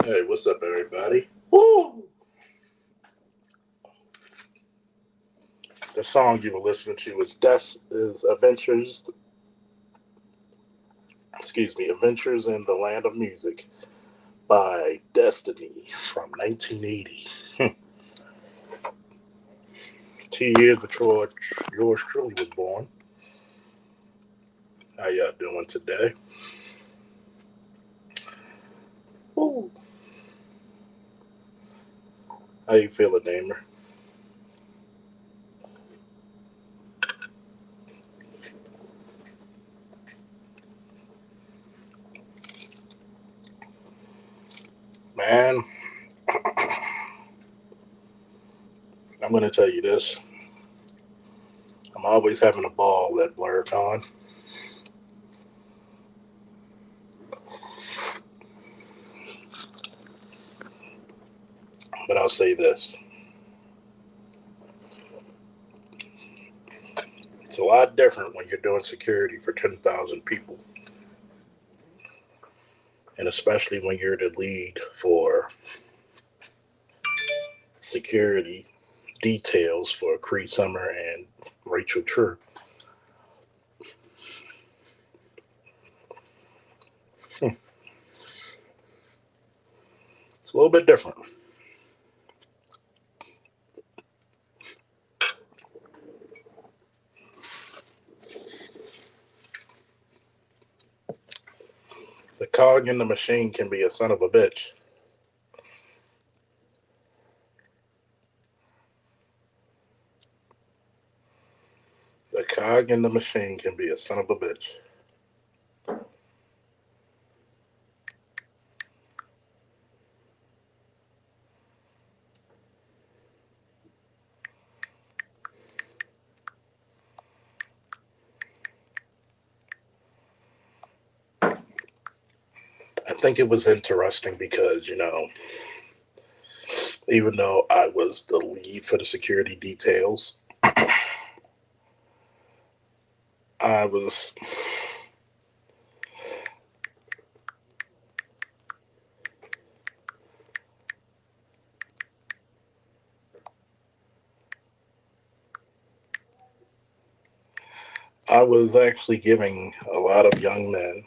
Hey, what's up, everybody? Woo! The song you were listening to was Adventures. Adventures in the Land of Music by Destiny from 1980. 2 years before yours truly was born. How y'all doing today? Woo! How you feeling, Namer? Man, I'm going to tell you this. I'm always having a ball at Blerdcon. But I'll say this. It's a lot different when you're doing security for 10,000 people. And especially when you're the lead for security details for Cree Summer and Rachel True. It's a little bit different. The cog in the machine can be a son of a bitch. The cog in the machine can be a son of a bitch. think it was interesting because, even though I was the lead for the security details, I was I was actually giving a lot of young men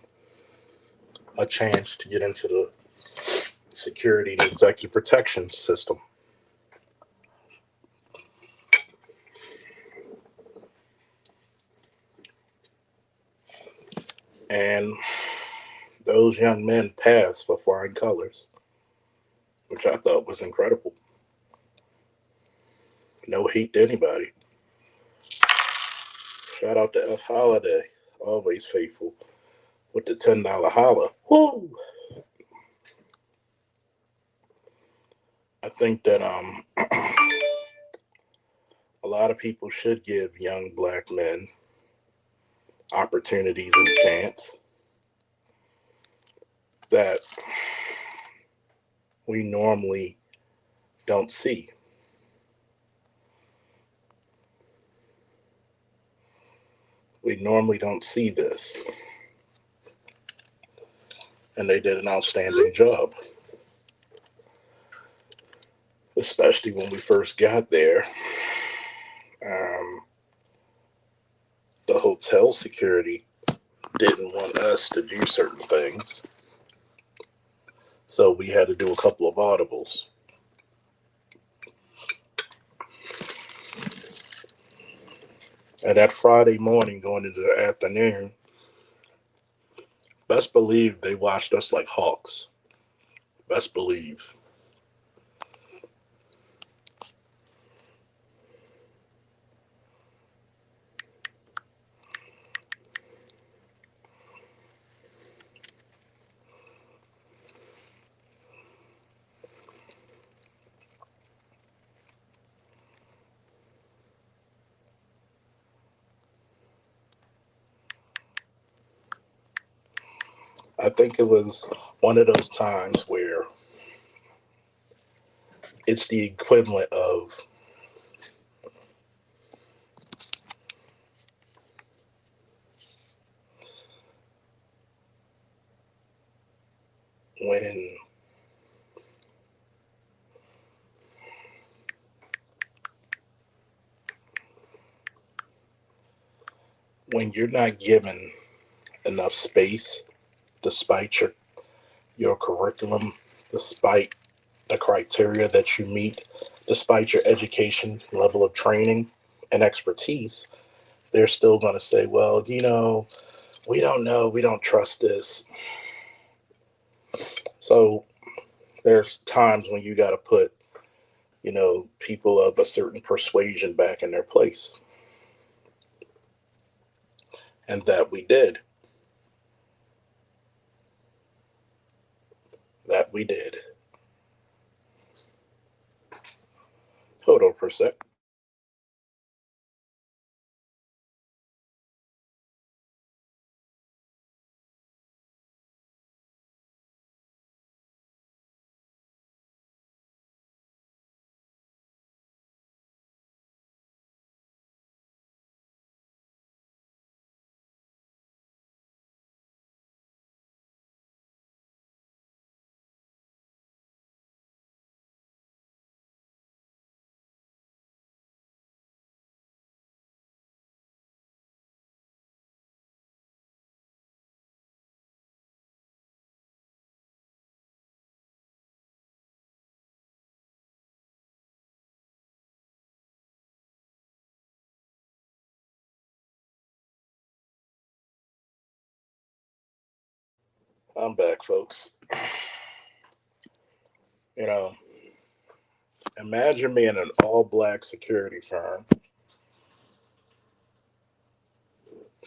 a chance to get into the security and executive protection system. And those young men passed with flying colors, which I thought was incredible. No hate to anybody. Shout out to F Holiday, always faithful with the $10 holla. Woo! I think that a lot of people should give young black men opportunities and chance that we normally don't see. We normally don't see this. And they did an outstanding job, especially when we first got there. Um, the hotel security didn't want us to do certain things, so we had to do a couple of audibles. And that Friday morning going into the afternoon, best believe they watched us like hawks. Best believe. I think it was one of those times where it's the equivalent of when you're not given enough space despite your curriculum, despite the criteria that you meet, despite your education level of training and expertise, they're still going to say, well, we don't know, we don't trust this. So there's times when you got to put, people of a certain persuasion back in their place. And that we did. That we did. Hold on for a sec. I'm back, folks. You know, imagine me in an all black security firm,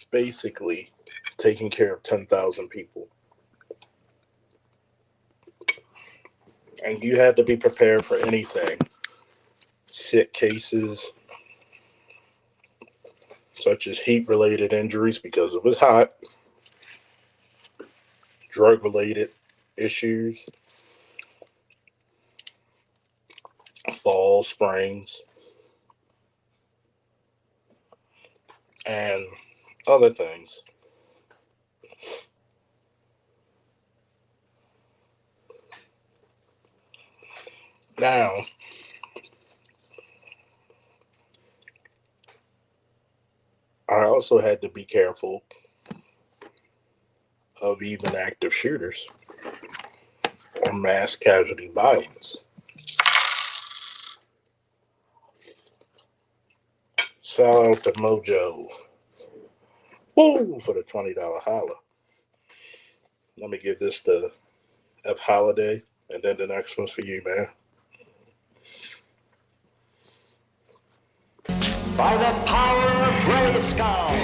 basically taking care of 10,000 people. And you had to be prepared for anything, sick cases, such as heat related injuries because it was hot, drug related, issues, fall, springs, and other things. Now, I also had to be careful of even active shooters or mass casualty violence. Shout out to Mojo. Woo! For the $20 holla. Let me give this to F Holiday, and then the next one's for you, man. By the power of Blerdcon.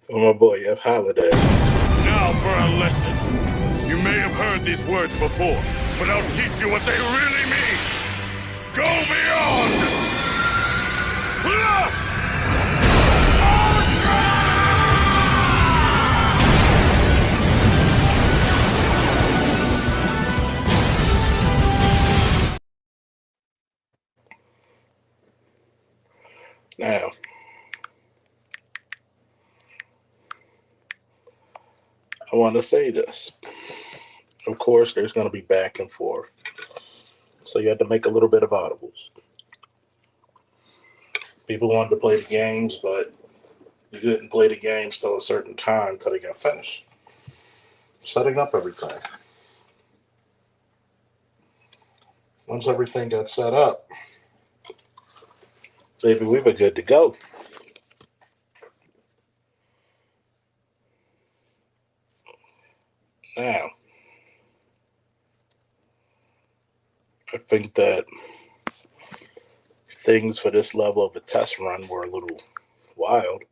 For my boy F Holiday. Now for a lesson. You may have heard these words before, but I'll teach you what they really mean. Go beyond! Plus! Now, I want to say this. Of course, there's going to be back and forth. So you had to make a little bit of audibles. People wanted to play the games, but you couldn't play the games till a certain time till they got finished setting up everything. Once everything got set up, baby, we were good to go. Now, I think that things for this level of a test run were a little wild.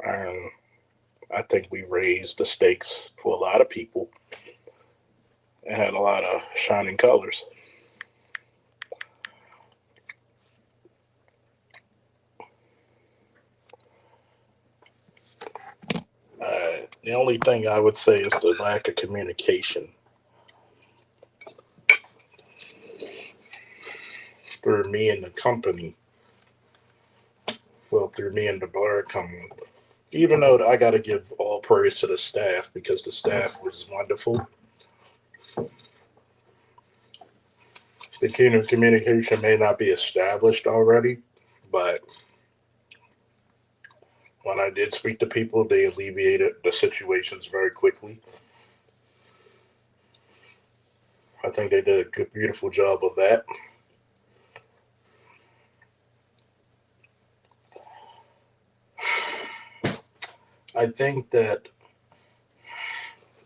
I think we raised the stakes for a lot of people and had a lot of shining colors. The only thing I would say is the lack of communication through me and the company. Well, through me and the Blurcom. Even though I got to give all praise to the staff because the staff was wonderful. The key of communication may not be established already, but when I did speak to people, they alleviated the situations very quickly. I think they did a good, beautiful job of that. I think that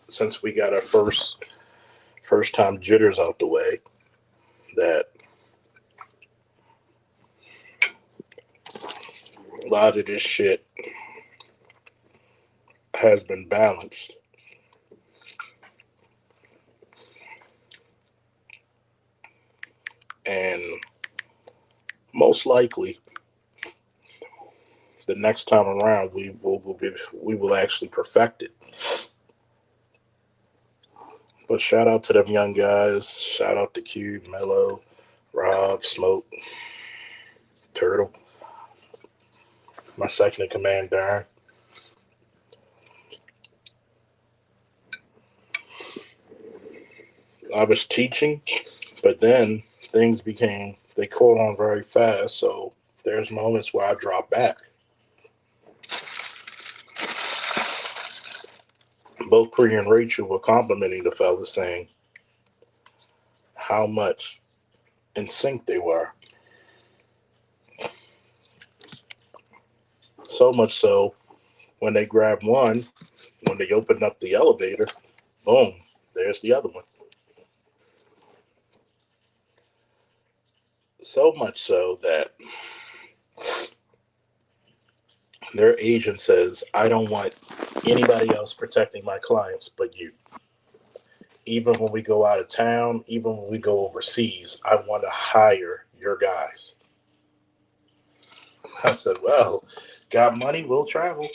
since we got our first time jitters out the way, that a lot of this shit has been balanced. And most likely, the next time around, we will actually perfect it. But shout out to them young guys. Shout out to Cube, Mello, Rob, Smoke, Turtle, my second in command, Darren. I was teaching, but then things they caught on very fast. So there's moments where I drop back. Both Cree and Rachel were complimenting the fellas, saying how much in sync they were. So much so, when they grabbed one, when they opened up the elevator, boom, there's the other one. So much so that their agent says, I don't want anybody else protecting my clients but you. Even when we go out of town, even when we go overseas, I want to hire your guys. I said, well, got money, we'll travel.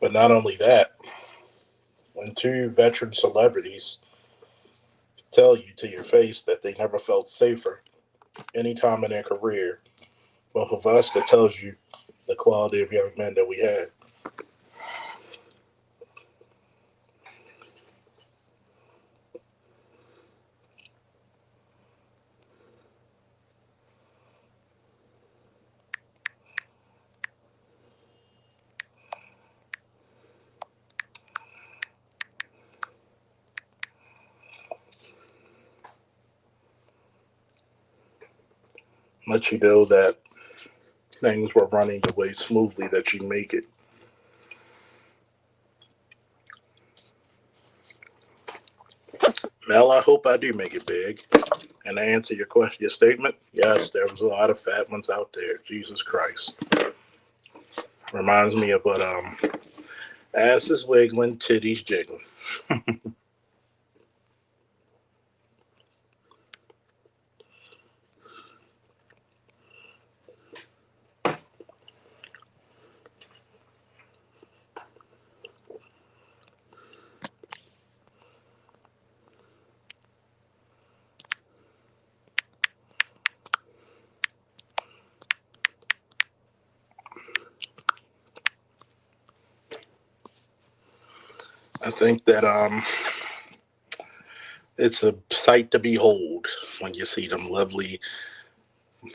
But not only that, when two veteran celebrities tell you to your face that they never felt safer any time in their career, both of us, that tells you the quality of young men that we had. Let you know that things were running the way smoothly that you make it. Mel, I hope I do make it big. And to answer your question, your statement, yes, there was a lot of fat ones out there. Jesus Christ. Reminds me of what asses wiggling, titties jiggling. I think that it's a sight to behold when you see them lovely,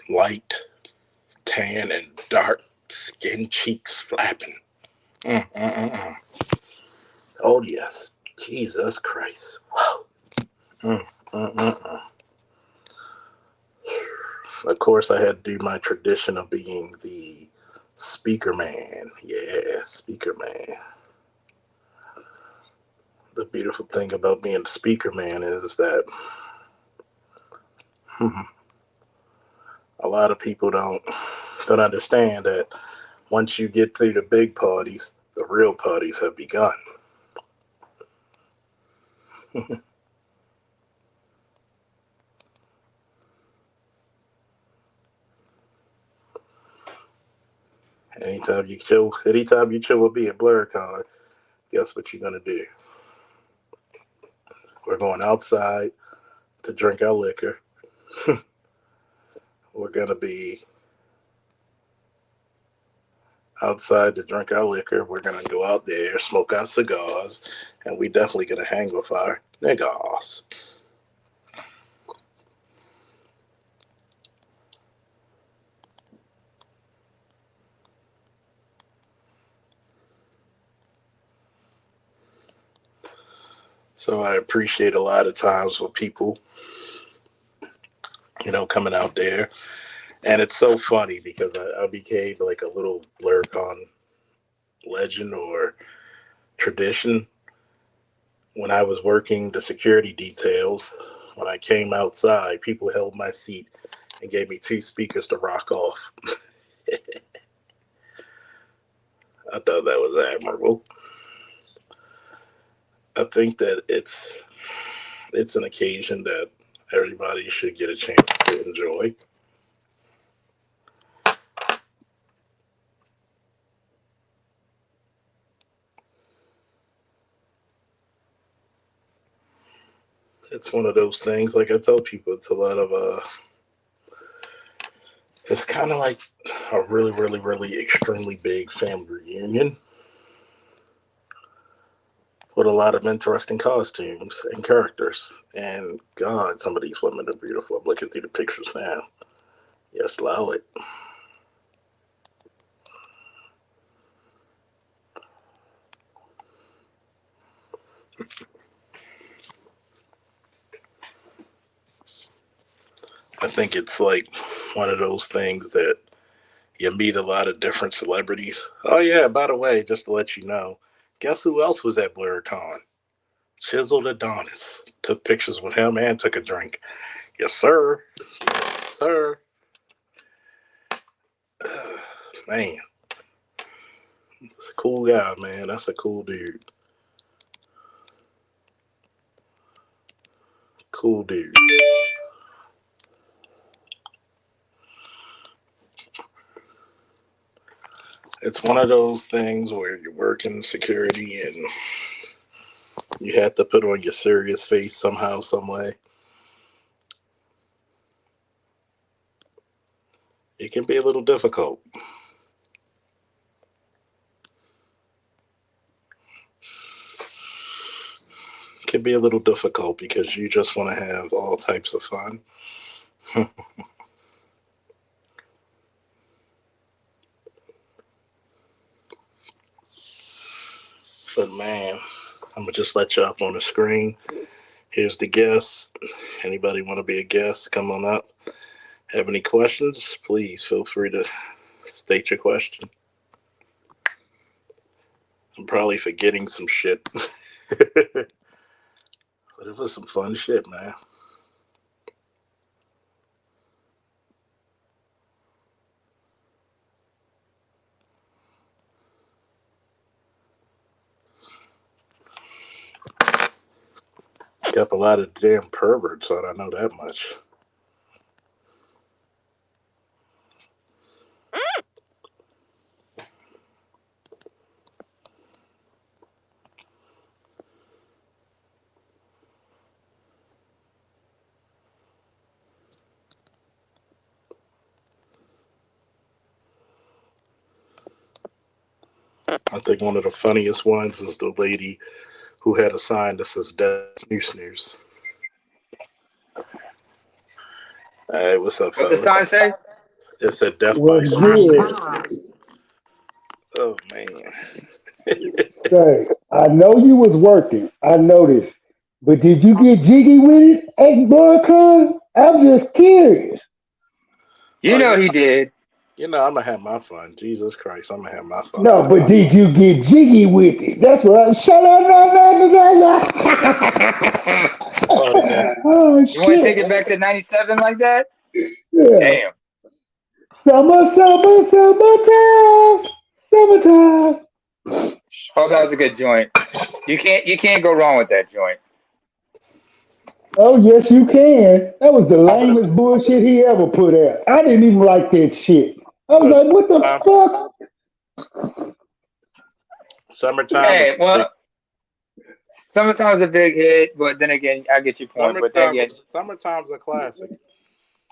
light, tan, and dark skin cheeks flapping. Mm-mm-mm. Oh, yes. Jesus Christ. Mm-mm-mm. Of course, I had to do my tradition of being the speaker man. Yeah, speaker man. The beautiful thing about being the speaker man is that a lot of people don't understand that once you get through the big parties, the real parties have begun. Anytime you chill with me at Blerdcon, guess what you're gonna do? We're going outside to drink our liquor. We're gonna be outside to drink our liquor. We're gonna go out there, smoke our cigars, and we definitely gonna hang with our niggas. So I appreciate a lot of times with people, coming out there. And it's so funny because I became like a little Blurcon legend or tradition when I was working the security details. When I came outside, people held my seat and gave me two speakers to rock off. I thought that was admirable. I think that it's an occasion that everybody should get a chance to enjoy. It's one of those things, like I tell people, it's a lot of it's kind of like a really, really, really extremely big family reunion with a lot of interesting costumes and characters. And God, some of these women are beautiful. I'm looking through the pictures now. Yes, allow it. I think it's like one of those things that you meet a lot of different celebrities. Oh yeah, by the way, just to let you know, guess who else was at Blerdcon? Chiseled Adonis. Took pictures with him and took a drink. Yes, sir. Yes, sir. Man, that's a cool guy, man. That's a cool dude. Cool dude. It's one of those things where you work in security and you have to put on your serious face somehow, some way. It can be a little difficult. It can be a little difficult because you just want to have all types of fun. But man, I'm gonna just let you up on the screen. Here's the guest. Anybody want to be a guest? Come on up. Have any questions? Please feel free to state your question. I'm probably forgetting some shit. But it was some fun shit, man. Kept a lot of damn perverts on, I know that much. I think one of the funniest ones is the lady who had a sign that says "Death Snooze Snooze." Hey, what's up, What the fellas? sign say? It said "Death by Was Snooze." good. Oh man. Say, I know you was working. I noticed. But did you get jiggy with it at Blurcom? I'm just curious. You Oh, know he did. I'm gonna have my fun. Jesus Christ, I'm gonna have my fun. No, but did you get jiggy with it? That's what I shut up. Oh yeah. Oh You want to take shit. it back to '97 like that? Yeah. Damn. Summertime. Oh, that was a good joint. You can't go wrong with that joint. Oh yes you can. That was the I would have lamest bullshit he ever put out. I didn't even like that shit. I was put like, what the fuck? summertime was Hey, a big well, summertime's a big hit, but then again, I get your point. But then again, summertime's a classic.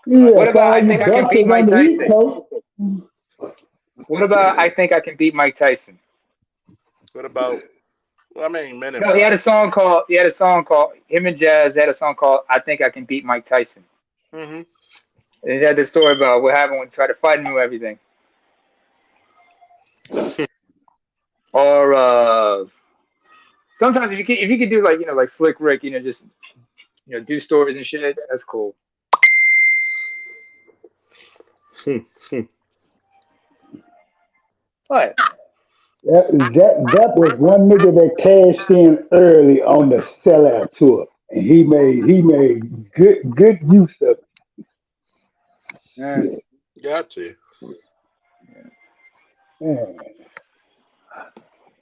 Yeah, what for about all I you think I can beat bastards Mike on the East Tyson? Coast. What about I think I can beat Mike Tyson? What about Men in No, he Black? had a song called. He had a song called. Him and Jazz had a song called "I Think I Can Beat Mike Tyson." Mm-hmm. And he had the story about what happened when he tried to fight him and everything. Or sometimes if you could do like like Slick Rick, just do stories and shit. That's cool. But That was one nigga that cashed in early on the sellout tour, and he made good use of uh, it. Got to. Man,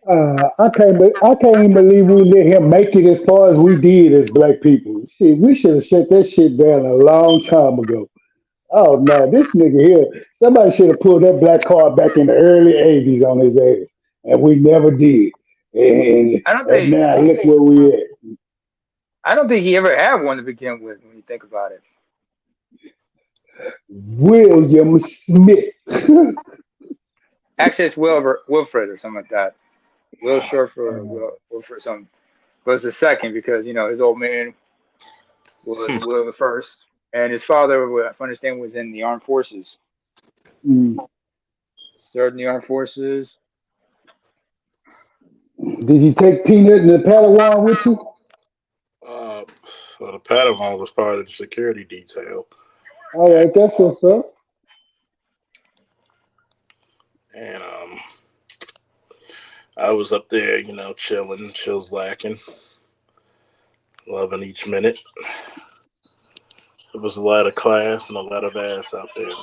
I can't even believe we let him make it as far as we did as black people. Shit, we should have shut that shit down a long time ago. Oh no, this nigga here, somebody should have pulled that black card back in the early '80s on his ass, and we never did. And, I don't and think now look where we at. I don't think he ever had one to begin with. When you think about it, William Smith. actually, it's Wilfred or something like that. Will short for Wilfred something. Was the second because his old man was Will the first, and his father, if I understand, was in the armed forces. Mm. Served in the armed forces. Did you take Peanut and the Padawan with you? Uh, well, the Padawan was part of the security detail, All and right, that's what's up. and I was up there, chilling, chills lacking, loving each minute. It was a lot of class and a lot of ass out there, man.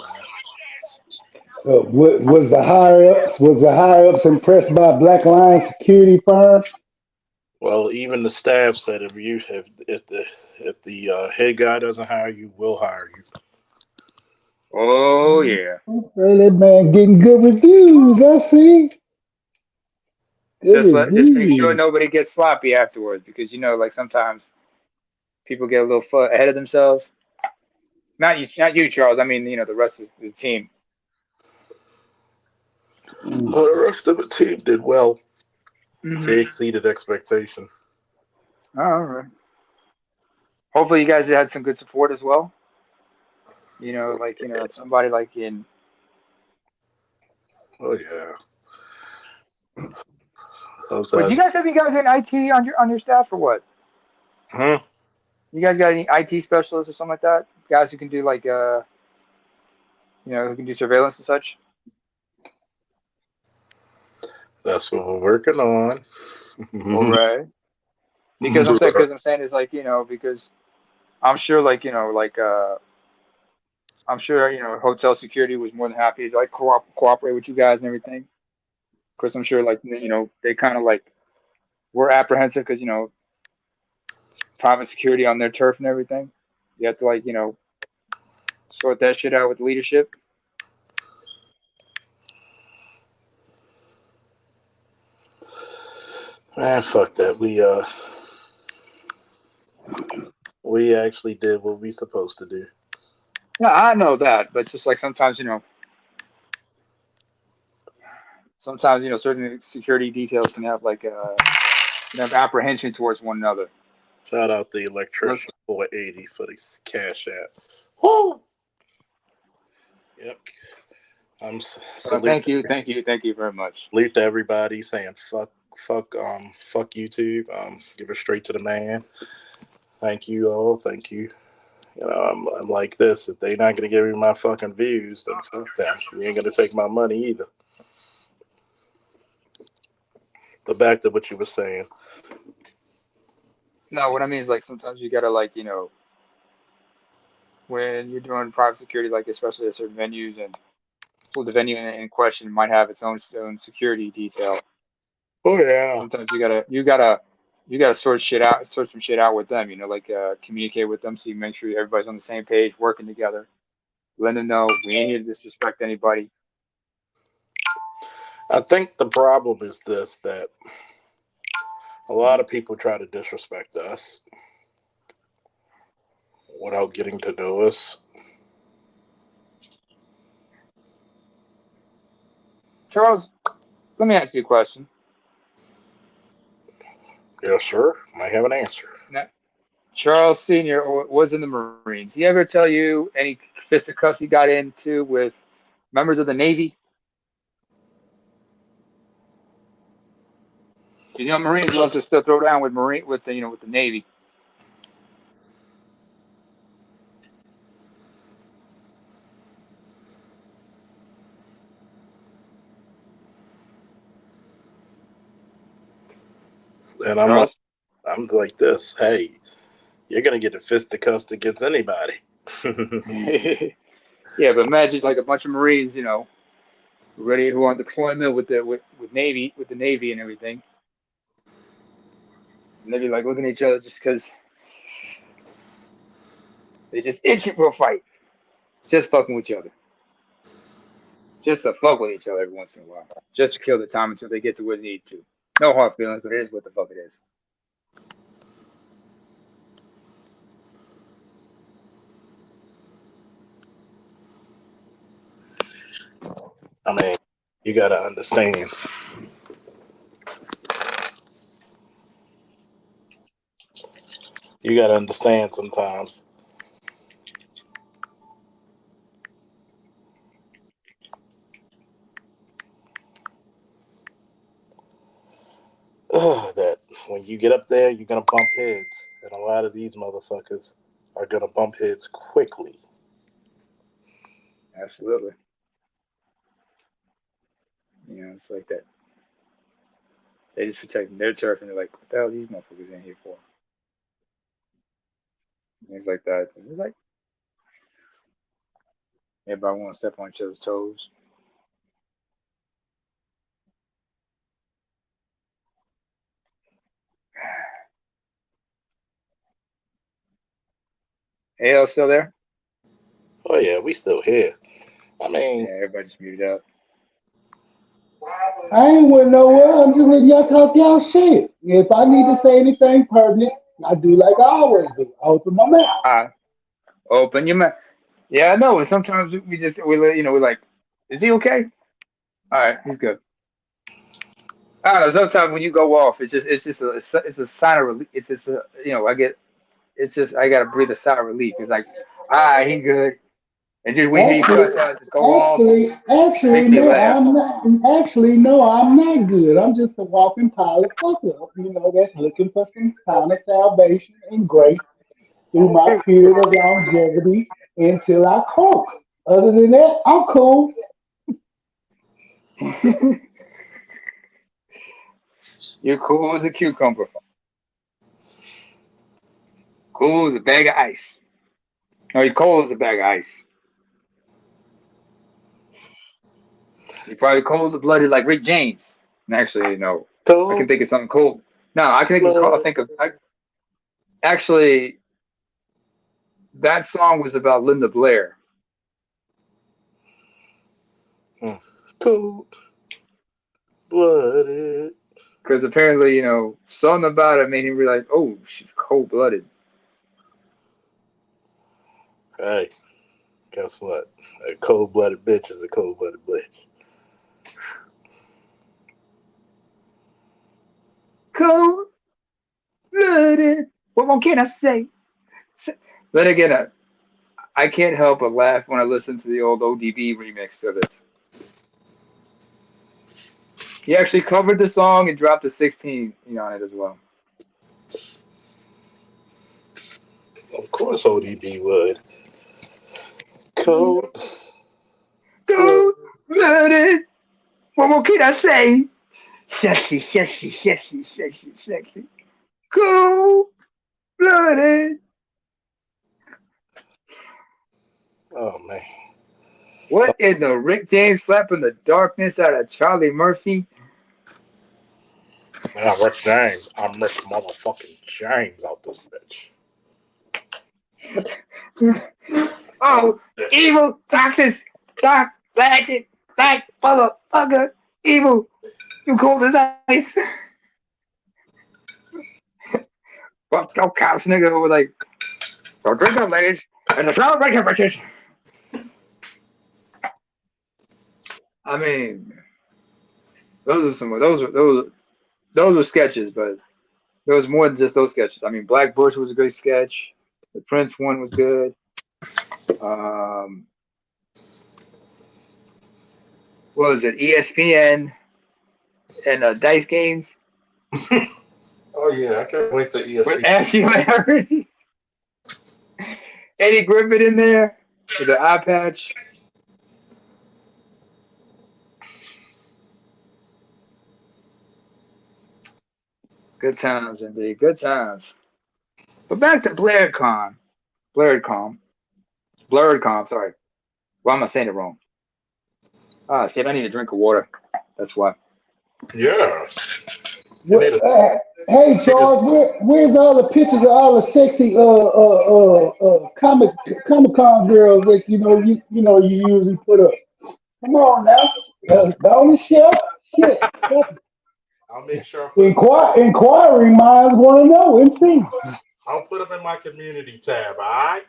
Was the higher ups impressed by Black Lion security firm? Well, even the staff said if the head guy doesn't hire you, we'll hire you. Oh yeah. Well, that man getting good reviews. I see. Good Just make sure reviews. nobody gets sloppy afterwards because like sometimes people get a little ahead of themselves. Not you, Charles. I mean, the rest of the team. Mm. Well, the rest of the team did well. Hmm. They exceeded expectation. All right. Hopefully, you guys had some good support as well. Like somebody like in. Oh yeah. Wait, do Sometimes. you guys have you guys in IT on your staff or what? Huh? You guys got any IT specialists or something like that? Guys who can do like who can do surveillance and such. That's what we're working on. All right. Because I'm saying is like because I'm sure like I'm sure hotel security was more than happy to like cooperate with you guys and everything. Because I'm sure like they kind of like were apprehensive because private security on their turf and everything. You have to like sort that shit out with leadership. Man, fuck that. We actually did what we supposed to do. Yeah, I know that, but it's just like sometimes certain security details can have apprehension towards one another. Shout out the Look, electrician 480 for the cash app. Woo! Yep. I'm salute thank you very much. salute to everybody saying fuck YouTube. Give it straight to the man. Thank you all. Thank you. I'm like this. If they not gonna give me my fucking views, then fuck them. You ain't gonna take my money either. But back to what you were saying. No, what I mean is like sometimes you gotta like when you're doing private security, like especially at certain venues, and so the venue in question might have its own security detail. Oh yeah. Sometimes you gotta sort some shit out with them. Like communicate with them so you make sure everybody's on the same page, working together. Let them know we ain't here to disrespect anybody. I think the problem is this that a lot of people try to disrespect us without getting to know us. Charles, let me ask you a question. Yes, sir. Might have an answer. Now, Charles Senior was in the Marines. He ever tell you any fisticuffs he got into with members of the Navy? Marines love to still throw down with the Navy. And Charles. I'm like this. Hey, you're gonna get a fisticuffs against anybody. Yeah, but imagine like a bunch of Marines, ready who are on deployment with the Navy and everything, and they be like looking at each other just because they just itching for a fight, just fucking with each other, just to fuck with each other every once in a while, just to kill the time until they get to where they need to. No hard feelings, but it is what the fuck it is. I mean, you gotta understand. You gotta understand sometimes. when you get up there, you're gonna bump heads, and a lot of these motherfuckers are gonna bump heads quickly. Absolutely. It's like that. They just protecting their turf, and they're like, "What the hell are these motherfuckers in here for?" Things like that. It's like everybody want to step on each other's toes. AL still there? Oh yeah, we still here. I Yeah, mean, everybody's muted up. I ain't went nowhere. I'm just letting y'all talk y'all shit. If I need to say anything pertinent, I do like I always do. I open my mouth. Open your mouth. Yeah, I know. And sometimes we're like, "Is he okay? All right, he's good." I don't know. Sometimes when you go off, it's a sign of relief. It's just I get it's just I gotta breathe a sigh of relief. It's like, all right, he good. And just we hear you Actually, cuss out, just go off. actually, Makes me no, laugh. I'm not. Actually, no, I'm not good. I'm just a walking pile of fuck up. That's looking for some kind of salvation and grace through my period of longevity until I croak. Other than that, I'm cool. You're cool as a cucumber. Cool as a bag of ice. No, you're cold as a bag of ice. You're probably cold blooded like Rick James. And actually, no, I can cold think of something cold. No, I can blood. think of actually that song was about Linda Blair. Cold blooded. Because apparently, something about it made him realize, oh, she's cold blooded. Hey, guess what? A cold blooded bitch is a cold blooded bitch. Cold blooded. What more can I say? Then again, I can't help but laugh when I listen to the old ODB remix of it. He actually covered the song and dropped the 16 on it as well. Of course, ODB would. Cold blood. Cold blooded. What more can I say? Sexy, sexy, sexy, sexy, sexy. Cold blooded. Oh man. What in the Rick James slapping the darkness out of Charlie Murphy? Man, I'm Rick James. I'm Rick motherfucking James out this bitch. Oh, This. evil, darkness, dark, magic, dark motherfucker, evil, you cold as ice. Fuck your cops, nigga, over like, so drink up, ladies, and the celebration, bitches. I mean, those are sketches, but there was more than just those sketches. I mean, Black Bush was a good sketch. The Prince one was good. Um, what was it? ESPN and Dice Games Oh yeah, I can't wait to with ESPN. Ashley Larry, Eddie Griffin in there with the eye patch. Good times indeed. Good times. But back to Blerdcon. Blerdcom. Blerdcom, sorry. Why am I saying it wrong? Ah, shit, I need a drink of water. That's why. Yeah. You What, need a hey nigga. Charles, where's all the pictures of all the sexy Comic Con girls that you usually put up? Come on now, on the shelf. Shit. I'll make sure I put them. Inquiring minds want to know and see. I'll put them in my community tab. All right.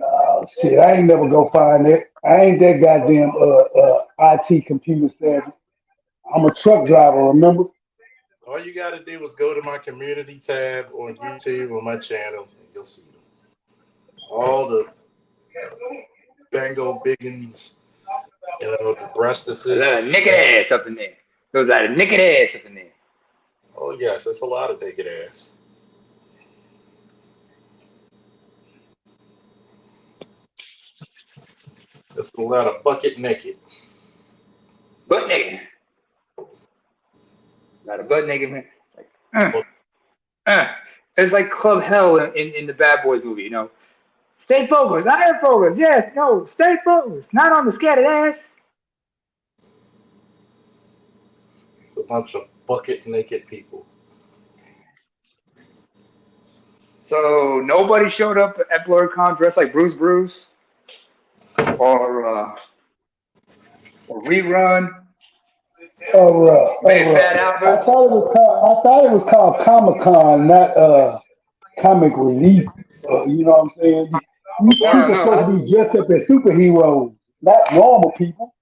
Oh shit, I ain't never go find it. I ain't that goddamn IT computer savvy. I'm a truck driver, remember? All you got to do is go to my community tab on YouTube on my channel, and you'll see them. All the Bango Biggins, the A lot breastises. of naked ass up in there. There was a lot of naked ass up in there. Oh yes, it's a lot of naked ass. It's a lot of bucket naked. Butt naked. Not a butt naked man. Like, Well, It's like Club Hell in the Bad Boys movie, you know. Stay focused, iron focused. Yes, no, stay focused. Not on the scattered ass. it's a bunch of bucket naked people. So nobody showed up at Blurcon dressed like Bruce or Rerun, Fat I Albert. thought it was called Comic Con, not Comic Relief. You know what I'm saying? These No, people no, supposed to be dressed up as superheroes, not normal people.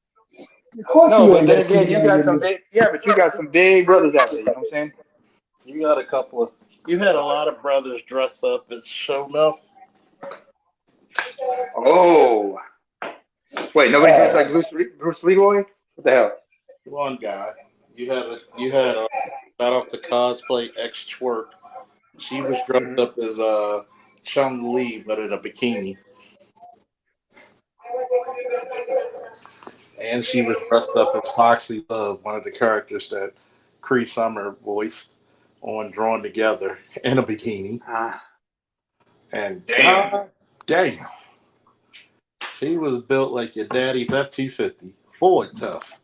Of course no. you But ain't then gonna see again, you none of got them. some big, yeah, but you got some big brothers out there. You know what I'm saying? You got a couple of. You had a lot of brothers dress up as show enough. Oh, wait, nobody dressed like Bruce Leroy? What the hell? One guy. You had a shout out to cosplay X twerk. She was dressed Hmm. up as Chung Lee, but in a bikini, and she was dressed up as Foxy Love, one of the characters that Cree Summer voiced on Drawn Together in a bikini. Ah, And damn. God damn, she was built like your daddy's F-250. Boy, tough.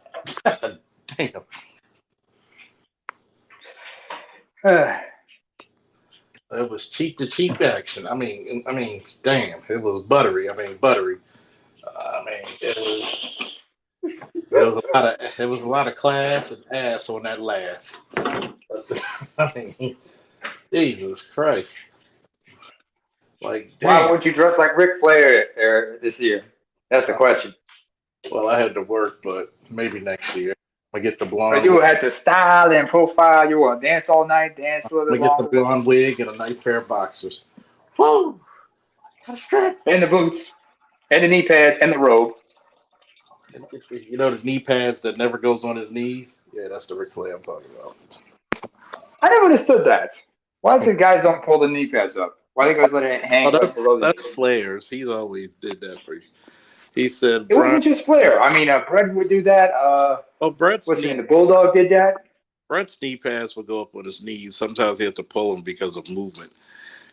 God damn. It was cheap to cheap action. I mean, damn, it was buttery. Buttery. It was a lot of class and ass on that last. I mean, Jesus Christ. Like, Why damn. would you dress like Ric Flair this year? That's the Uh, question. well, I had to work, but maybe next year. I get the Or blonde you wig. had to style and profile. You want to dance all night, dance a little I bit get the longer, blonde wig and a nice pair of boxers. Woo! Got a strap. and the boots, and the knee pads, and the robe. You know the knee pads that never goes on his knees? Yeah, that's the Ric Flair I'm talking about. I never understood that. Why is it guys don't pull the knee pads up? Why do you guys let it Oh, hang like that's below the that's knee? Flair's. He's always did that for you. He said, It Brian. wasn't just Flair. I mean, Brett would do that. Oh, What's his name? The Bulldog did that. Brent's knee pads would go up on his knees. Sometimes he had to pull them because of movement.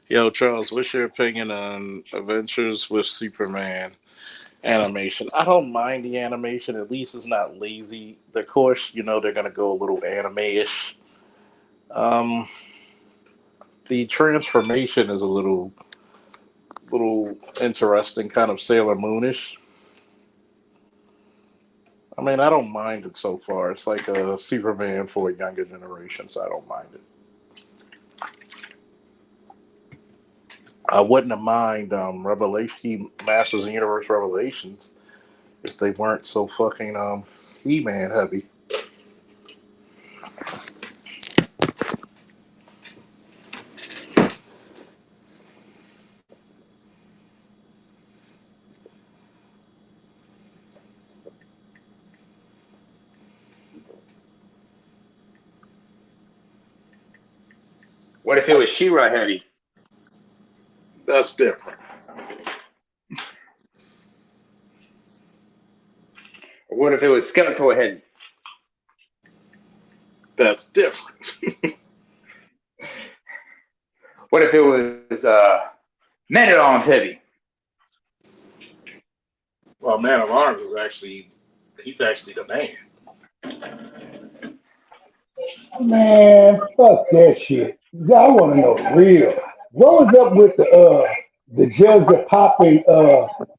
Yo, Charles, what's your opinion on Adventures with Superman animation? I don't mind the animation. At least it's not lazy. Of course, they're gonna go a little anime-ish. Um, the transformation is a little interesting, kind of Sailor Moonish. I mean, I don't mind it so far. It's like a Superman for a younger generation, so I don't mind it. I wouldn't have mind Revelation, Masters of the Universe Revelations if they weren't so fucking He-Man heavy. What if it was She-Ra heavy? That's different. Or what if it was Skeletor heavy? That's different. What if it was Man at Arms heavy? Well, Man of Arms he's actually the man. Man, fuck that shit. I want to know real. What was up with the jugs of popping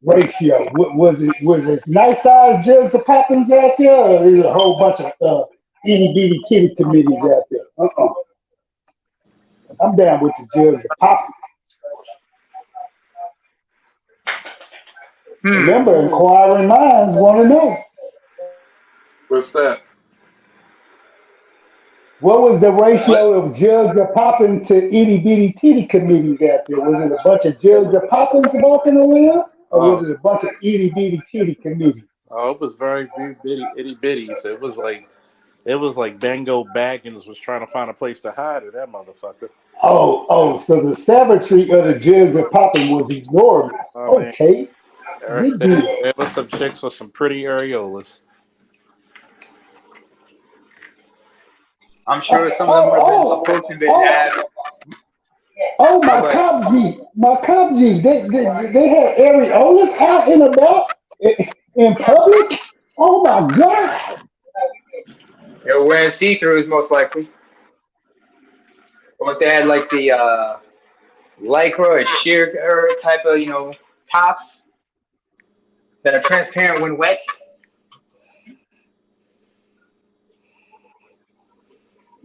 ratio? Was it nice size jugs of poppins out there, or there's a whole bunch of itty bitty titty committees out there? I'm down with the jugs of popping. Hmm. Remember, inquiring minds want to know. What's that? What was the What? ratio of jugs of popping to itty bitty titty committees out there? Was it a bunch of jugs of poppins walking around, or Oh, was it a bunch of itty bitty titty committees? it was very bitty, itty bitties. It was like It was like Bango Baggins was trying to find a place to hide it. That motherfucker. So the savagery of the Jigs and Poppin was enormous. Oh man, Okay, good deal. there was some chicks with some pretty areolas. I'm sure Oh, some of them would have been oh, approached and been oh, asked. oh, Oh, my go ahead. cop G, my cop G. They had areolas out and about in public. Oh my God. They were wearing see-throughs most likely. Or if they had like the lycra or sheer type of, tops that are transparent when wet.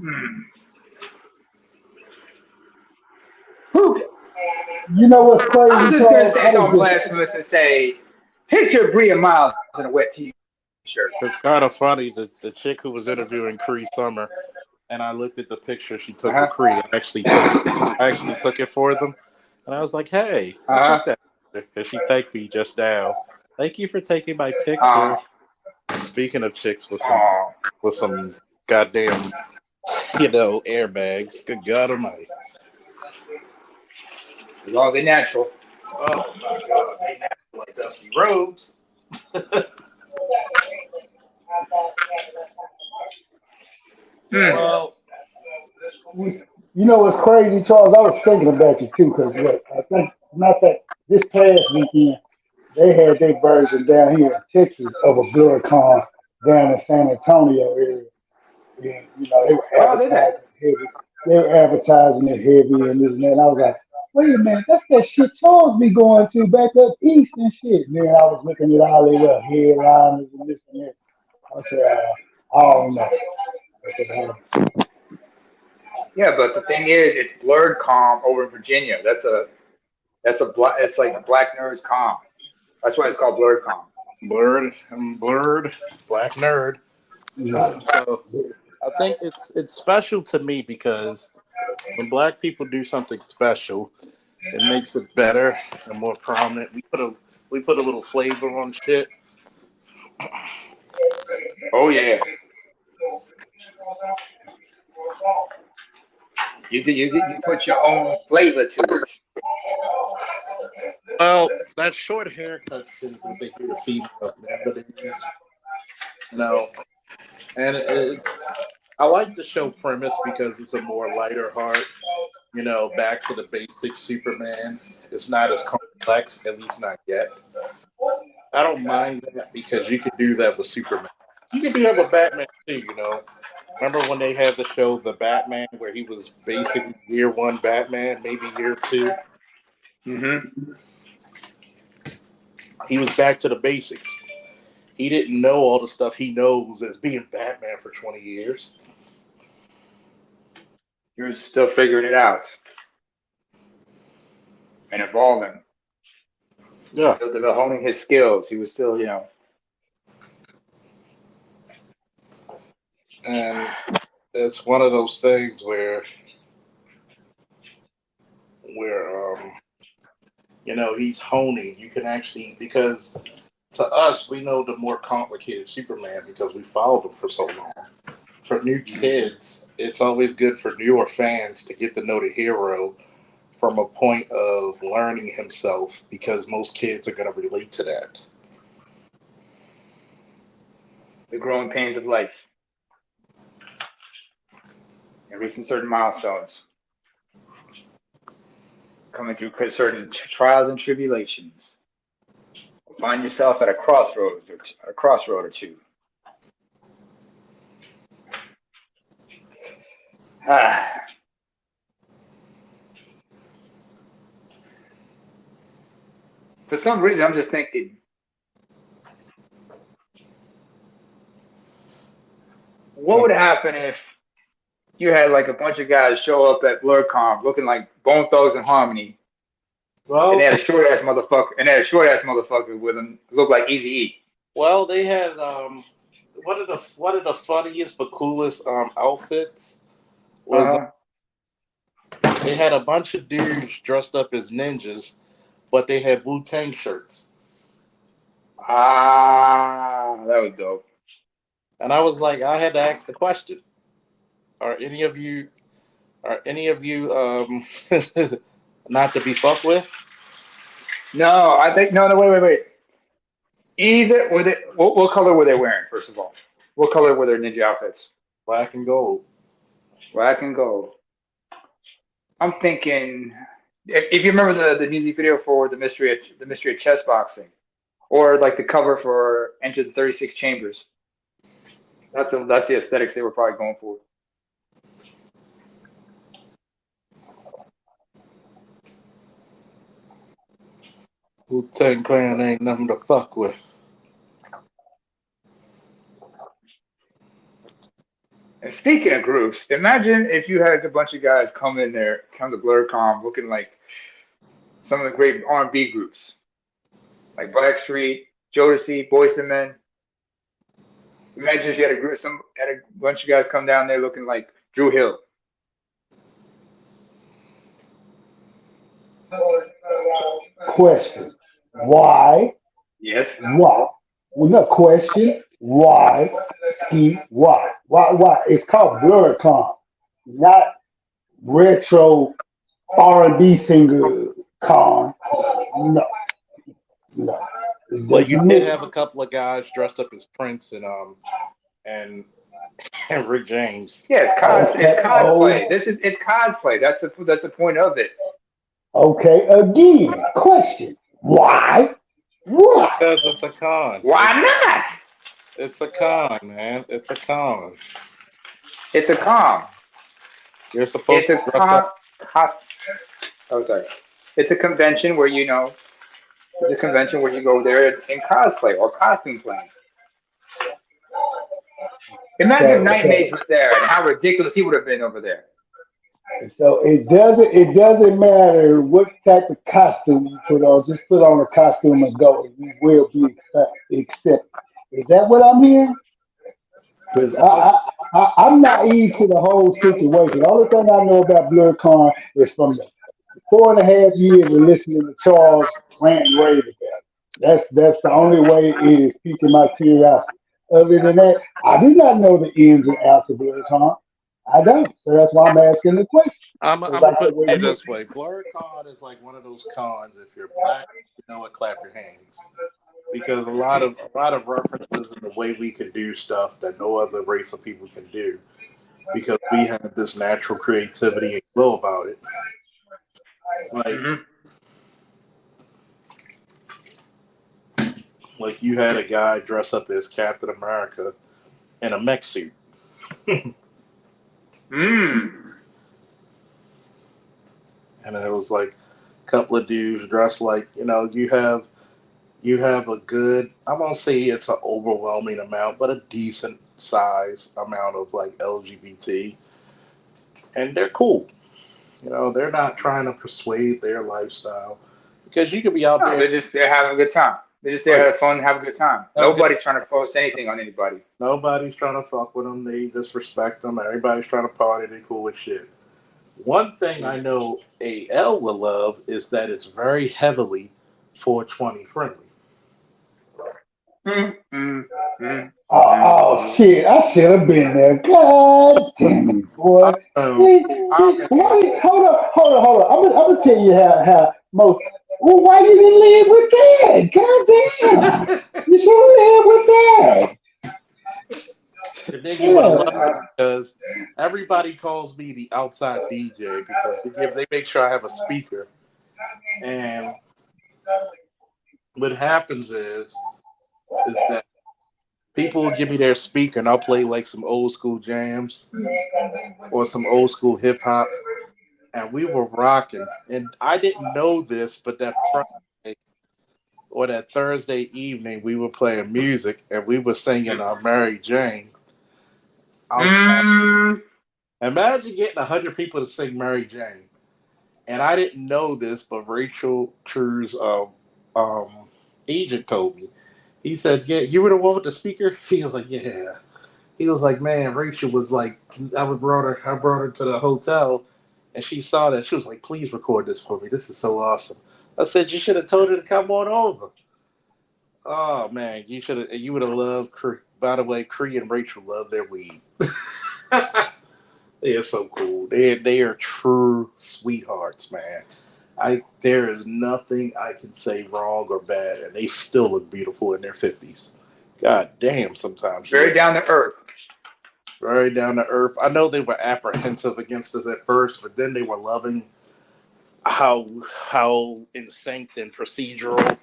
Hmm. Whew. You know what's I'm crazy, just gonna Charles? say I was something just blasphemous and say, picture Bria Miles in a wet t-shirt. It's kind of funny the chick who was interviewing Cree Summer, and I looked at the picture she took with Uh Cree. huh. I actually took it for them, and I was like, "Hey, I Uh took that," and she thanked me just now. Thank you for taking my huh. picture. Speaking of chicks Oh. with some goddamn airbags. Good God Almighty! As long as they're natural. Oh my God, they now like Dusty Rhodes. Hmm. Well, You know what's crazy, Charles? I was thinking about you too, because what I think not that this past weekend they had their version down here in Texas of a Blurcon down in San Antonio area. And, they were Oh, did they? advertising heavy. They were advertising it heavy and this and that. And I was like, wait a minute, that's that shit Charles be going to back up east and shit. And then I was looking at all the little headliners and this and that. I said, I don't know. I said, Yeah, but the thing is, it's Blerdcom over in Virginia. It's like Black Nerds Com. That's why it's called Blerdcom. I'm blurred, black nerd. no. So I think it's special to me because when black people do something special, it makes it better and more prominent. We put a little flavor on shit. Oh yeah, you put your own flavor to it. Well, that short haircut shouldn't be big to female, man, but it is, you know. And I like the show premise because it's a more lighter heart, back to the basics. Superman is not as complex, at least not yet. I don't mind that because you could do that with Superman. You could do that with Batman too. Remember when they had the show The Batman where he was basically year one Batman, maybe year two? Hmm. He was back to the basics. He didn't know all the stuff he knows as being Batman for 20 years. You're still figuring it out and evolving, Yeah. still honing his skills. He was still, And it's one of those things where he's honing. You can actually, because to us, we know the more complicated Superman because we followed him for so long. For new kids, it's always good for newer fans to get to know the hero from a point of learning himself because most kids are going to relate to that. the growing pains of life and reaching certain milestones, coming through certain trials and tribulations. Find yourself at a crossroad or two. Ah, for some reason, I'm just thinking, what would happen if you had like a bunch of guys show up at Blurcom looking like Bone Thugs and Harmony, and they Well, had a short ass motherfucker with them look like Easy E. well, they had one of the funniest but coolest outfits Uh was huh. they had a bunch of dudes dressed up as ninjas, but they had Wu Tang shirts. Ah, that was dope. And I was like, I had to ask the question: Are any of you, not to be fucked with? No, I think no, no, wait. Either were they, what color were they wearing? First of all, what color were their ninja outfits? Black and gold. Black and gold. I'm thinking if you remember the music video for the mystery of chess boxing, or like the cover for Enter the 36 Chambers. That's the aesthetics they were probably going for. Wu-Tang Clan ain't nothing to fuck with. And speaking of groups, imagine if you had a bunch of guys come in there, come to Blurcom, looking like some of the great R&B groups, like Blackstreet, Jodeci, Boyz II Men. Imagine if you had a group, had a bunch of guys come down there looking like Drew Hill. Question. Why? Yes. Why? Well, no question. Why? Ski. Why? Why? It's called Blerdcon, not retro R&B singer con. No, no. It Well, you doesn't did make. have a couple of guys dressed up as Prince and and Rick James. Yeah, it's Okay. Oh, cosplay. It's cosplay. That's the point of it. okay. Again, question. Why? Why? Because it's a con. Why not? It's a con, man. It's a con. It's a con. You're It's supposed a to dress up. oh, sorry. It's a convention where it's a convention where you go there in cosplay or costume playing. Imagine if So, Night Mage was there and how ridiculous he would have been over there. so it doesn't matter what type of costume you put on. Just put on a costume and go. You will be accepted. Is that what I'm hearing? Because I'm naive to the whole situation. The only thing I know about BlurCon is from the 4.5 years of listening to Charles rant and rave about it. That's the only way it is piquing my curiosity. Other than that, I do not know the ins and outs of BlurCon. I don't. So that's why I'm asking the question. I'm It's gonna like put the it way to you you this way: Blurcon is like one of those cons. If you're black, you know what, clap your hands. Because a lot of references in the way we can do stuff that no other race of people can do. Because we have this natural creativity and glow about it. Like Hmm. like you had a guy dress up as Captain America in a mech suit. Mm. And it was like a couple of dudes dressed like, you have a good, I won't say it's an overwhelming amount, but a decent size amount of like LGBT, and they're cool. They're not trying to persuade their lifestyle because you could be out No, there, they're having a good time. They're just there right? having fun, have a good time. Have a good. Nobody's trying to force anything on anybody. Nobody's trying to fuck with them. They disrespect them. Everybody's trying to party. They cool with shit. One thing I know AL will love is that it's very heavily 420 friendly. Mm, mm, mm, oh mm. shit! I should have been there. God damn it, boy. I know. See, I see, mean, why? Hold on. I'm gonna tell you how most. Well, why you didn't live with that? God damn! You should have lived with that. and then you would have loved it Yeah. because everybody calls me the outside DJ because they make sure I have a speaker. And what happens is that people will give me their speaker and I'll play like some old school jams or some old school hip hop, and we were rocking. And I didn't know this, but that Friday or that Thursday evening, we were playing music and we were singing Mary Jane outside. Mm. Imagine getting 100 people to sing Mary Jane. And I didn't know this, but Rachel True's um, agent told me. He said, "Yeah, you were the one with the speaker." He was like, "Yeah." He was like, "Man, Rachel was like, I brought her to the hotel, and she saw that. She was like, please record this for me. This is so awesome." I said, "You should have told her to come on over." Oh man, you would have loved Cree. By the way, Cree and Rachel love their weed. They are so cool. They are true sweethearts, man. I there is nothing I can say wrong or bad, and they still look beautiful in their 50s. God damn, sometimes you Very look down to earth. very down to earth. I know they were apprehensive against us at first, but then they were loving how in sync and procedural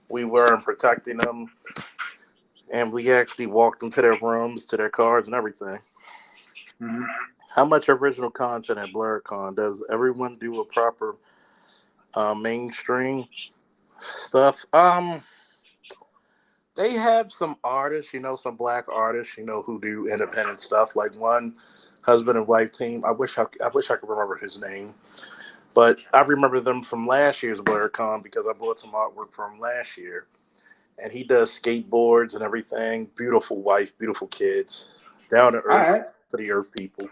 we were in protecting them, and we actually walked them to their rooms, to their cars, and everything. Mm-hmm. How much original content at Blerdcon? Does everyone do a proper mainstream stuff? They have some artists, some black artists, who do independent stuff. Like one husband and wife team. I wish I could remember his name, but I remember them from last year's Blurcom because I bought some artwork from last year. And he does skateboards and everything. Beautiful wife, beautiful kids, down to All earth, right. to the earth people.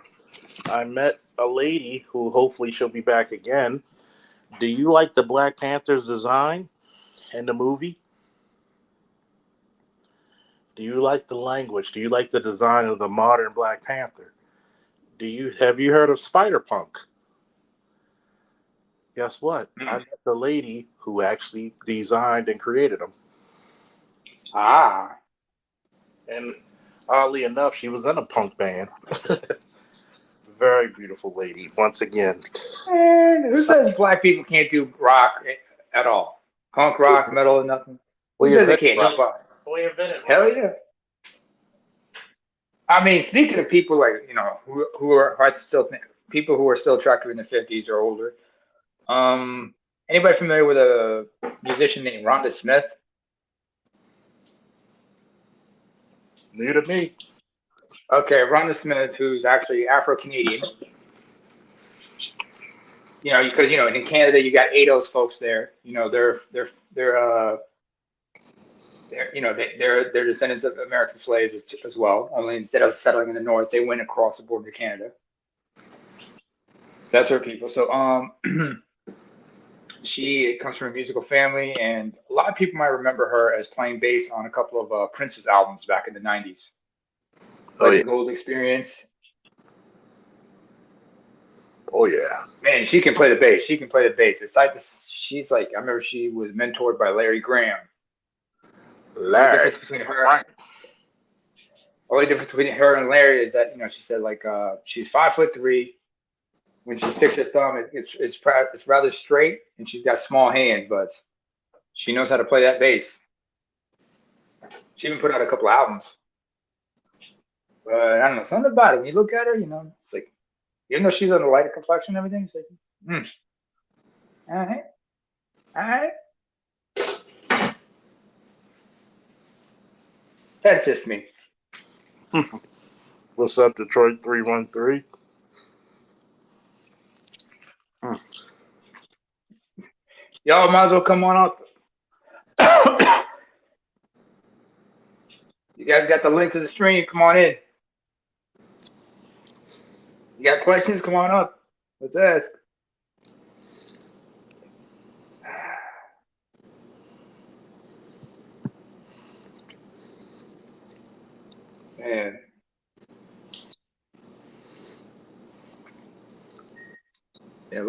I met a lady who hopefully she'll be back again. Do you like the Black Panther's design in the movie? Do you like the language? Do you like the design of the modern Black Panther? Have you heard of Spider Punk? Guess what? I Mm. met the lady who actually designed and created them. Ah. And oddly enough, she was in a punk band. Very beautiful lady. Once again, And who says black people can't do rock at all? Punk rock, metal, nothing. Who we says they invented can't? rock. Nobody. We invented Hell rock. yeah. I mean, speaking of people like who are still people who are still attractive in their 50s or older. Um, Anybody familiar with a musician named Rhonda Smith? New to me. Okay, Rhonda Smith, who's actually Afro-Canadian. Because in Canada you got ADOS folks there. They're descendants of American slaves as well. Only instead of settling in the north, they went across the border to Canada. That's her people. So she comes from a musical family, and a lot of people might remember her as playing bass on a couple of Prince's albums back in the '90s, Oh like yeah. the Gold Experience. Oh yeah. Man, she can play the bass. She can play the bass. It's like this, she's like I remember she was mentored by Larry Graham. The only Larry. difference between her Only difference between her and Larry is that she said like she's 5'3". When she sticks her thumb, it's rather straight, and she's got small hands, but she knows how to play that bass. She even put out a couple albums. But I don't know, something about it. When you look at her, it's like even though she's on the lighter complexion and everything, it's like, all right, all right. That's just me. What's up, Detroit 313? Y'all might as well come on up. You guys got the link to the stream. Come on in. You got questions? Come on up. Let's ask. Man. Yeah,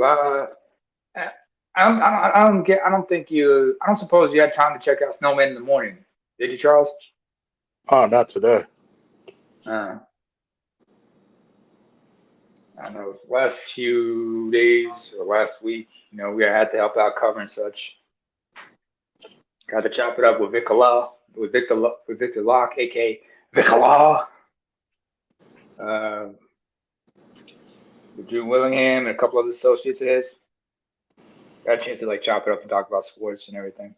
I don't suppose you had time to check out Snowman in the morning. Did you, Charles? Oh, not today. I don't know, last few days or last week, we had to help out covering such. Got to chop it up with Victor Law, with Victor Locke, aka Victor Law, with Drew Willingham and a couple other associates of his. Got a chance to chop it up and talk about sports and everything,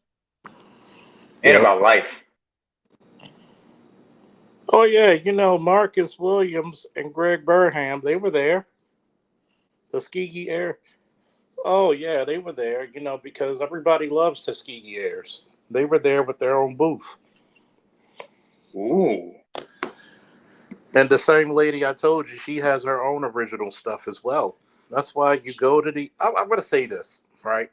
and about life. Oh yeah, Marcus Williams and Greg Burham, they were there. Tuskegee Air. Oh yeah, they were there. Because everybody loves Tuskegee Airs. They were there with their own booth. Ooh. And the same lady I told you, she has her own original stuff as well. That's why you go to I'm going to say this, right?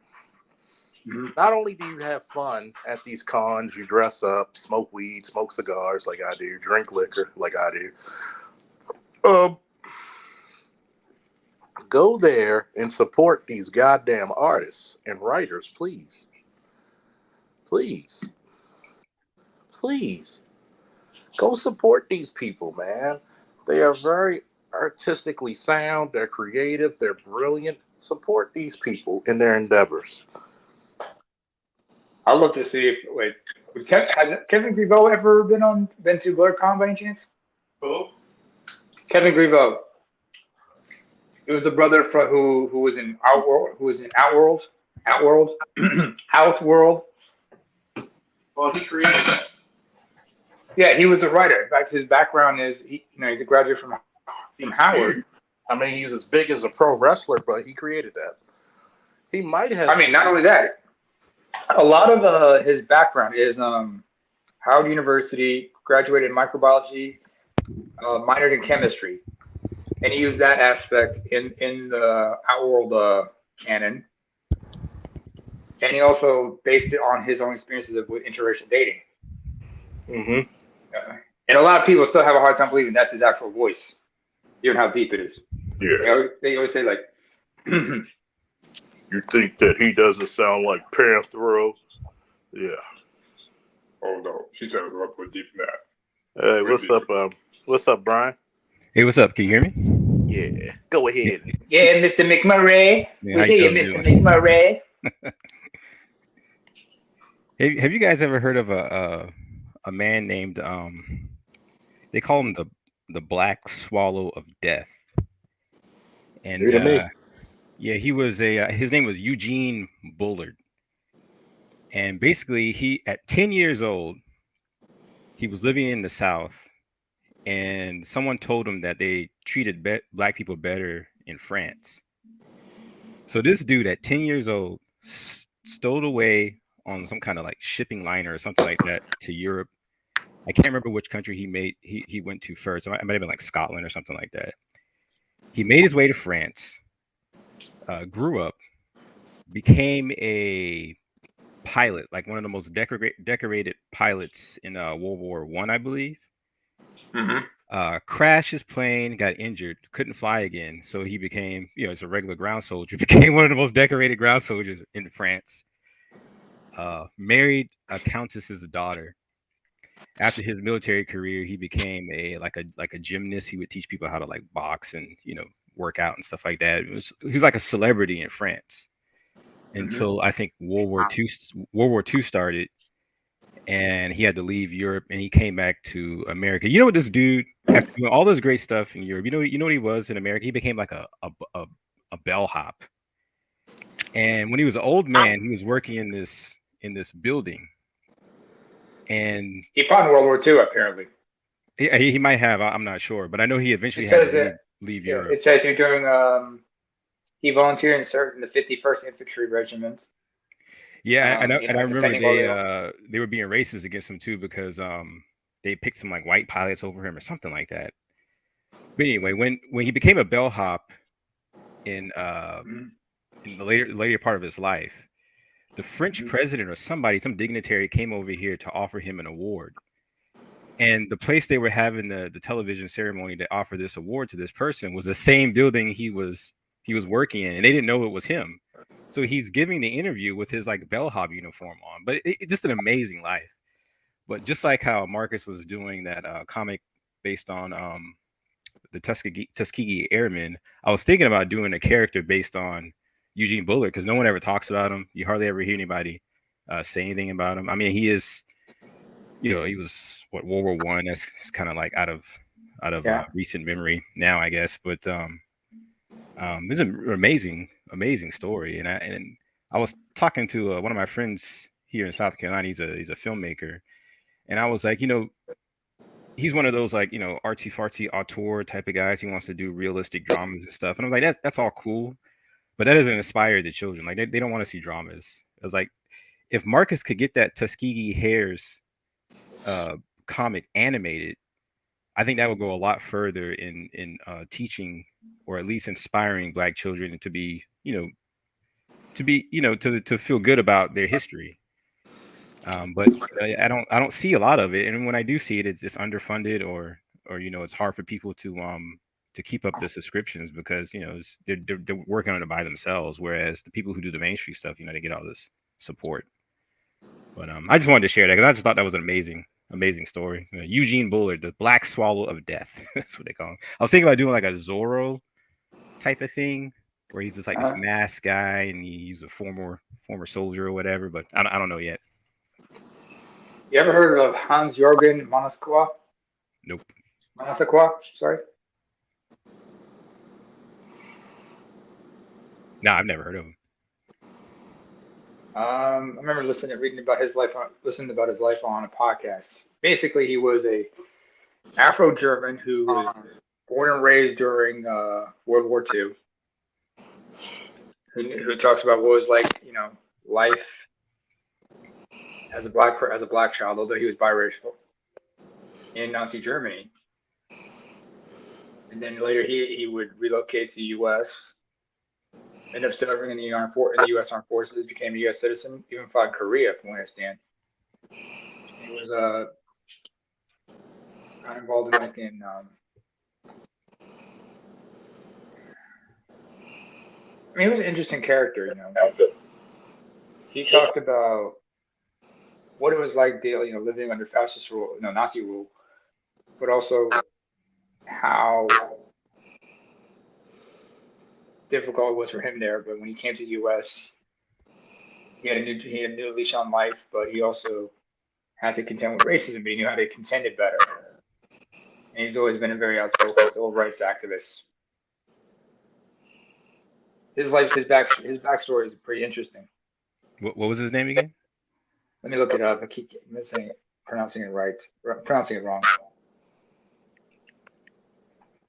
Not only do you have fun at these cons, you dress up, smoke weed, smoke cigars like I do, drink liquor like I do. Go there and support these goddamn artists and writers, please. Please. Please. Go support these people, man. They are very artistically sound, they're creative, they're brilliant. Support these people in their endeavors. I'd love to see if has Kevin Griveau ever been to Blerdcon by any chance? Who? Kevin Griveau. It was a brother who was in Outworld, Outworld. Well, he created that. Yeah, he was a writer. In fact, his background is he's a graduate from Howard. I mean, he's as big as a pro wrestler, but he created that. He might have. I mean, not only that, a lot of his background is Howard University, graduated in microbiology, minored in chemistry, and he used that aspect in the Outworld canon. And he also based it on his own experiences with interracial dating. Mm-hmm. And a lot of people still have a hard time believing that's his actual voice, given how deep it is. Yeah. They always say, like, you think that he doesn't sound like Panthro? Yeah. oh no, she said it was a lot more deep than that. Hey, what's up? What's up, Brian? Hey, what's up? Can you hear me? Yeah. Go ahead. Yeah, Mr. McMurray. Yeah, We how hear you you, doing, Mr. dude? McMurray. Have you guys ever heard of a man named they call him the Black Swallow of Death? And yeah, he was his name was Eugene Bullard. And basically he at 10 years old, he was living in the South, and someone told him that they treated black people better in France. So this dude at 10 years old stowed away on some kind of like shipping liner or something like that to Europe. I can't remember which country he went to first. It might have been like Scotland or something like that. He made his way to France, grew up, became a pilot, like one of the most decorated pilots in World War I believe. Mm-hmm. Crashed his plane, got injured, couldn't fly again. So he became, as a regular ground soldier, became one of the most decorated ground soldiers in France. Married a countess's daughter. After his military career, he became a gymnast. He would teach people how to like box and work out and stuff like that. He was like a celebrity in France until I think World War II started, and he had to leave Europe, and he came back to America. You know what this dude, after doing all this great stuff in Europe, you know what he was in America? He became like a bellhop. And when he was an old man, he was working in this building. And he fought in World War II, apparently. He might have. I'm not sure, but I know he eventually had to leave Europe. It says here during he volunteered and served in the 51st Infantry Regiment. Yeah, and I remember they were being racist against him too because they picked some like white pilots over him or something like that. But anyway, when he became a bellhop in the later part of his life, the French president or some dignitary came over here to offer him an award. And the place they were having the television ceremony to offer this award to this person was the same building he was working in, and they didn't know it was him. So he's giving the interview with his like bellhop uniform on. But it's just an amazing life. But just like how Marcus was doing that comic based on the Tuskegee Airmen, I was thinking about doing a character based on Eugene Bullard, because no one ever talks about him. You hardly ever hear anybody say anything about him. I mean, he is, he was World War I. That's kind of like out of recent memory now, I guess. But it's an amazing story. And I was talking to one of my friends here in South Carolina. He's a filmmaker, and I was like, he's one of those like artsy fartsy auteur type of guys. He wants to do realistic dramas and stuff. And I was like, that's all cool. But that doesn't inspire the children. Like they don't want to see dramas. I was like, if Marcus could get that Tuskegee Hares comic animated, I think that would go a lot further in teaching or at least inspiring Black children to be, to be, to feel good about their history. But I don't see a lot of it, and when I do see it, it's underfunded, or it's hard for people to keep up the subscriptions because they're working on it by themselves. Whereas the people who do the mainstream stuff, they get all this support. But I just wanted to share that because I just thought that was an amazing story. Eugene Bullard, the Black Swallow of Death. That's what they call him. I was thinking about doing like a Zorro type of thing where he's just like this masked guy and he's a former soldier or whatever. But I don't know yet. You ever heard of Hans-Jürgen Manasqua? Nope. Manasqua, sorry. No, I've never heard of him. I remember reading about his life on a podcast. Basically, he was a Afro-German who was born and raised during World War II. Who talks about what was like, life as a black child, although he was biracial in Nazi Germany. And then later he would relocate to the U.S. Ended up serving in the U.S. Armed Forces, became a U.S. citizen, even fought in Korea, from what I understand. He was kind of involved in he was an interesting character, He talked about what it was like, living under fascist rule, Nazi rule, but also how difficult it was for him there. But when he came to the U.S., he had a new leash on life, but he also had to contend with racism, but he knew how to contend it better. And he's always been a very outspoken civil rights activist. His backstory is pretty interesting. What was his name again? Let me look it up. I keep pronouncing it right. Pronouncing it wrong.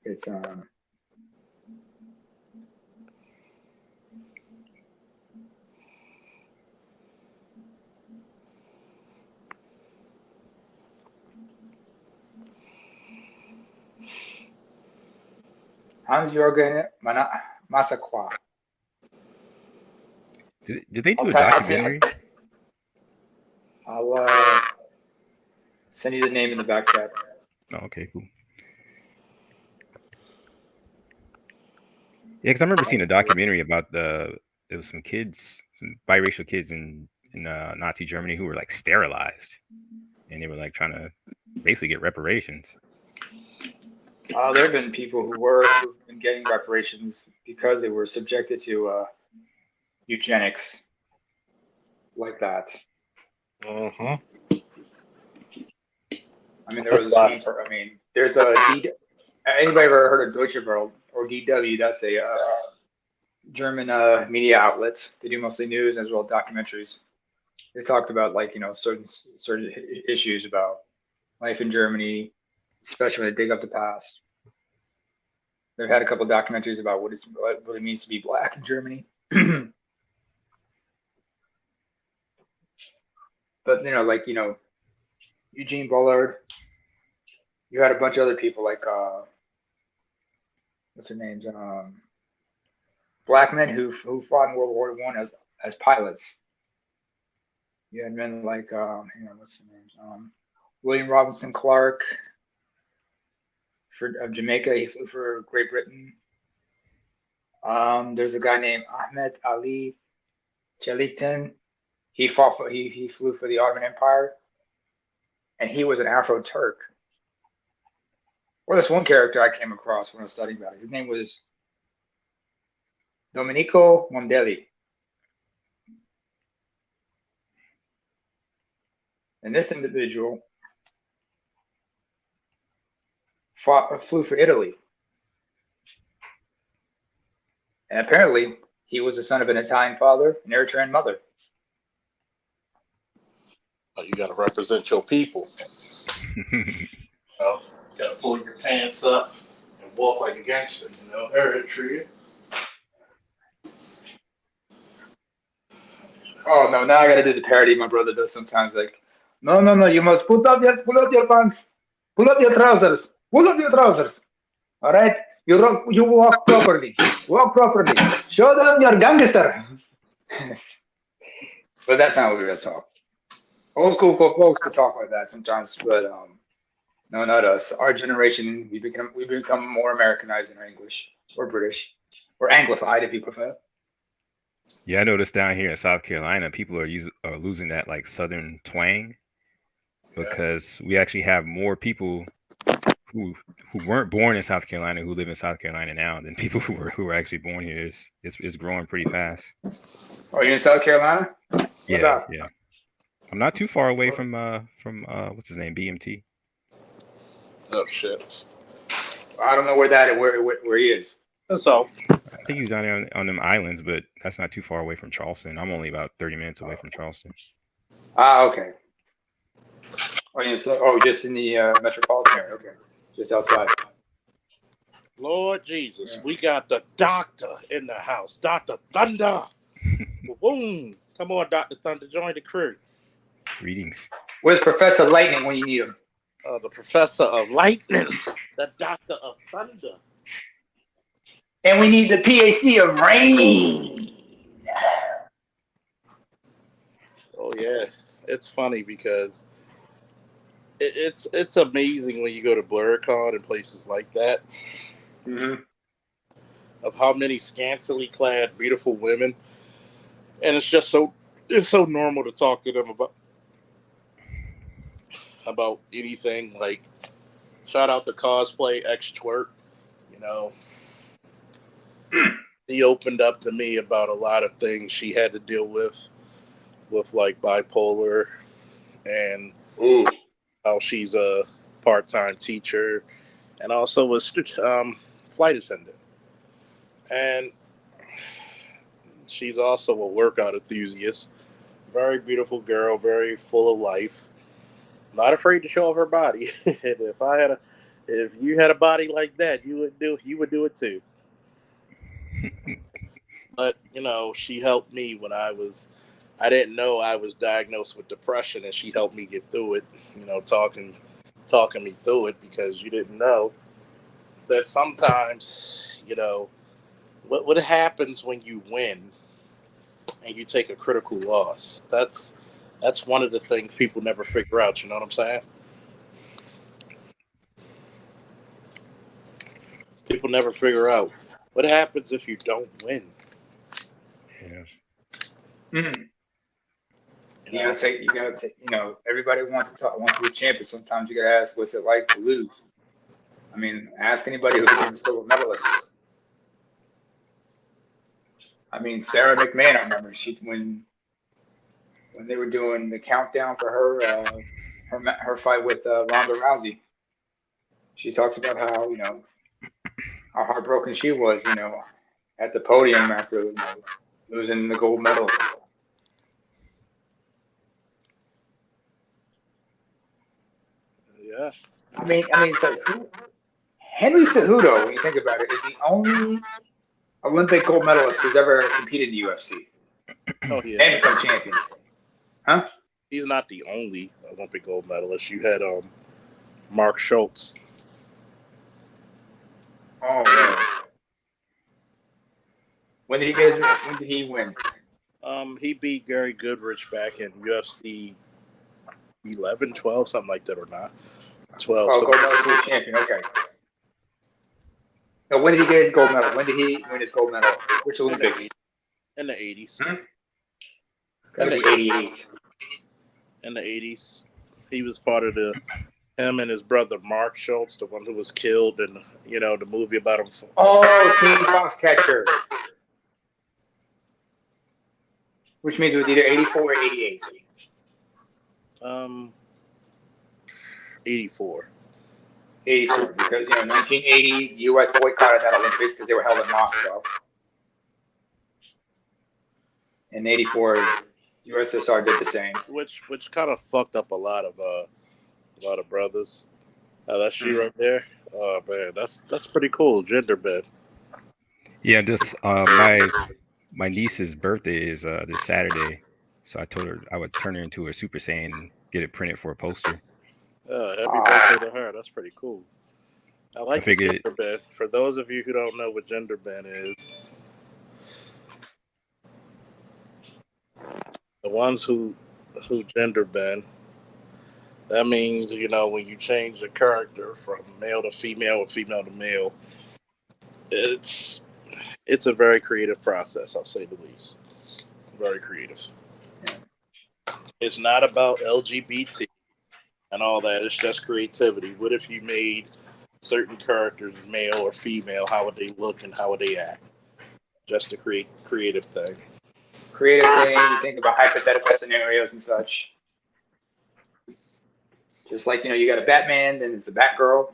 It's Hans-Jürgen Manasqua. Did they do a documentary? I'll send you the name in the back chat. Oh, okay, cool. Yeah, because I remember seeing a documentary about there was some biracial kids in Nazi Germany who were like sterilized, and they were like trying to basically get reparations. There have been people who've been getting reparations because they were subjected to eugenics like that. Uh-huh. I mean, there's anybody ever heard of Deutsche Welle or DW? That's a German media outlet. They do mostly news as well as documentaries. They talked about certain issues about life in Germany, especially when they dig up the past. They've had a couple of documentaries about what it means to be black in Germany. But Eugene Bullard, you had a bunch of other people like what's their names? Black men who fought in World War I as pilots. You had men like what's their names? William Robinson Clark of Jamaica. He flew for Great Britain. There's a guy named Ahmed Ali Chalitin. He flew for the Ottoman Empire, and he was an Afro-Turk. Well, this one character I came across when I was studying about it. His name was Domenico Mondelli. And this individual flew for Italy. And apparently, he was the son of an Italian father and Eritrean mother. Oh, you got to represent your people. You got to pull your pants up and walk like a gangster. Eritrea. Oh no! Now I got to do the parody my brother does sometimes. Like, no! You must pull up your pants, pull up your trousers, pull up your trousers. All right, you walk properly. Walk properly. Show them you're gangster. But that's not what we're gonna talk. Old school folks could talk like that sometimes, but no, not us. Our generation, we become more Americanized in our English or British or Anglified, if you prefer. Yeah, I noticed down here in South Carolina, people are losing that like Southern twang because we actually have more people who weren't born in South Carolina who live in South Carolina now than people who were actually born here. It's growing pretty fast. Oh, you're in South Carolina? Yeah. I'm not too far away from what's his name, BMT. Oh shit! I don't know where he is. That's all. I think he's down there on them islands, but that's not too far away from Charleston. I'm only about 30 minutes away from Charleston. Ah, okay. Just in the metropolitan area. Okay, just outside. Lord Jesus, we got the doctor in the house, Dr. Thunder. Boom! Come on, Dr. Thunder, join the crew. Greetings. Where's Professor Lightning when you need him? The Professor of Lightning, the Doctor of Thunder. And we need the PAC of Rain. Oh yeah, it's funny because it's amazing when you go to Blerdcon and places like that, of how many scantily clad, beautiful women, and it's so normal to talk to them about anything. Like, shout out to Cosplay X Twerk, he opened up to me about a lot of things she had to deal with like bipolar and how she's a part-time teacher and also a flight attendant. And she's also a workout enthusiast. Very beautiful girl, very full of life. Not afraid to show off her body. And if you had a body like that, you would do it too. But she helped me when I didn't know I was diagnosed with depression, and she helped me get through it. Talking me through it, because you didn't know that sometimes what happens when you win and you take a critical loss. That's one of the things people never figure out. You know what I'm saying? People never figure out what happens if you don't win. Yeah. Mm-hmm. You gotta take. Everybody wants to be a champion. Sometimes you gotta ask, what's it like to lose? I mean, ask anybody who became a silver medalist. I mean, Sarah McMahon. I remember when they were doing the countdown for her fight with Ronda Rousey. She talks about how how heartbroken she was, at the podium after losing the gold medal. Yeah. I mean, it's like Henry Cejudo, when you think about it, is the only Olympic gold medalist who's ever competed in the UFC. Oh yeah. And become champion. Huh? He's not the only Olympic gold medalist. You had Mark Schultz. Oh yeah. When did he win? He beat Gary Goodrich back in UFC 11, 12, something like that, or not. 12. Oh, gold medal champion. Okay. Now, when did he get his gold medal? When did he win his gold medal? Which Olympics? In the 80s. Gotta be 88. In the 80s. He was part of him and his brother Mark Schultz, the one who was killed in the movie about him. Oh, King Foxcatcher. Which means it was either 84 or 88. 84. 84, because 1980, the U.S. boycotted that Olympics because they were held in Moscow. In 84, USSR did the same. Which kind of fucked up a lot of brothers. That's she right there. Oh man, that's pretty cool. Gender bed. Yeah, this my niece's birthday is this Saturday, so I told her I would turn her into a Super Saiyan and get it printed for a poster. Happy birthday to her. That's pretty cool. I figured gender bend. For those of you who don't know what gender bend is, ones who gender bend. That means, when you change the character from male to female or female to male, it's a very creative process. I'll say the least. Very creative. Yeah. It's not about LGBT and all that. It's just creativity. What if you made certain characters male or female? How would they look and how would they act? Just a creative thing. Creative thing. You think about hypothetical scenarios and such. Just like, you got a Batman, then it's a Batgirl.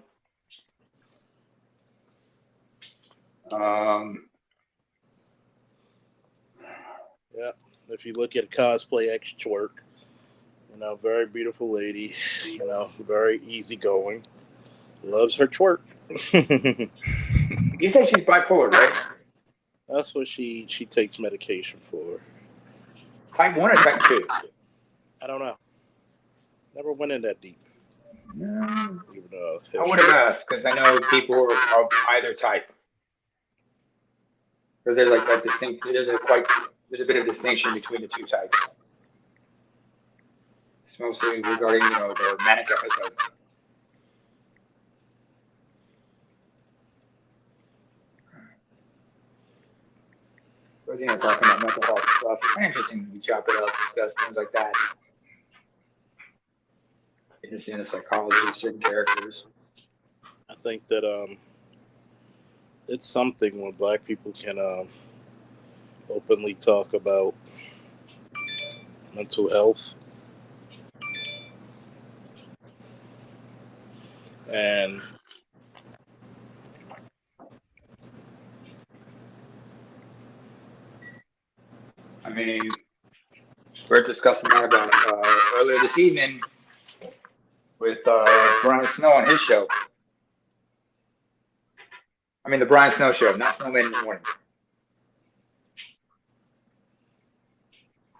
Yeah. If you look at cosplay twerk, very beautiful lady, very easygoing, loves her twerk. You say she's bipolar, right? That's what she takes medication for. Type 1 or type 2? I don't know. Never went in that deep. I would have asked because I know people are of either type. Because there's like that distinct. There's a bit of distinction between the two types. It's mostly regarding the manic episodes. Because talking about mental health stuff, it's kind of interesting to chop it up, discuss things like that. Interesting in the psychology of certain characters. I think that it's something when Black people can openly talk about mental health and I mean, we're discussing that about earlier this evening with Brian Snow on his show. I mean, the Brian Snow show, not Snowman in the Morning.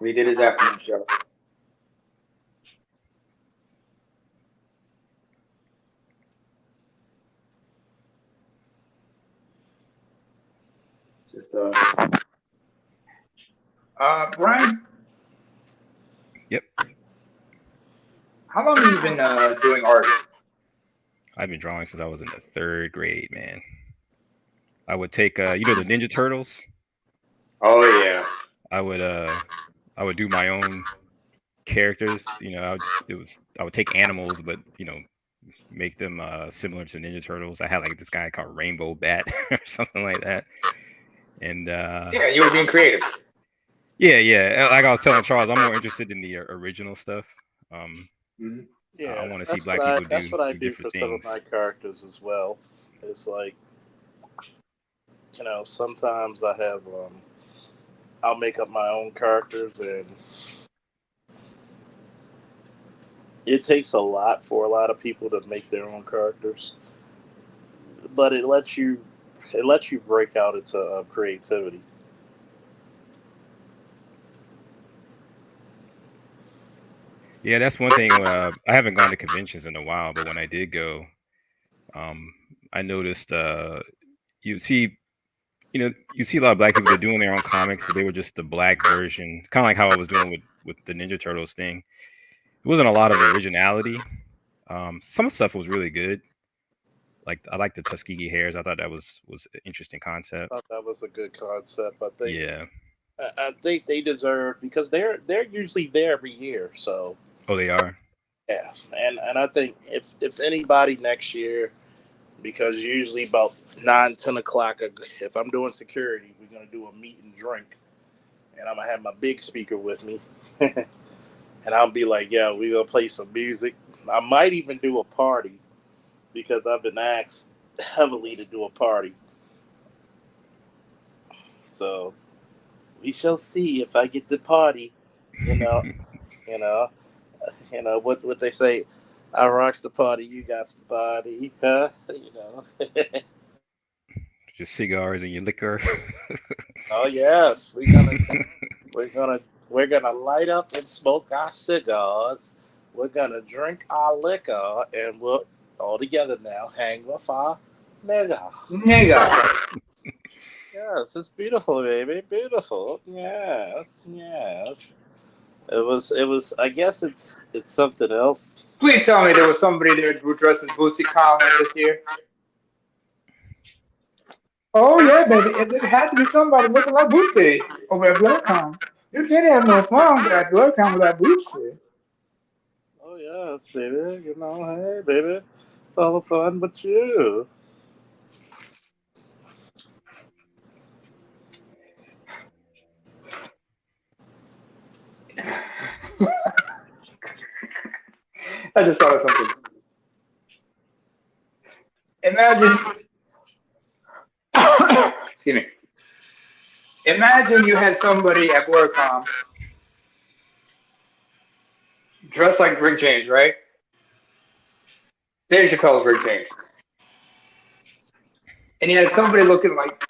We did his afternoon show. Just Brian? Yep. How long have you been doing art? I've been drawing since I was in the 3rd grade, man. I would take the Ninja Turtles. Oh yeah. I would do my own characters. I would take animals, but make them similar to Ninja Turtles. I had like this guy called Rainbow Bat or something like that. And yeah, you were being creative. Yeah. Like I was telling Charles, I'm more interested in the original stuff. Yeah, I want to see Black people do that's what I do different for some of my characters as well. It's like, sometimes I have, I'll make up my own characters, and it takes a lot for a lot of people to make their own characters, but it lets you break out into creativity. Yeah, that's one thing. I haven't gone to conventions in a while, but when I did go, I noticed you see a lot of Black people that are doing their own comics, but they were just the Black version, kind of like how I was doing with the Ninja Turtles thing. It wasn't a lot of originality. Some stuff was really good. Like I like the Tuskegee hairs. I thought that was an interesting concept. I thought that was a good concept. I think. Yeah. I think they deserve, because they're usually there every year. So. Oh, they are. Yeah, and I think if anybody next year, because usually about 9-10 o'clock, if I'm doing security, we're gonna do a meet and drink, and I'm gonna have my big speaker with me, and I'll be like, yeah, we're gonna play some music. I might even do a party, because I've been asked heavily to do a party. So we shall see if I get the party. What they say, I rocks the party, you got the party, huh? Just cigars and your liquor. Oh yes, we're gonna light up and smoke our cigars. We're gonna drink our liquor, and we'll all together now hang with our nigga. Yes, it's beautiful, baby, beautiful. Yes. It was. I guess it's something else. Please tell me there was somebody there who dressed as Bootsy Collins this year. Oh yeah, baby. It had to be somebody looking like Bootsy over at Blurcom. You can't have no fun at Blurcom without Bootsy. Oh yes, baby. You know, hey, baby, it's all the fun but you. I just thought of something. Imagine, excuse me. Imagine you had somebody at Blurcom dressed like Rick James, right? Dave Chappelle's Rick James, and you had somebody looking like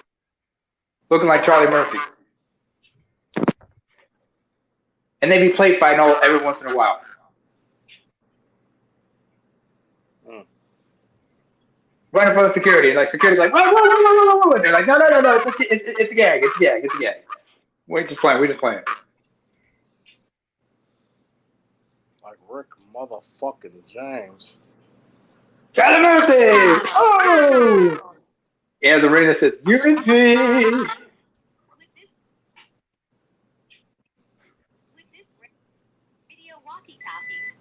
Charlie Murphy, and they'd be plate fighting all every once in a while. Mm. Right in front of security, like security, like whoa, whoa, whoa, whoa, whoa, whoa. And they're like, no, no, no, no, it's a gag, it's a gag, it's a gag. We're just playing. Like Rick motherfucking James. Charlie Murphy! Oh! Yeah, the arena says, Unity!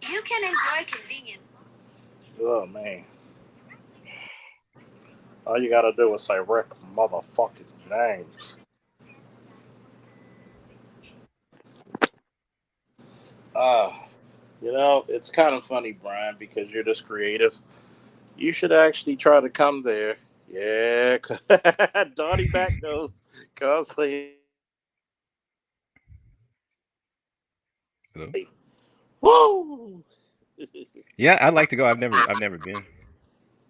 You can enjoy convenience. Oh man. All you gotta do is say Rick motherfucking James. You know, it's kind of funny, Brian, because you're this creative. You should actually try to come there. Yeah, Donnie Back knows cosplay. Hello? Woo! Yeah, I'd like to go. I've never been.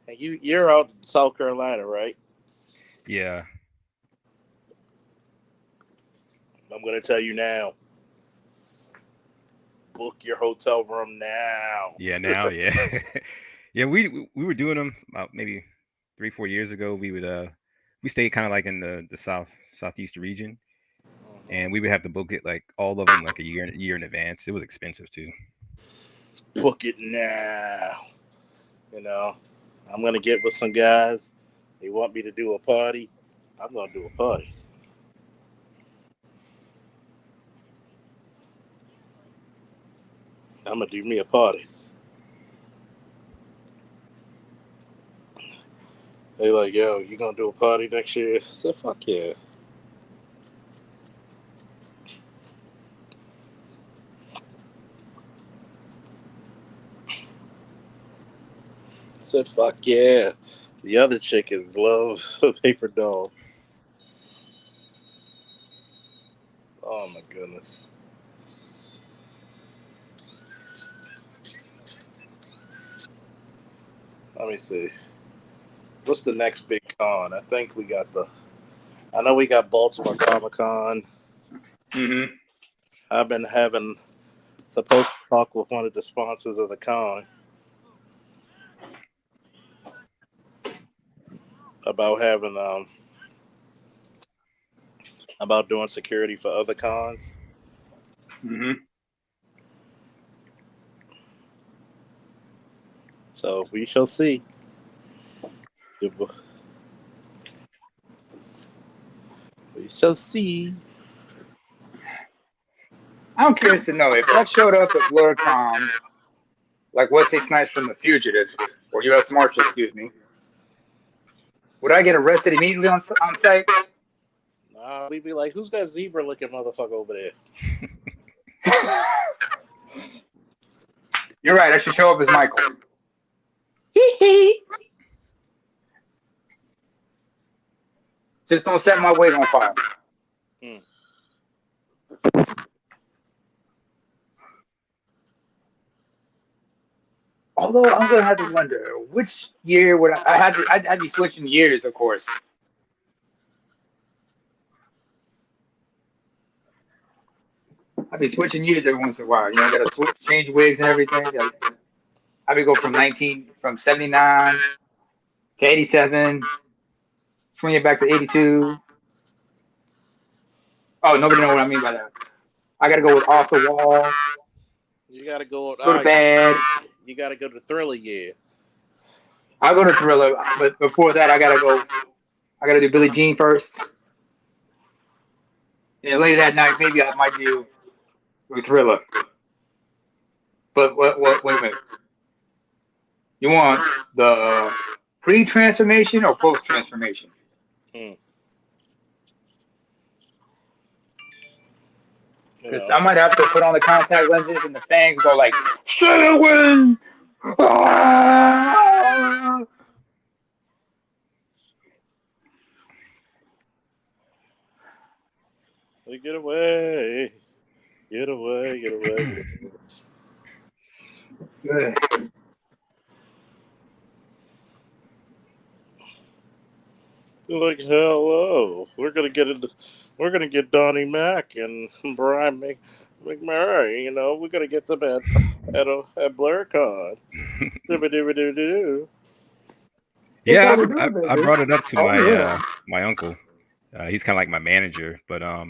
And you're out in South Carolina, right? Yeah. I'm gonna tell you now. Book your hotel room now. Yeah, now, yeah. Yeah, we were doing them about maybe 3-4 years ago. We stayed kind of like in the southeast region, and we would have to book it like all of them like a year in advance. It was expensive too. Book it now. You know, I'm gonna get with some guys. They want me to do a party. I'm gonna do a party. I'm gonna do me a party. They like, yo, you gonna do a party next year? I said, fuck yeah. I said, fuck yeah. The other chick is Love Paper Doll. Oh my goodness. Let me see. What's the next big con? I think I know we got Baltimore Comic Con. Mm-hmm. I've been supposed to talk with one of the sponsors of the con about about doing security for other cons. Mm-hmm. So we shall see. We shall see. I'm curious to know if I showed up at Blurcom, like Wesley Snipes from The Fugitive, or U.S. Marshal, excuse me, would I get arrested immediately on site? Nah, we'd be like, who's that zebra-looking motherfucker over there? You're right. I should show up as Michael. Just don't set my weight on fire. Although I'm gonna have to wonder which year would I'd be switching years, of course. I'd be switching years every once in a while. You know, gotta change wigs and everything. I'd be go from 79 to 87, swing it back to 82. Oh, nobody know what I mean by that. I gotta go with Off the Wall. You gotta go with Go to Bad. You gotta go to Thriller, yeah. I'll go to Thriller, but before that, I gotta do Billie Jean first. And later that night, maybe I might do Thriller. But wait a minute. You want the pre-transformation or post-transformation? Because I might have to put on the contact lenses and the fangs go like, stay away! Ah! Get away. Get away, get away, get away. Good. Like, hello, we're gonna get Donnie Mac and Brian McMurray. You know, we're gonna get them at Blurcon. Yeah, I brought it up to my uncle. He's kind of like my manager, but I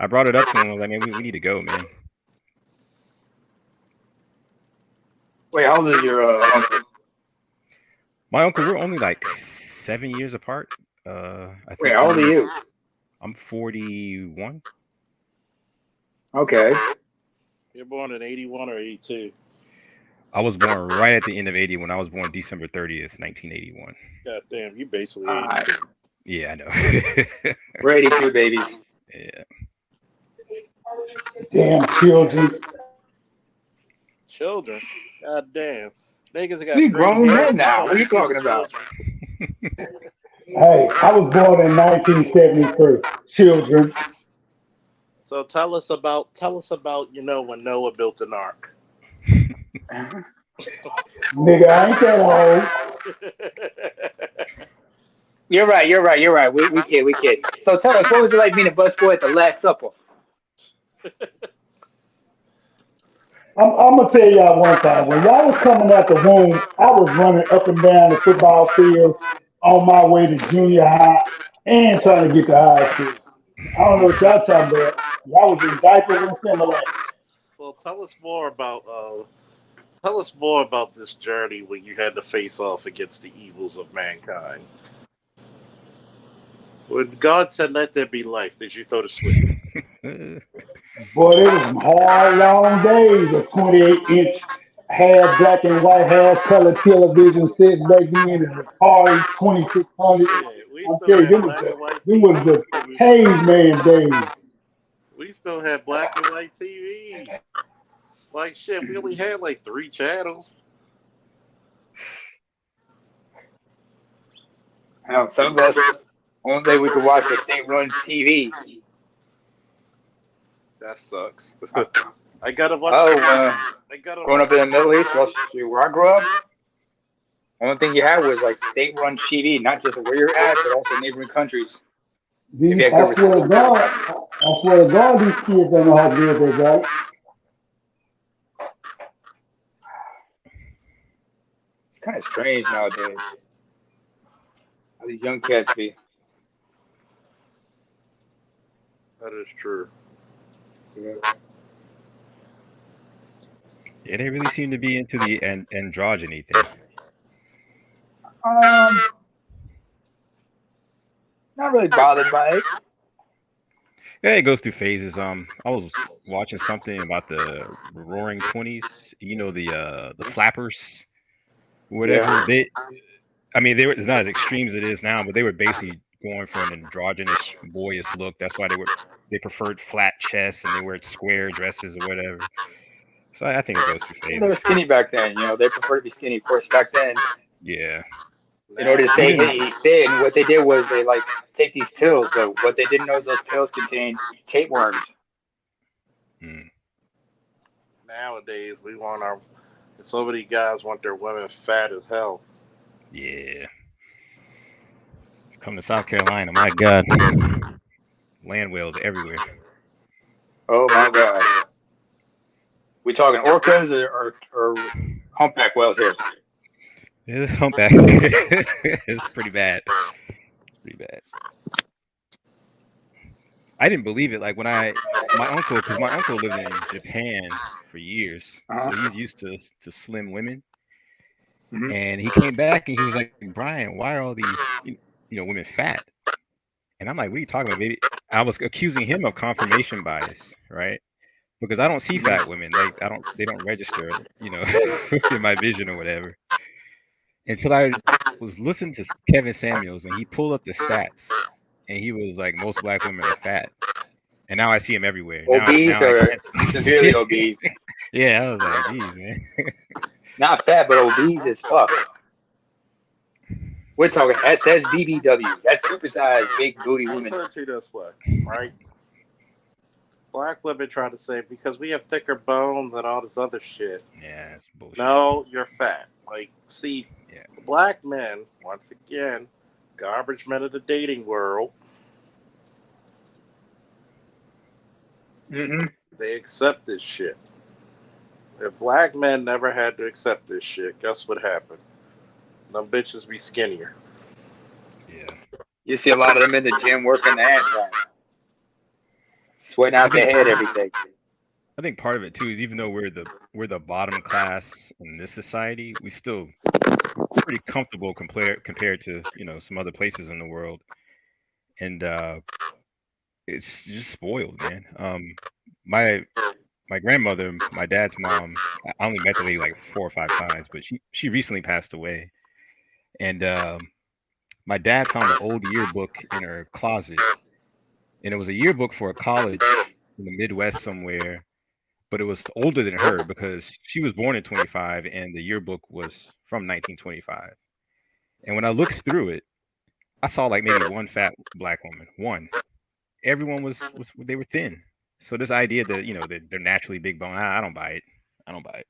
brought it up to him. I was like, man, we need to go, man. Wait, how old is your uncle? My uncle, we're only like 7 years apart. Wait, how old are you? I'm 41. Okay. You're born in 81 or 82? I was born right at the end of 81. I was born December 30th, 1981. God damn, you basically 82. Yeah, I know. We're 82 babies. Yeah. Damn children. Children? God damn. Niggas got We grown men now. What are you talking about? Hey, I was born in 1973. Children. So tell us about when Noah built an ark. Nigga, I ain't that old. You're right. We kid. So tell us, what was it like being a busboy at the Last Supper? I'm gonna tell y'all one time. When y'all was coming out the womb, I was running up and down the football fields on my way to junior high and trying to get to high school. I don't know what y'all talking about. Y'all was in diapers and similar. Well, tell us more about this journey when you had to face off against the evils of mankind. When God said, "Let there be life," did you throw the switch? Boy, it was some hard, long days. A 28-inch, half black and white, half color television set back then, and Atari 2600. Shit, we I'm still telling you, had black and white them was the TVs. caveman days. We still had black and white TVs. Like shit, we only had like 3 channels. Now, some of us, only day we could watch the state-run TV. That sucks. I gotta watch. Growing up in the Middle East, where I grew up, only thing you had was like state-run TV, not just where you're at, but also neighboring countries. I swear to God, these kids don't know how good they got it. It's kind of strange nowadays. How these young cats be. That is true. Yeah. Yeah, they really seem to be into the androgyny thing. Not really bothered by it. Yeah, it goes through phases. I was watching something about the Roaring '20s. You know, the flappers, whatever. Yeah. It's not as extreme as it is now, but they were basically going for an androgynous, boyish look. That's why they preferred flat chests and they wear square dresses or whatever. So I think it goes through phases. They were skinny back then. They preferred to be skinny. Of course, back then. Yeah. In order to stay thin, what they did was they take these pills, but what they didn't know is those pills contain tapeworms. Nowadays, so many guys want their women fat as hell. Yeah. Come to South Carolina, my God. Land whales everywhere. Oh my God. We talking orcas or humpback whales here? It's humpback. It's pretty bad. I didn't believe it. Like when my uncle, because my uncle lived in Japan for years, so he's used to slim women. Mm-hmm. And he came back and he was like, Brian, why are all these women fat? And I'm like, what are you talking about, baby? I was accusing him of confirmation bias, right? Because I don't see fat women. They don't register, in my vision or whatever. Until I was listening to Kevin Samuels and he pulled up the stats and he was like, most black women are fat. And now I see him everywhere. Obese now I or can't stop severely seeing. obese? Yeah, I was like, geez, man. Not fat, but obese as fuck. We're talking SSBBW. That's supersized, big booty I'll women. put it to you this way, right? Black women try to say because we have thicker bones and all this other shit. Yeah, that's bullshit. No, you're fat. Like, see, Yeah. black men, once again, garbage men of the dating world, Mm-hmm. they accept this shit. If black men never had to accept this shit, guess what happened? Them bitches be skinnier. Yeah. You see a lot of them in the gym working their ass off, sweating out their head every day. I think part of it too is even though we're the bottom class in this society, we still pretty comfortable compared to some other places in the world, and it's just spoiled, man. My grandmother, my dad's mom, I only met the lady like 4 or 5 times, but she recently passed away, and my dad found an old yearbook in her closet, and it was a yearbook for a college in the Midwest somewhere. But it was older than her because she was born in 25 and the yearbook was from 1925. And when I looked through it, I saw like maybe one fat black woman. One. Everyone was they were thin. So this idea that that they're naturally big bone, I don't buy it. I don't buy it.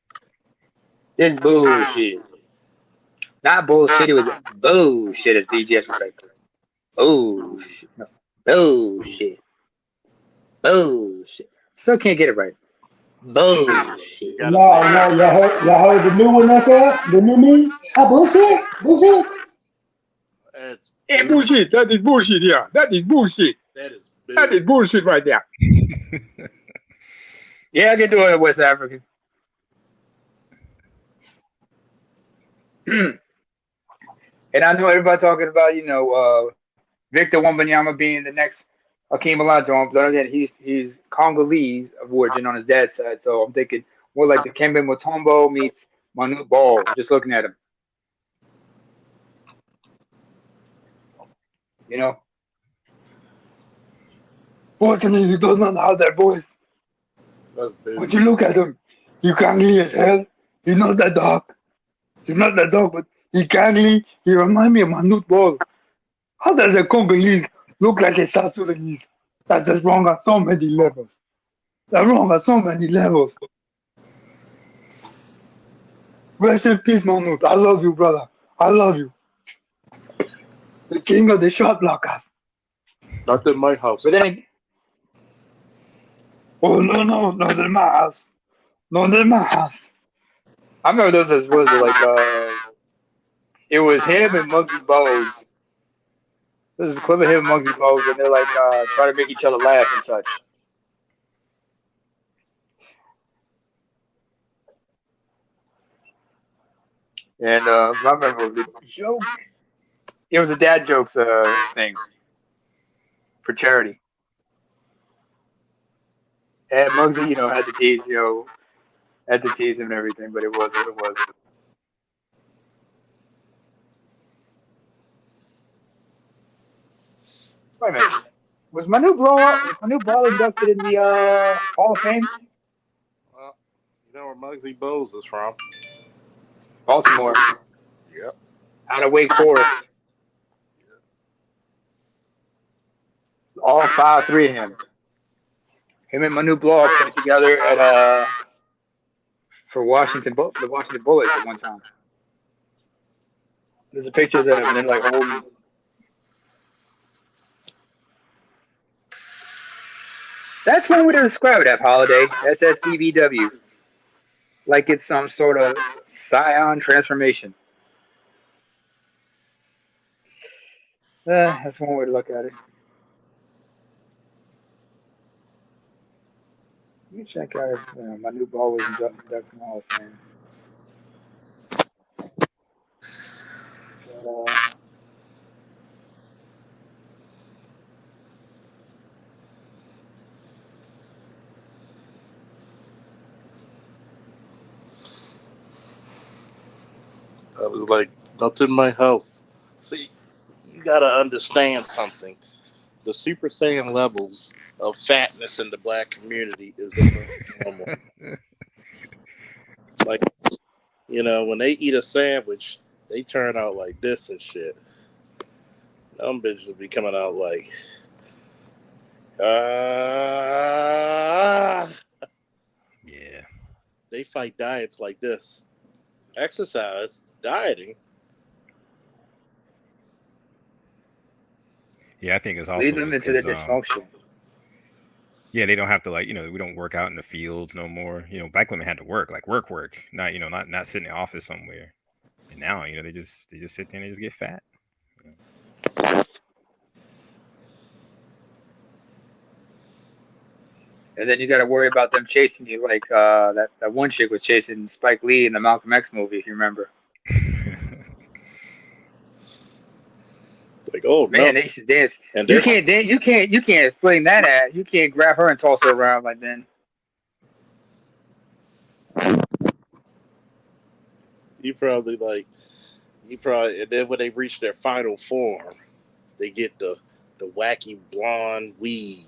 It's bullshit. Not bullshit. It was bullshit, as BGS would say. Bullshit. No. Bullshit. Bullshit. Still can't get it right. Bullshit. You gotta No, say no, y'all heard the new one that's out? The new meme? Ah, bullshit, bullshit. it's Hey, bullshit. That is bullshit, yeah. That is bullshit. that is That is big. bullshit right there. Yeah, I can do it in West Africa. And I know everybody talking about, Victor Wembanyama being the next Hakeem Olajuwon, but again, he's Congolese of origin on his dad's side, so I'm thinking more like the Kemba Mutombo meets Manu Ball. Just looking at him, you know. Fortunately, he does not have that voice. That's But big. you look at him, he gangly as hell. He's not that dark. He's not that dark, but he gangly. He reminds me of Manu Ball. How does a Congolese look like a South Sudanese? That's just wrong on so many levels. That's wrong on so many levels. Rest in peace, Mahmoud. I love you, brother. I love you. The king of the shot blockers. Not in my house. But then, oh no, not in my house. Not in my house. I remember those as was like it was him and Muggsy Bogues. This is a clip of him and Muggsy Bogues, and they're like trying to make each other laugh and such. And I remember the joke. It was a dad jokes thing for charity. And Muggsy, had to tease, had to tease him and everything, but it was what it was. Wait a minute. Was Manu Ball inducted in the Hall of Fame? Well, you know where Muggsy Bogues is from? Baltimore, Yep. out of Wake Forest. All 5'3" of him. Him and Manu Ball played together at for the Washington Bullets at one time. There's a picture of them, and they're like holding. That's one way to describe that holiday. SSDVW. Like it's some sort of scion transformation. That's one way to look at it. Let me check out if my new ball was inducted in the Hall of Fame. But, I was like, not in my house. See, you gotta understand something. The Super Saiyan levels of fatness in the black community is above normal. Like, when they eat a sandwich, they turn out like this and shit. Them bitches will be coming out like, Yeah. They fight diets like this. Exercise, dieting. Yeah, I think it's lead also them into the because dysfunction. yeah, they don't have to we don't work out in the fields no more. Black women had to work, like work, not not sit in the office somewhere. And now, they just sit there and they just get fat. And then you got to worry about them chasing you, like that one chick was chasing Spike Lee in the Malcolm X movie, if you remember. Like, oh Man, no, they should dance. and You this, can't dance. You can't explain that at. You can't grab her and toss her around like then. and then when they reach their final form, they get the wacky blonde weave,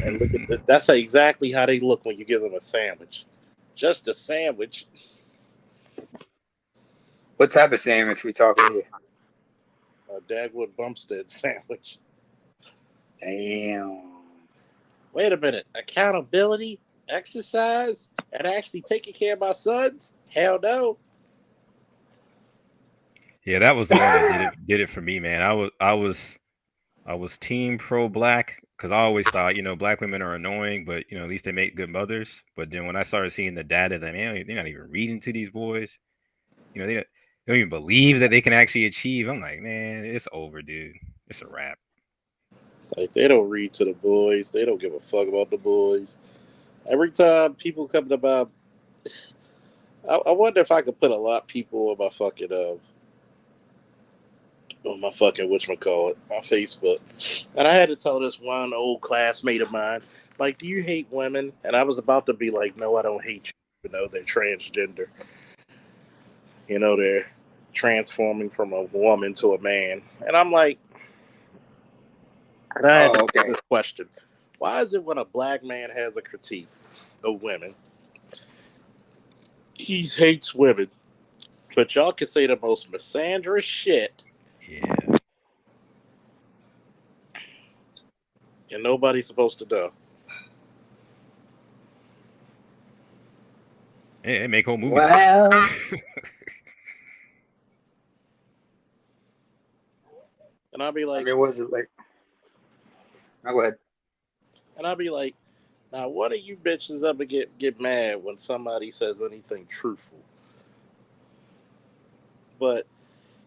and look at that's exactly how they look when you give them a sandwich, just a sandwich. What type of sandwich we talking here? A Dagwood Bumpstead sandwich. Damn. Wait a minute, accountability, exercise, and actually taking care of my sons? Hell no. Yeah, that was the one that did it for me, man. I was team pro black because I always thought black women are annoying, but at least they make good mothers. But then when I started seeing the data, that man, they're not even reading to these boys. They don't even believe that they can actually achieve. I'm like, man, it's over, dude. It's a wrap. Like, they don't read to the boys. They don't give a fuck about the boys. Every time people come to I wonder if I could put a lot of people on my fucking whatchamacallit, my Facebook. And I had to tell this one old classmate of mine, like, do you hate women? And I was about to be like, no, I don't hate you. They're transgender. They're transforming from a woman to a man. And I'm like, and I had to ask this question. Why is it when a black man has a critique of women, he hates women, but y'all can say the most misandrous shit? Yeah. And nobody's supposed to know. Hey, make whole movies. Well. And I'll be like, was it like? Oh, go ahead. And I'll be like, now what do you bitches ever get mad when somebody says anything truthful? But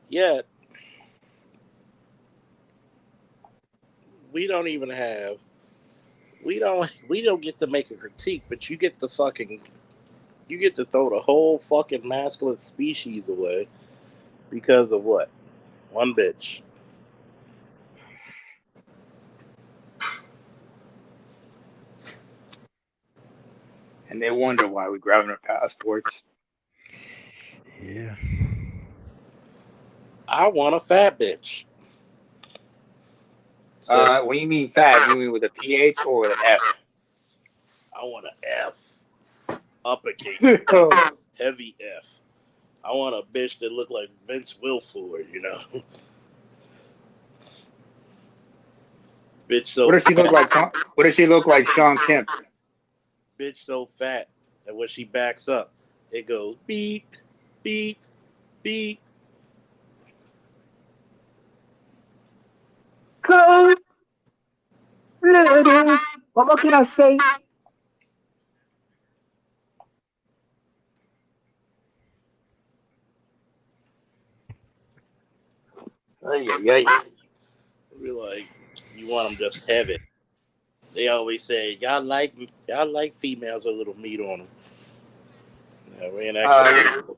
yet we don't even have we don't get to make a critique, but you get to throw the whole fucking masculine species away because of what? One bitch. And they wonder why we're grabbing our passports. Yeah. I want a fat bitch. So, when you mean fat, you mean with a PH or with an F? I want an F. Uppercase. Heavy F. I want a bitch that look like Vince Wilfork, Bitch so What does she look like? What does she look like, Sean Kemp? Bitch so fat that when she backs up, it goes beep, beep, beep. Go, lady. What more can I say? Ay. Be like, you want them just heavy. They always say y'all like females with a little meat on them. Yeah, we ain't actually.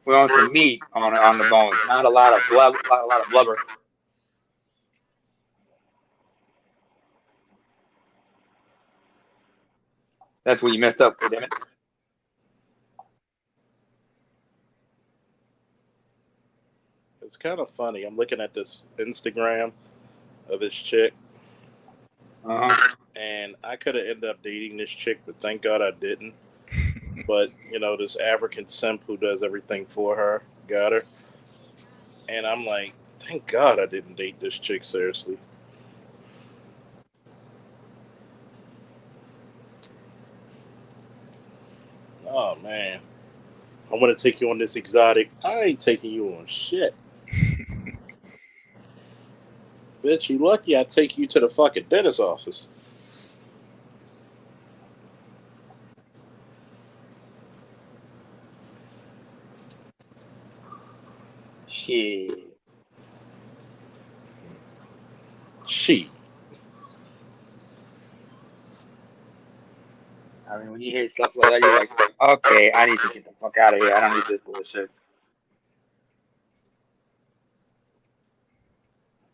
We want some meat on the bones, not a lot of blubber. That's what you messed up, damn it. It's kind of funny. I'm looking at this Instagram of this chick. And I could have ended up dating this chick, but thank God I didn't. But, this African simp who does everything for her got her. And I'm like, thank God I didn't date this chick, seriously. Oh, man. I want to take you on this exotic. I ain't taking you on shit. Bitch, you lucky I take you to the fucking dentist office. Shit. I mean, when you hear stuff like that, you're like, okay, I need to get the fuck out of here. I don't need this bullshit.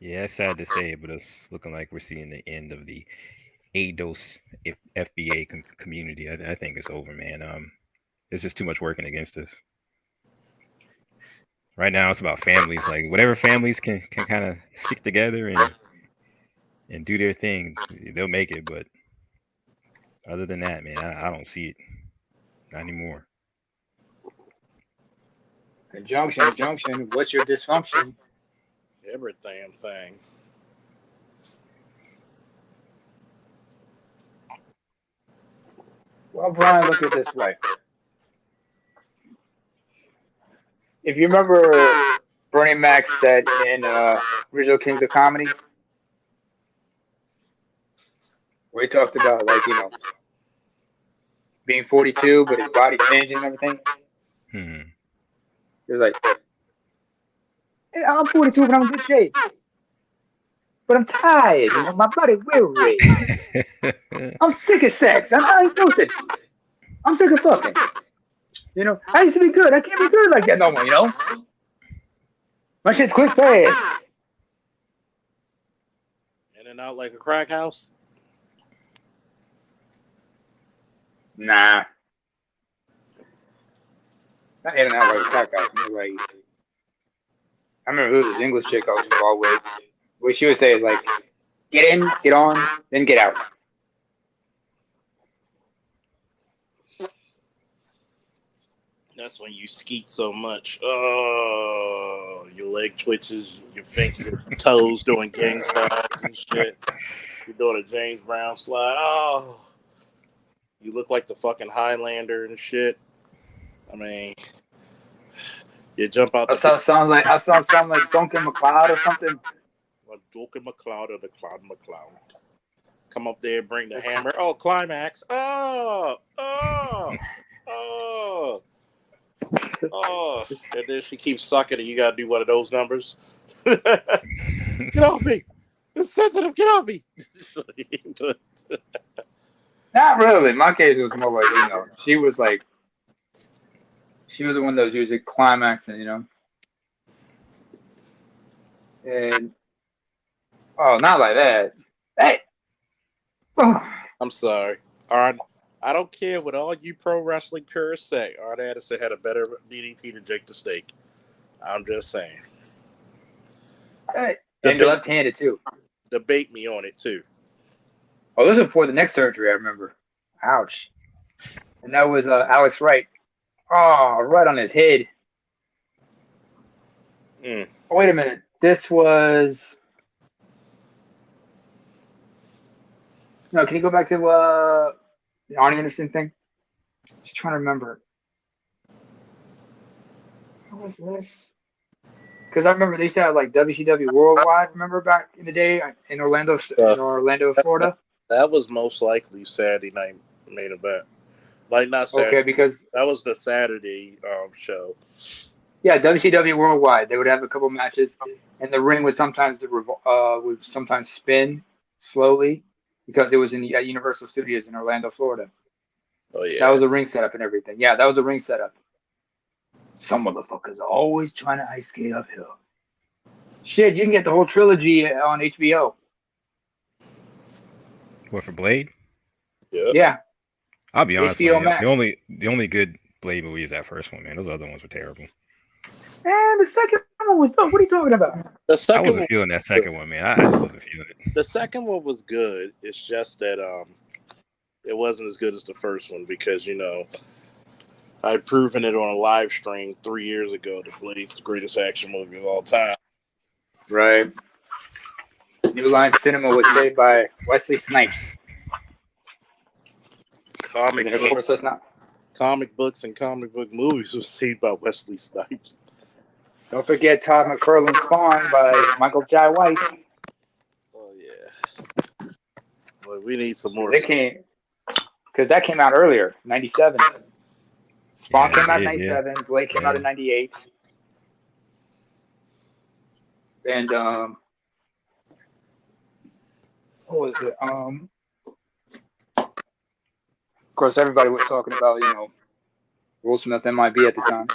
Yeah, it's sad to say, but it's looking like we're seeing the end of the ADOS FBA community. I think it's over, man. There's just too much working against us. Right now, it's about families. Like whatever families can kind of stick together and do their thing, they'll make it. But other than that, man, I don't see it. Not anymore. Junction. What's your dysfunction? Every damn thing. Well, Brian, look at it this way. If you remember, Bernie Mac said in Original Kings of Comedy, where he talked about, like, being 42, but his body changing and everything. He was like, hey, I'm 42, but I'm in good shape. But I'm tired, my body weary. I'm sick of sex. I ain't no sex. I'm sick of fucking. I used to be good. I can't be good like that no more, My shit's quick fast. In and out like a crack house? Nah. Not in and out like a crack house. Like, I remember there was this English chick I was involved with. What she would say is like, get in, get on, then get out. That's when you skeet so much. Oh, your leg twitches, your toes doing gang slides and shit. You're doing a James Brown slide. Oh, you look like the fucking Highlander and shit. I mean, you jump out. I sound like Duncan MacLeod or something. Duncan MacLeod or the Cloud MacLeod. Come up there, bring the hammer. Oh, climax. Oh. And then she keeps sucking and you gotta do one of those numbers. Get off me. It's sensitive. Get off me. Not really. In my case, it was more like, she was the one that was usually climaxing, And, not like that. Hey! I'm sorry. I don't care what all you pro wrestling purists say. Arn Anderson had a better DDT than Jake the Snake. I'm just saying. Hey, and left-handed too. Debate me on it too. Oh, this was before the neck surgery, I remember. Ouch. And that was Alex Wright. Oh, right on his head. Oh, wait a minute. This was... No, can you go back to the Arn Anderson thing? Just trying to remember. What was this? Because I remember they used to have like WCW Worldwide. Remember back in the day in Orlando, Florida. That was most likely Saturday night main event. Like not Saturday. Okay, because that was the Saturday show. Yeah, WCW Worldwide. They would have a couple matches, and the ring would sometimes spin slowly. because it was in Universal Studios in Orlando, Florida. Oh yeah. That was a ring setup and everything. Yeah, that was a ring setup. Some motherfuckers are always trying to ice skate uphill. Shit, you can get the whole trilogy on HBO. What, for Blade? Yep. Yeah. I'll be honest with HBO you. Max. The only good Blade movie is that first one, man. Those other ones were terrible. And the second one was dope. What are you talking about? The I second wasn't one, feeling that second one, man. I just wasn't feeling it. the second one was good. It's just that it wasn't as good as the first one because I'd proven it on a live stream 3 years ago that Blade's the greatest action movie of all time. Right. New Line Cinema was saved by Wesley Snipes. Comic And of course, let's not. comic books and comic book movies was saved by Wesley Snipes. Don't forget Todd McFarlane's Spawn by Michael Jai White. Oh yeah. Well, we need some more. Because that came out earlier, 97. Spawn came out in 97. Yeah. Blade came out in 98. And what was it? Of course, everybody was talking about, Will Smith MIB at the time.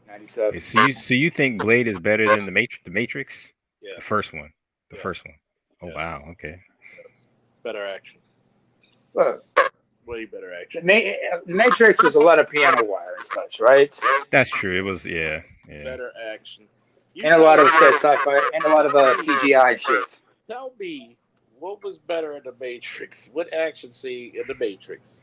97. So you think Blade is better than the Matrix? Yes. The first one. The Yes. first one. Oh Yes. wow. Okay. Yes. Better action. Look, Way better action. the Matrix was a lot of piano wire and such, right? That's true. It was yeah. Better action. And a lot of sci-fi and a lot of CGI shit. Tell me, what was better in the Matrix? What action scene in the Matrix,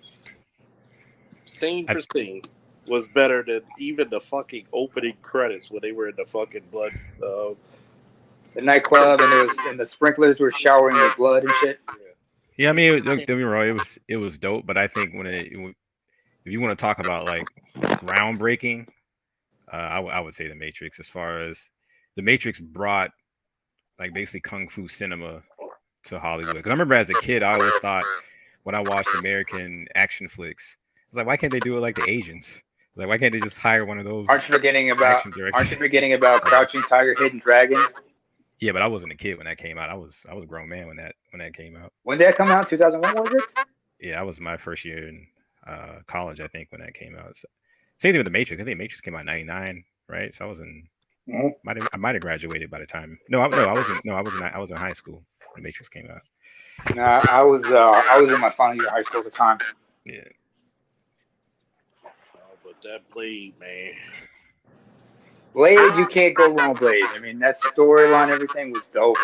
scene for scene, was better than even the fucking opening credits when they were in the fucking blood? The nightclub and the sprinklers were showering with blood and shit. Yeah, I mean, don't get me wrong, it was dope, but I think if you want to talk about like groundbreaking, I would say the Matrix. As far as the Matrix brought like basically kung fu cinema to Hollywood. Because I remember as a kid, I always thought when I watched American action flicks, I was like, why can't they do it like the Asians? Like, why can't they just hire one of those? Aren't you forgetting about Crouching Tiger, Hidden Dragon? Yeah, but I wasn't a kid when that came out. I was a grown man when that came out. When did that come out? 2001 was it? Yeah, that was my first year in college, I think, when that came out. So, same thing with the Matrix. I think Matrix came out in '99, right? So I was in. I might have graduated by the time. I was in high school when the Matrix came out. Nah, I was in my final year of high school at the time. Yeah. Oh, but that Blade, man. Blade, you can't go wrong, Blade. I mean, that storyline, everything was dope.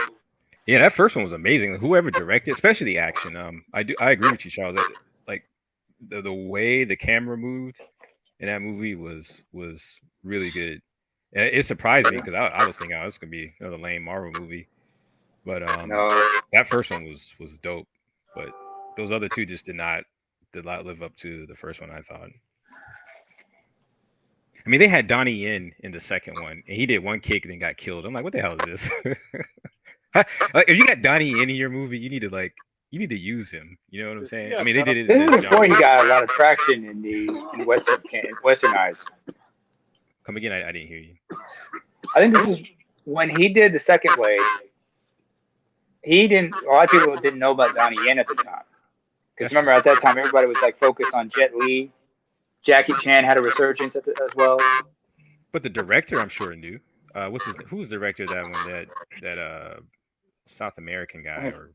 Yeah, that first one was amazing. Whoever directed, especially the action. I agree with you, Charles. Like the way the camera moved in that movie was really good. It surprised me because I was thinking, this could be another lame Marvel movie, but No. that first one was dope. But those other two just did not live up to the first one, I thought. I mean, they had Donnie Yen in the second one, and he did one kick and then got killed. I'm like, what the hell is this? Like, if you got Donnie Yen in your movie, you need to use him. You know what I'm saying? Yeah, I mean, they did it. This is before he got a lot of traction in Western eyes. Come again? I didn't hear you. I think this is when he did the second Blade. A lot of people didn't know about Donnie Yen at the time. Because remember, at that time, everybody was like focused on Jet Li. Jackie Chan had a resurgence as well. But the director, I'm sure, knew. Who's the director of that one? That South American guy, or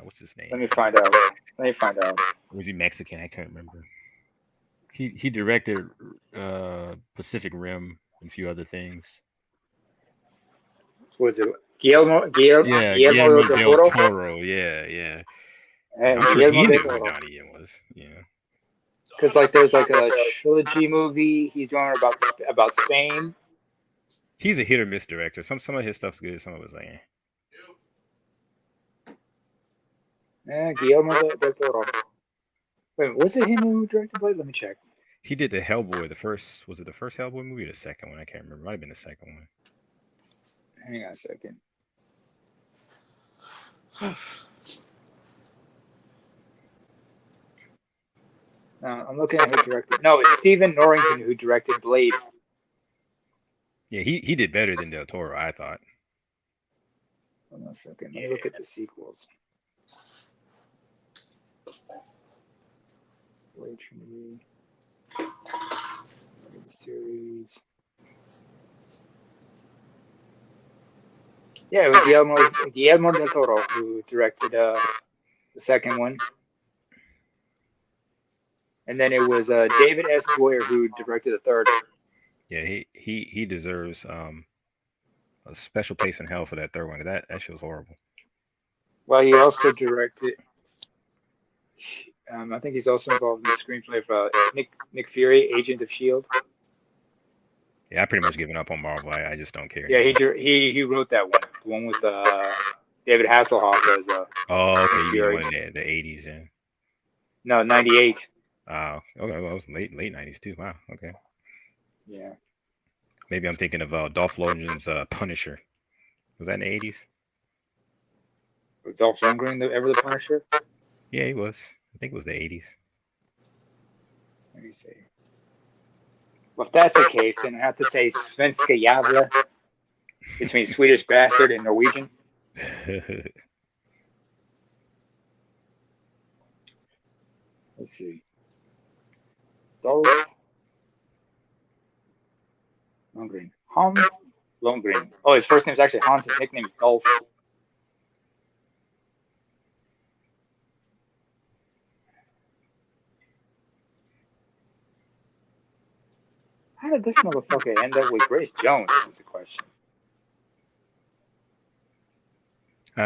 what's his name? Let me find out. Or was he Mexican? I can't remember. He directed Pacific Rim and a few other things. Was it Guillermo del Toro? Yeah. And I'm sure Guillermo he knew del who Toro. Donnie Yen was. Yeah. Because there's like a trilogy movie he's doing about Spain. He's a hit or miss director. Some of his stuff's good. Some of it's like, Guillermo del Toro. Wait, was it him who directed Blade? Let me check. He did the Hellboy. Was it the first Hellboy movie or the second one? I can't remember. It might have been the second one. Hang on a second. I'm looking at who directed. No, it's Stephen Norrington who directed Blade. Yeah, he did better than Del Toro, I thought. Hold on a second. Let me look at the sequels. Wait, Trinity. Series. Yeah, it was Guillermo del Toro who directed the second one. And then it was David S. Goyer who directed the third. Yeah, he deserves a special place in hell for that third one. That shit was horrible. Well, he also directed. I think he's also involved in the screenplay for Nick Fury, Agent of Shield. Yeah, I pretty much given up on Marvel. I just don't care. Yeah, he wrote that one, the one with David Hasselhoff as okay, you mean Fury. the one in the 80s, yeah. No, 98. Okay, well, it was late 90s too. Wow, okay. Yeah. Maybe I'm thinking of Dolph Lundgren's Punisher. Was that in the 80s? Was Dolph Lundgren ever the Punisher? Yeah, he was. I think it was the 80s. Let me see. Well, if that's the case, then I have to say Svenska Jävla, which means Swedish bastard in Norwegian. Let's see. Dolph Lundgren. Hans Lundgren. Oh, his first name is actually Hans. His nickname is Dolph. How did this motherfucker end up with Grace Jones? Is the question.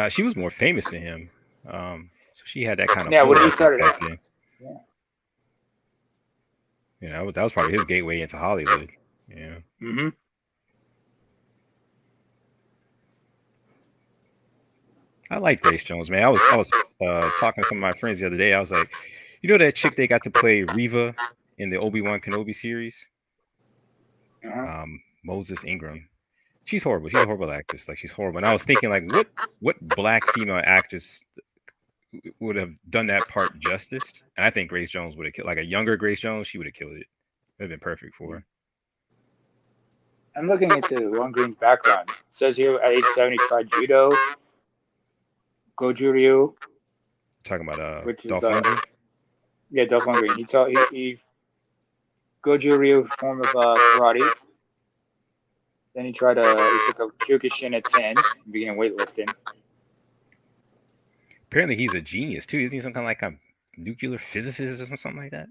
She was more famous than him. So she had that kind of. Yeah, when he started. Yeah. You know, that was probably his gateway into Hollywood. Yeah. Mm-hmm. I like Grace Jones, man. I was talking to some of my friends the other day. I was like, you know that chick they got to play Reva in the Obi-Wan Kenobi series? Uh-huh. Moses Ingram. She's horrible. She's a horrible actress. Like, she's horrible. And I was thinking, like, what black female actress would have done that part justice? And I think Grace Jones would have killed, like a younger Grace Jones, she would have killed it. It would have been perfect for her. I'm looking at the Lundgren's background. It says here at age 70 tried judo, Goju-ryu. Talking about Dolph Lundgren? Yeah, Dolph Lundgren. He Goju-ryu form of karate. Then he took a Kyokushin at 10 and began weightlifting. Apparently he's a genius too. Isn't he some kind of like a nuclear physicist or something like that?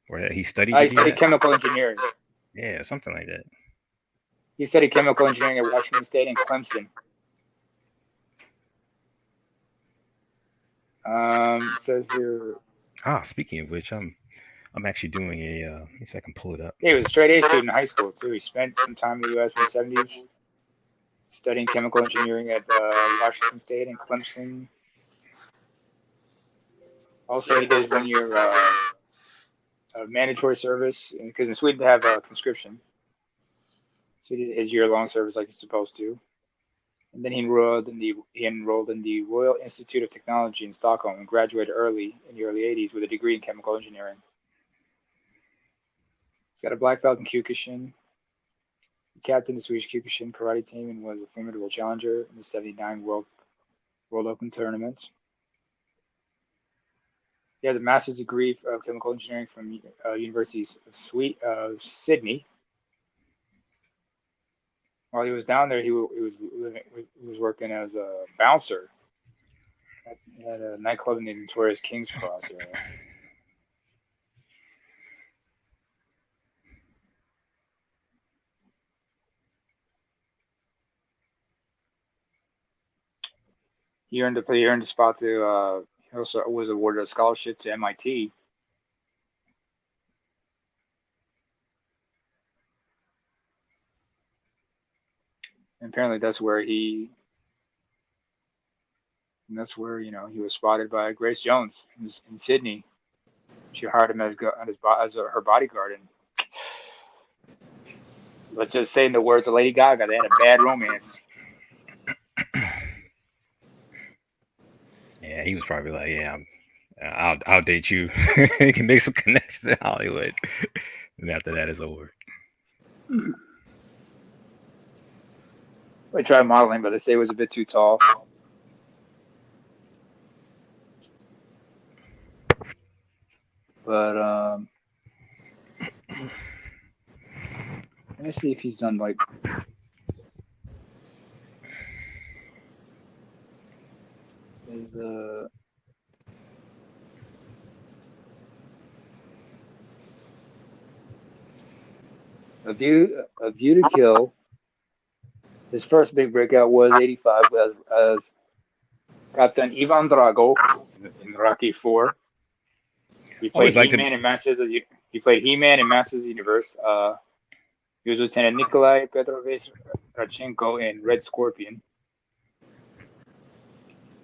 Or he studied? He studied chemical engineering. Yeah, something like that. He studied chemical engineering at Washington State and Clemson. It says here. Speaking of which, I'm actually doing a. Let me see if I can pull it up. Yeah, he was a straight A student in high school too. He spent some time in the U.S. in the 70s, studying chemical engineering at Washington State and Clemson. Also, he did 1 year mandatory service because in Sweden they have conscription. So he did his year-long service like he's supposed to. And then he enrolled in the Royal Institute of Technology in Stockholm and graduated early in the early 80s with a degree in chemical engineering. He's got a black belt in Kyokushin. He captained the Swedish Kyokushin karate team and was a formidable challenger in the '79 World Open tournament. He has a master's degree of chemical engineering from University of Sydney. While he was down there, he was working as a bouncer at a nightclub in the notorious King's Cross area. He earned a spot to. He also was awarded a scholarship to MIT. And apparently that's where he was spotted by Grace Jones in Sydney. She hired him as her bodyguard, and let's just say in the words of Lady Gaga, they had a bad romance. Yeah, he was probably like, yeah, I'll date you. He can make some connections in Hollywood. And after that, it's over. I tried modeling, but they say it was a bit too tall. But let me see if he's done like. There's a View to Kill. His first big breakout was '85 as Captain Ivan Drago in Rocky IV. He played He-Man in Masters of the Universe. He was Lieutenant Nikolai Petrovich Rachenko in Red Scorpion.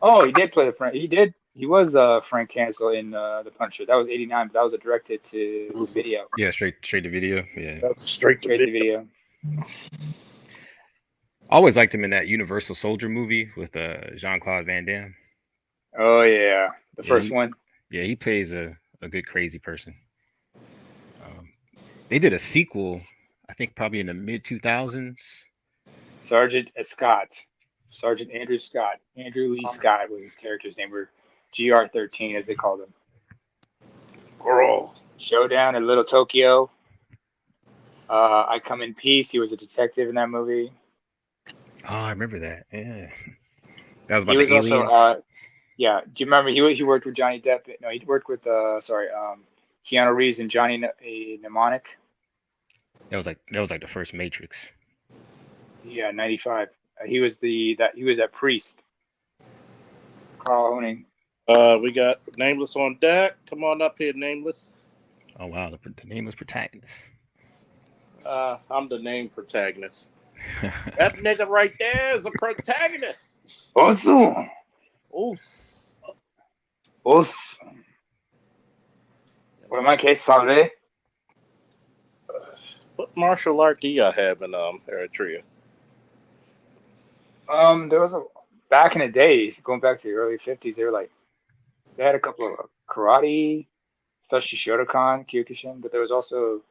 Oh, he did play the Frank. He was Frank Cancel in The Puncher. That was '89, but that was a directed to video. Yeah, straight to video. Yeah, straight to video. I always liked him in that Universal Soldier movie with Jean-Claude Van Damme. Oh yeah, the first one. Yeah, he plays a good crazy person. They did a sequel, I think probably in the mid 2000s. Sergeant Andrew Lee Scott was his character's name, or GR13 as they called him. Girl. Showdown in Little Tokyo. I Come in Peace. He was a detective in that movie. Oh, I remember that. Yeah, that was about he was the aliens. Also, yeah. Do you remember he worked with Johnny Depp? No, he worked with Keanu Reeves and Johnny Mnemonic. That was like the first Matrix. Yeah, '95. He was that priest. Carl Honig. We got Nameless on deck. Come on up here, Nameless. Oh wow, the Nameless protagonist. I'm the name protagonist. That nigga right there is a protagonist. Awesome. Oos. What am I case salve? What martial art do y'all have in Eritrea? There was back in the days, going back to the early '50s, they had a couple of karate, especially Shotokan, Kyokushin, but there was also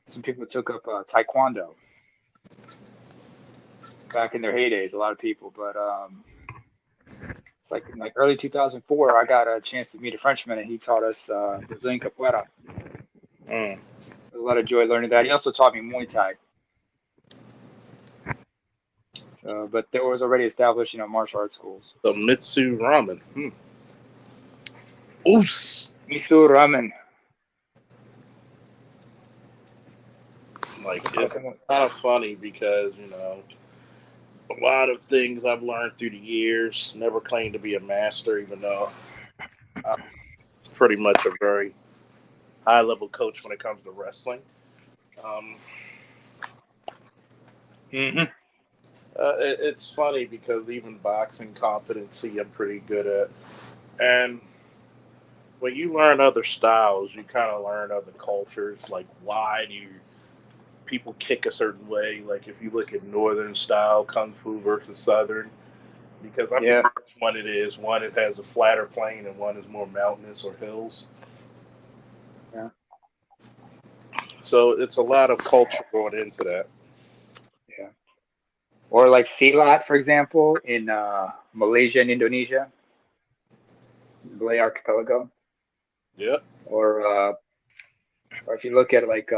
some people who took up Taekwondo back in their heydays. A lot of people, but it's like in early 2004, I got a chance to meet a Frenchman, and he taught us Brazilian capoeira. There was a lot of joy learning that. He also taught me Muay Thai. So, but there was already established, martial arts schools. The Mitsu Ramen. Oos. Mitsu Ramen. Like, it's kind of funny because, a lot of things I've learned through the years, never claimed to be a master, even though I'm pretty much a very high-level coach when it comes to wrestling. It's funny because even boxing competency I'm pretty good at. And when you learn other styles, you kind of learn other cultures, like why do people kick a certain way? Like if you look at northern style kung fu versus southern, because I forget which one it is. One it has a flatter plane and one is more mountainous or hills. Yeah. So it's a lot of culture going into that. Yeah. Or like Silat, for example, in Malaysia and Indonesia, Malay Archipelago. Yep. Or if you look at like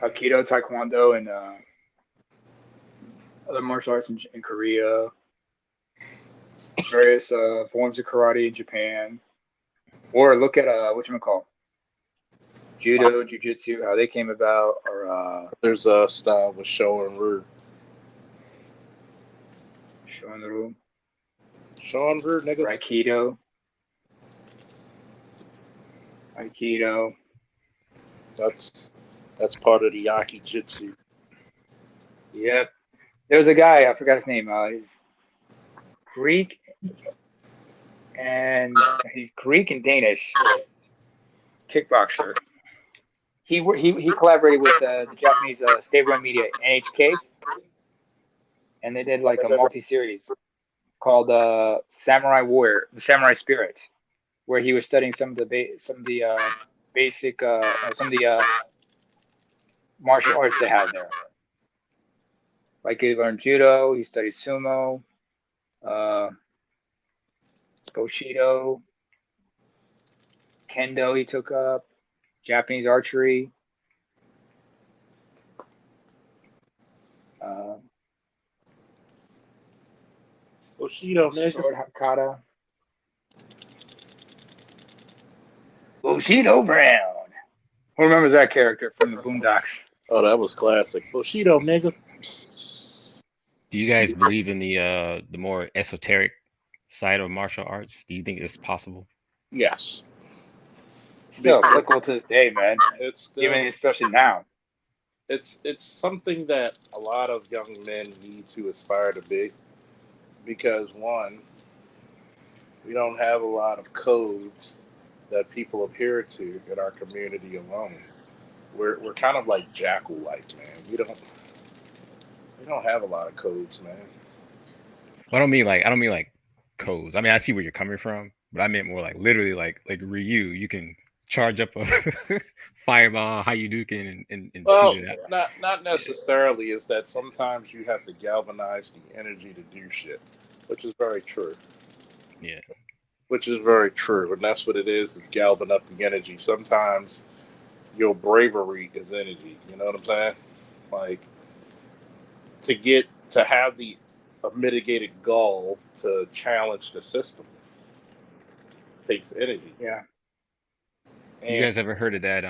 Aikido, Taekwondo, and other martial arts in Korea, various forms of karate in Japan, or look at whatchamacallit, Judo, Jiu-Jitsu, how they came about, or there's a style with Shorin-ryu. Shorin-ryu, nigga. Aikido. That's part of the Yaki Jitsu. Yep. There's a guy, I forgot his name. He's Greek and Danish kickboxer. He collaborated with the Japanese state-run media NHK, and they did like a multi-series called Samurai Warrior, the Samurai Spirit, where he was studying some of the basic martial arts they have there. Like he learned judo, he studied sumo, Bushido, kendo. He took up Japanese archery. Bushido, nigga. Sword kata. Bushido Brown. Who remembers that character from the Boondocks? Oh, that was classic. Bushido, nigga. Do you guys believe in the more esoteric side of martial arts? Do you think it's possible? Yes. Still applicable to this day, man. It's still, even especially now. It's something that a lot of young men need to aspire to be, because one, we don't have a lot of codes that people adhere to in our community alone. We're kind of like jackal-like, man. We don't have a lot of codes, man. Well, I don't mean like codes. I mean, I see where you're coming from, but I meant more like literally like Ryu. You can charge up a fireball, Hayuduken, and well, shoot it out. Not necessarily. Is that sometimes you have to galvanize the energy to do shit, which is very true. Yeah. Which is very true, and that's what it is galvan up the energy. Sometimes your bravery is energy. You know what I'm saying? Like, to have the mitigated gall to challenge the system takes energy. Yeah. And you guys ever heard of that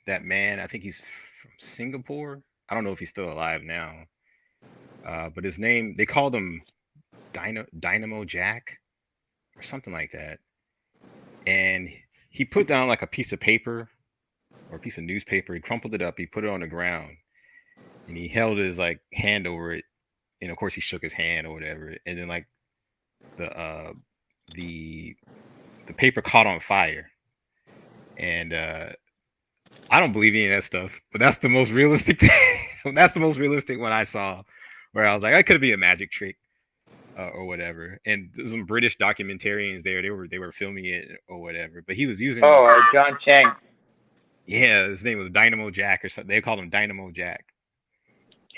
that man? I think he's from Singapore. I don't know if he's still alive now. But his name, they called him Dynamo Jack or something like that. And he put down like a piece of paper or a piece of newspaper. He crumpled it up. He put it on the ground, and he held his like hand over it. And of course, he shook his hand or whatever. And then like the paper caught on fire. And I don't believe any of that stuff, but that's the most realistic thing. That's the most realistic one I saw, where I was like, that could be a magic trick or whatever. And there's some British documentarians there. They were filming it or whatever. But he was using John Chang. Yeah, his name was Dynamo Jack or something. They called him Dynamo Jack,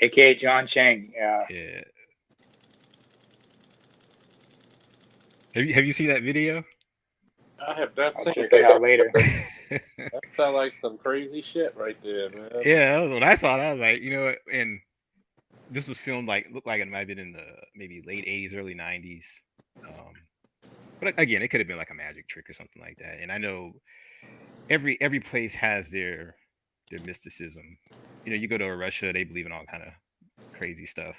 aka John Chang. Yeah. Have you seen that video? I have not seen it. Check it out later. That sounds like some crazy shit right there, man. Yeah, that was when I saw it. I was like, you know, and this was filmed looked like it might have been in the maybe late 80s, early 90s. But again, it could have been like a magic trick or something like that. And I know every place has their mysticism. You know, you go to Russia, they believe in all kind of crazy stuff.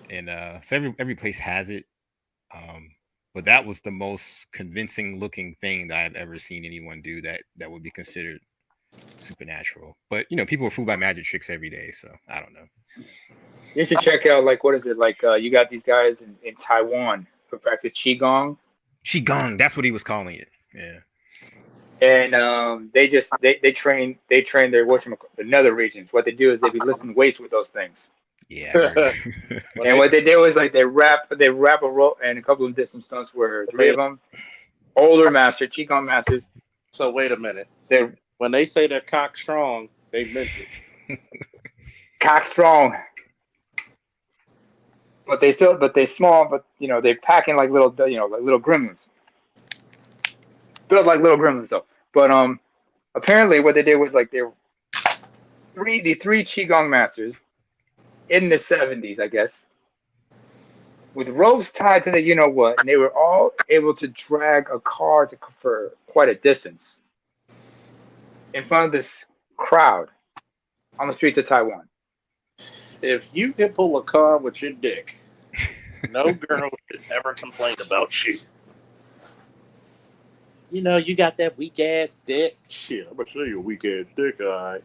And so every place has it. But that was the most convincing looking thing that I've ever seen anyone do that would be considered supernatural. But, you know, people are fooled by magic tricks every day. So I don't know. You should check out, like, what is it? Like, you got these guys in Taiwan who practice Qigong. Qigong, that's what he was calling it. Yeah. And they train their the nether regions. What they do is they be lifting weights with those things. Yeah. And what they did was like they wrap a rope, and a couple of different stunts where three of them older masters, Qigong masters. So wait a minute. When they say they're cock strong, they meant it. Cock strong. But they small, but you know, they pack in like little gremlins. Built like little gremlins though. But apparently what they did was like the three Qigong masters in the 70s, I guess, with ropes tied to the you know what, and they were all able to drag a car for quite a distance in front of this crowd on the streets of Taiwan. If you can pull a car with your dick, no girl should ever complain about you. You know, you got that weak ass dick. Shit, I'm gonna show you a weak ass dick, all right.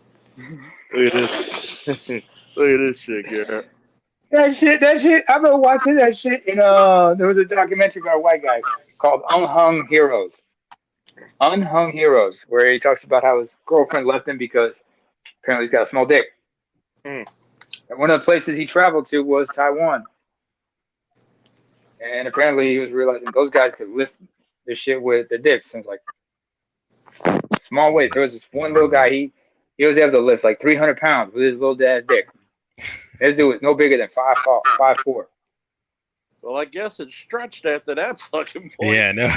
Look at this. Look at this shit, girl. That shit. I've been watching that shit. And there was a documentary about a white guy called Unhung Heroes. Unhung Heroes, where he talks about how his girlfriend left him because apparently he's got a small dick. And one of the places he traveled to was Taiwan. And apparently he was realizing those guys could lift this shit with their dicks. And it's like small weights. There was this one little guy, he was able to lift like 300 pounds with his little dad dick. His dude was no bigger than 5'4". Well, I guess it stretched after that fucking point. Yeah, no.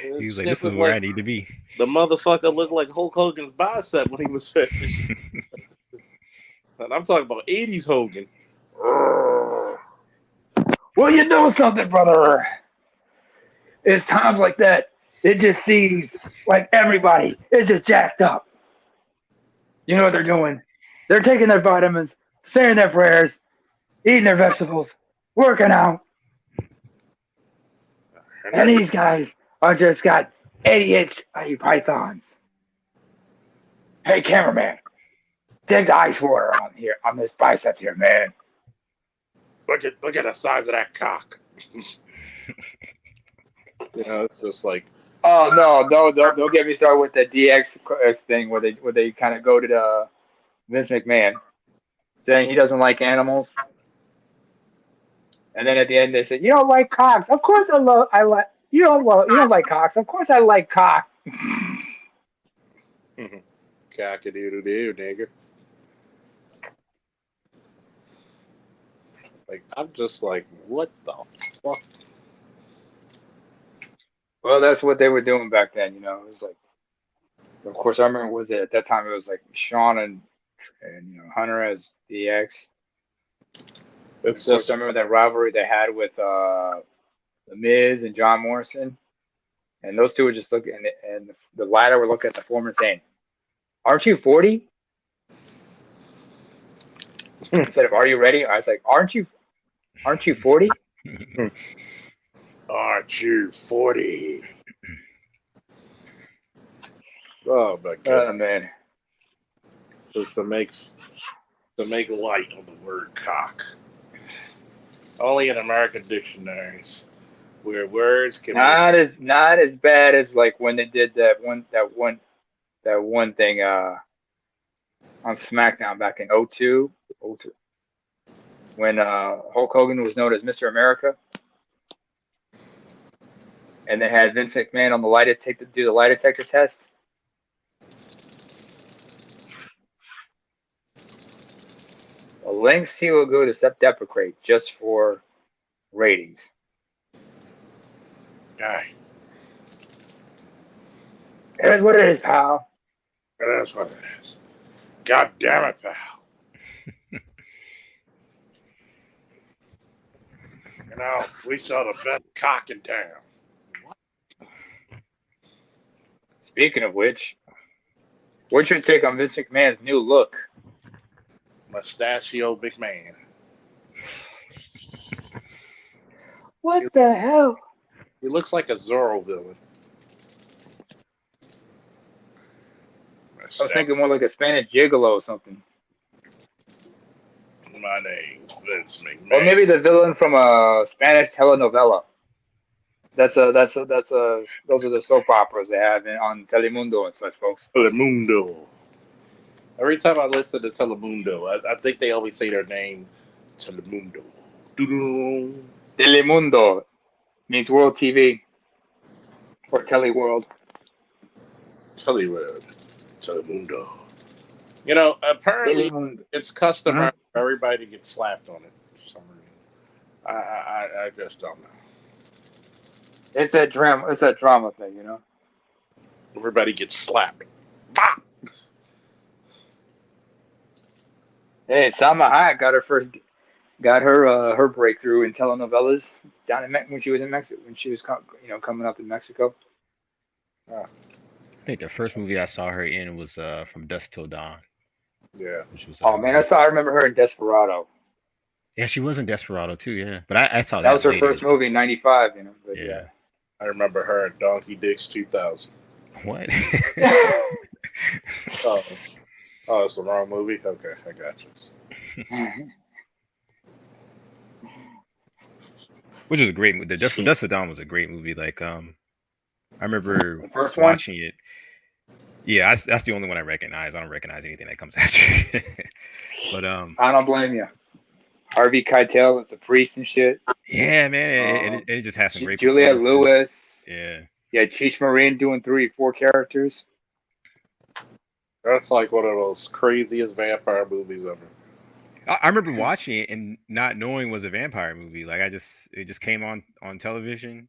He was like, "This is where I need to be." The motherfucker looked like Hulk Hogan's bicep when he was finished. And I'm talking about 80s Hogan. Well, you know something, brother. It's times like that. It just seems like everybody is just jacked up. You know what they're doing? They're taking their vitamins, saying their prayers, eating their vegetables, working out. And these guys are just got 80-inch pythons. Hey, cameraman, take the ice water on here, on this bicep here, man. Look at the size of that cock. It's just like. Oh no! Don't get me started with the DX thing where they kind of go to the Vince McMahon saying he doesn't like animals, and then at the end they say you don't like cocks. Of course I like you don't like cocks. Of course I like cock. Cock-a-doodle-doo, nigga. Like, I'm just like, what the fuck? Well, that's what they were doing back then, It was like, of course, I remember at that time it was like Shawn and Hunter as DX. It's just. I remember that rivalry they had with The Miz and John Morrison, and those two were just looking, and the latter were looking at the former saying, "Aren't you 40?" Instead of "Are you ready?" I was like, "Aren't you 40?" Aren't you 40? Oh my god. Oh man. So to make light of the word cock. Only in American dictionaries. Where words can not as bad as like when they did that one thing on SmackDown back in 02 when Hulk Hogan was known as Mr. America. And they had Vince McMahon on the do the lie detector test. The lengths he will go to self-deprecate just for ratings. Guy. It is what it is, pal. It is what it is. God damn it, pal. We saw the best cock in town. Speaking of which, what's your take on Vince McMahon's new look? Mustachio McMahon. What the hell? He looks like a Zorro villain. I was thinking more like a Spanish gigolo or something. My name's Vince McMahon. Or maybe the villain from a Spanish telenovela. Those are the soap operas they have on Telemundo and such, folks. Telemundo. Every time I listen to Telemundo, I think they always say their name, Telemundo. Telemundo means World TV or Teleworld. Teleworld. Telemundo. Apparently it's customary for everybody to get slapped on it for some reason. I just don't know. It's a drama thing, Everybody gets slapped. Bah! Hey, Salma Hayek got her breakthrough in telenovelas down in when she was in Mexico, when she was coming up in Mexico. I think the first movie I saw her in was From Dusk Till Dawn. Yeah. Which was, I remember her in Desperado. Yeah, she was in Desperado too. Yeah, but I saw that was her first movie in '95. But yeah. I remember her in Donkey Dicks 2000. What? Oh, it's the wrong movie? Okay, I got you. Which is a great movie. The From Dusk Till Dawn was a great movie. Like, I remember the first watching it. Yeah, that's the only one I recognize. I don't recognize anything that comes after. But I don't blame you. Harvey Keitel was a priest and shit. Yeah, man, it just has some great. Juliette Lewis. Yeah. Yeah, Cheech Marin doing 3 or 4 characters. That's like one of those craziest vampire movies ever. I remember watching it and not knowing it was a vampire movie. Like it just came on television,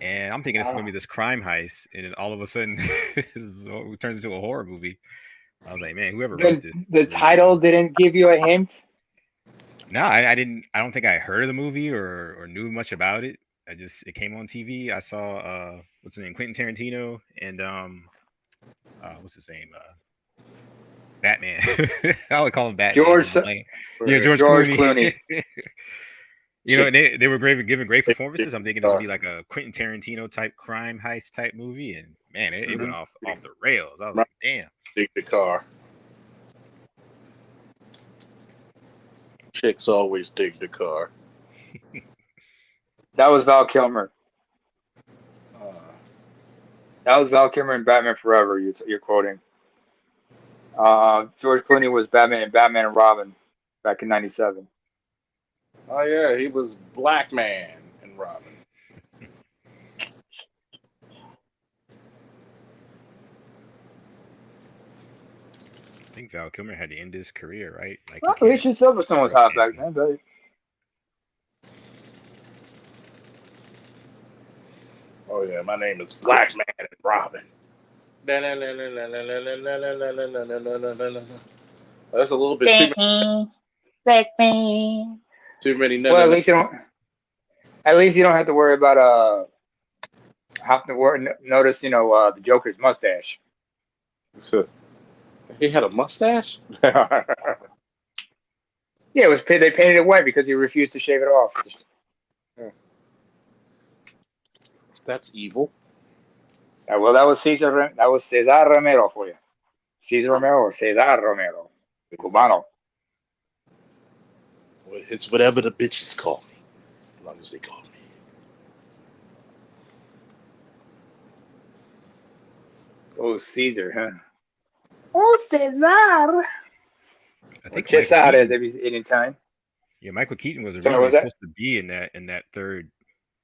and I'm thinking it's going to be this crime heist, and then all of a sudden it turns into a horror movie. I was like, man, whoever wrote this. The title didn't give you a hint. No, I didn't. I don't think I heard of the movie or knew much about it. It came on TV. I saw what's his name, Quentin Tarantino, and what's his name, Batman. I would call him Batman. George George Clooney. You know, they were giving great performances. I'm thinking it would be like a Quentin Tarantino type crime heist type movie, and man, it went off the rails. I was like, damn. Dig the car. Chicks always dig the car. That was Val Kilmer. That was Val Kilmer in Batman Forever. You're quoting. George Clooney was Batman in Batman and Robin back in '97. Oh yeah, he was Black Man in Robin. I think Val Kilmer had to end his career, right? Like, well, Alicia Silverstone was hot back then, but. Oh yeah, my name is Black Man and Robin. That's a little bit too many. Well, at least you don't. At least you don't have to worry about notice the Joker's mustache. So, he had a mustache. Yeah, it was. They painted it white because he refused to shave it off. That's evil. Well, that was Cesar. That was Cesar Romero for you. Cesar Romero or Cesar Romero, the Cubano. Well, it's whatever the bitches call me, as long as they call me. Oh, Caesar, huh? Oh, Cesar. I think Cesar at any time. Yeah, Michael Keaton was originally supposed to be in that third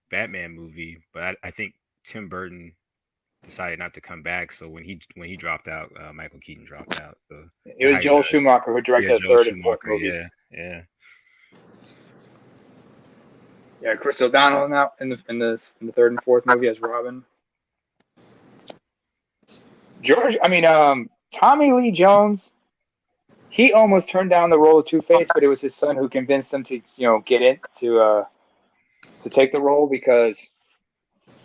Batman movie, but I think Tim Burton decided not to come back. So when he dropped out, Michael Keaton dropped out. So it was Joel Schumacher who directed the third and fourth movies. Yeah, Chris O'Donnell now in the third and fourth movie as Robin. Tommy Lee Jones. He almost turned down the role of Two-Face, but it was his son who convinced him to get in to take the role, because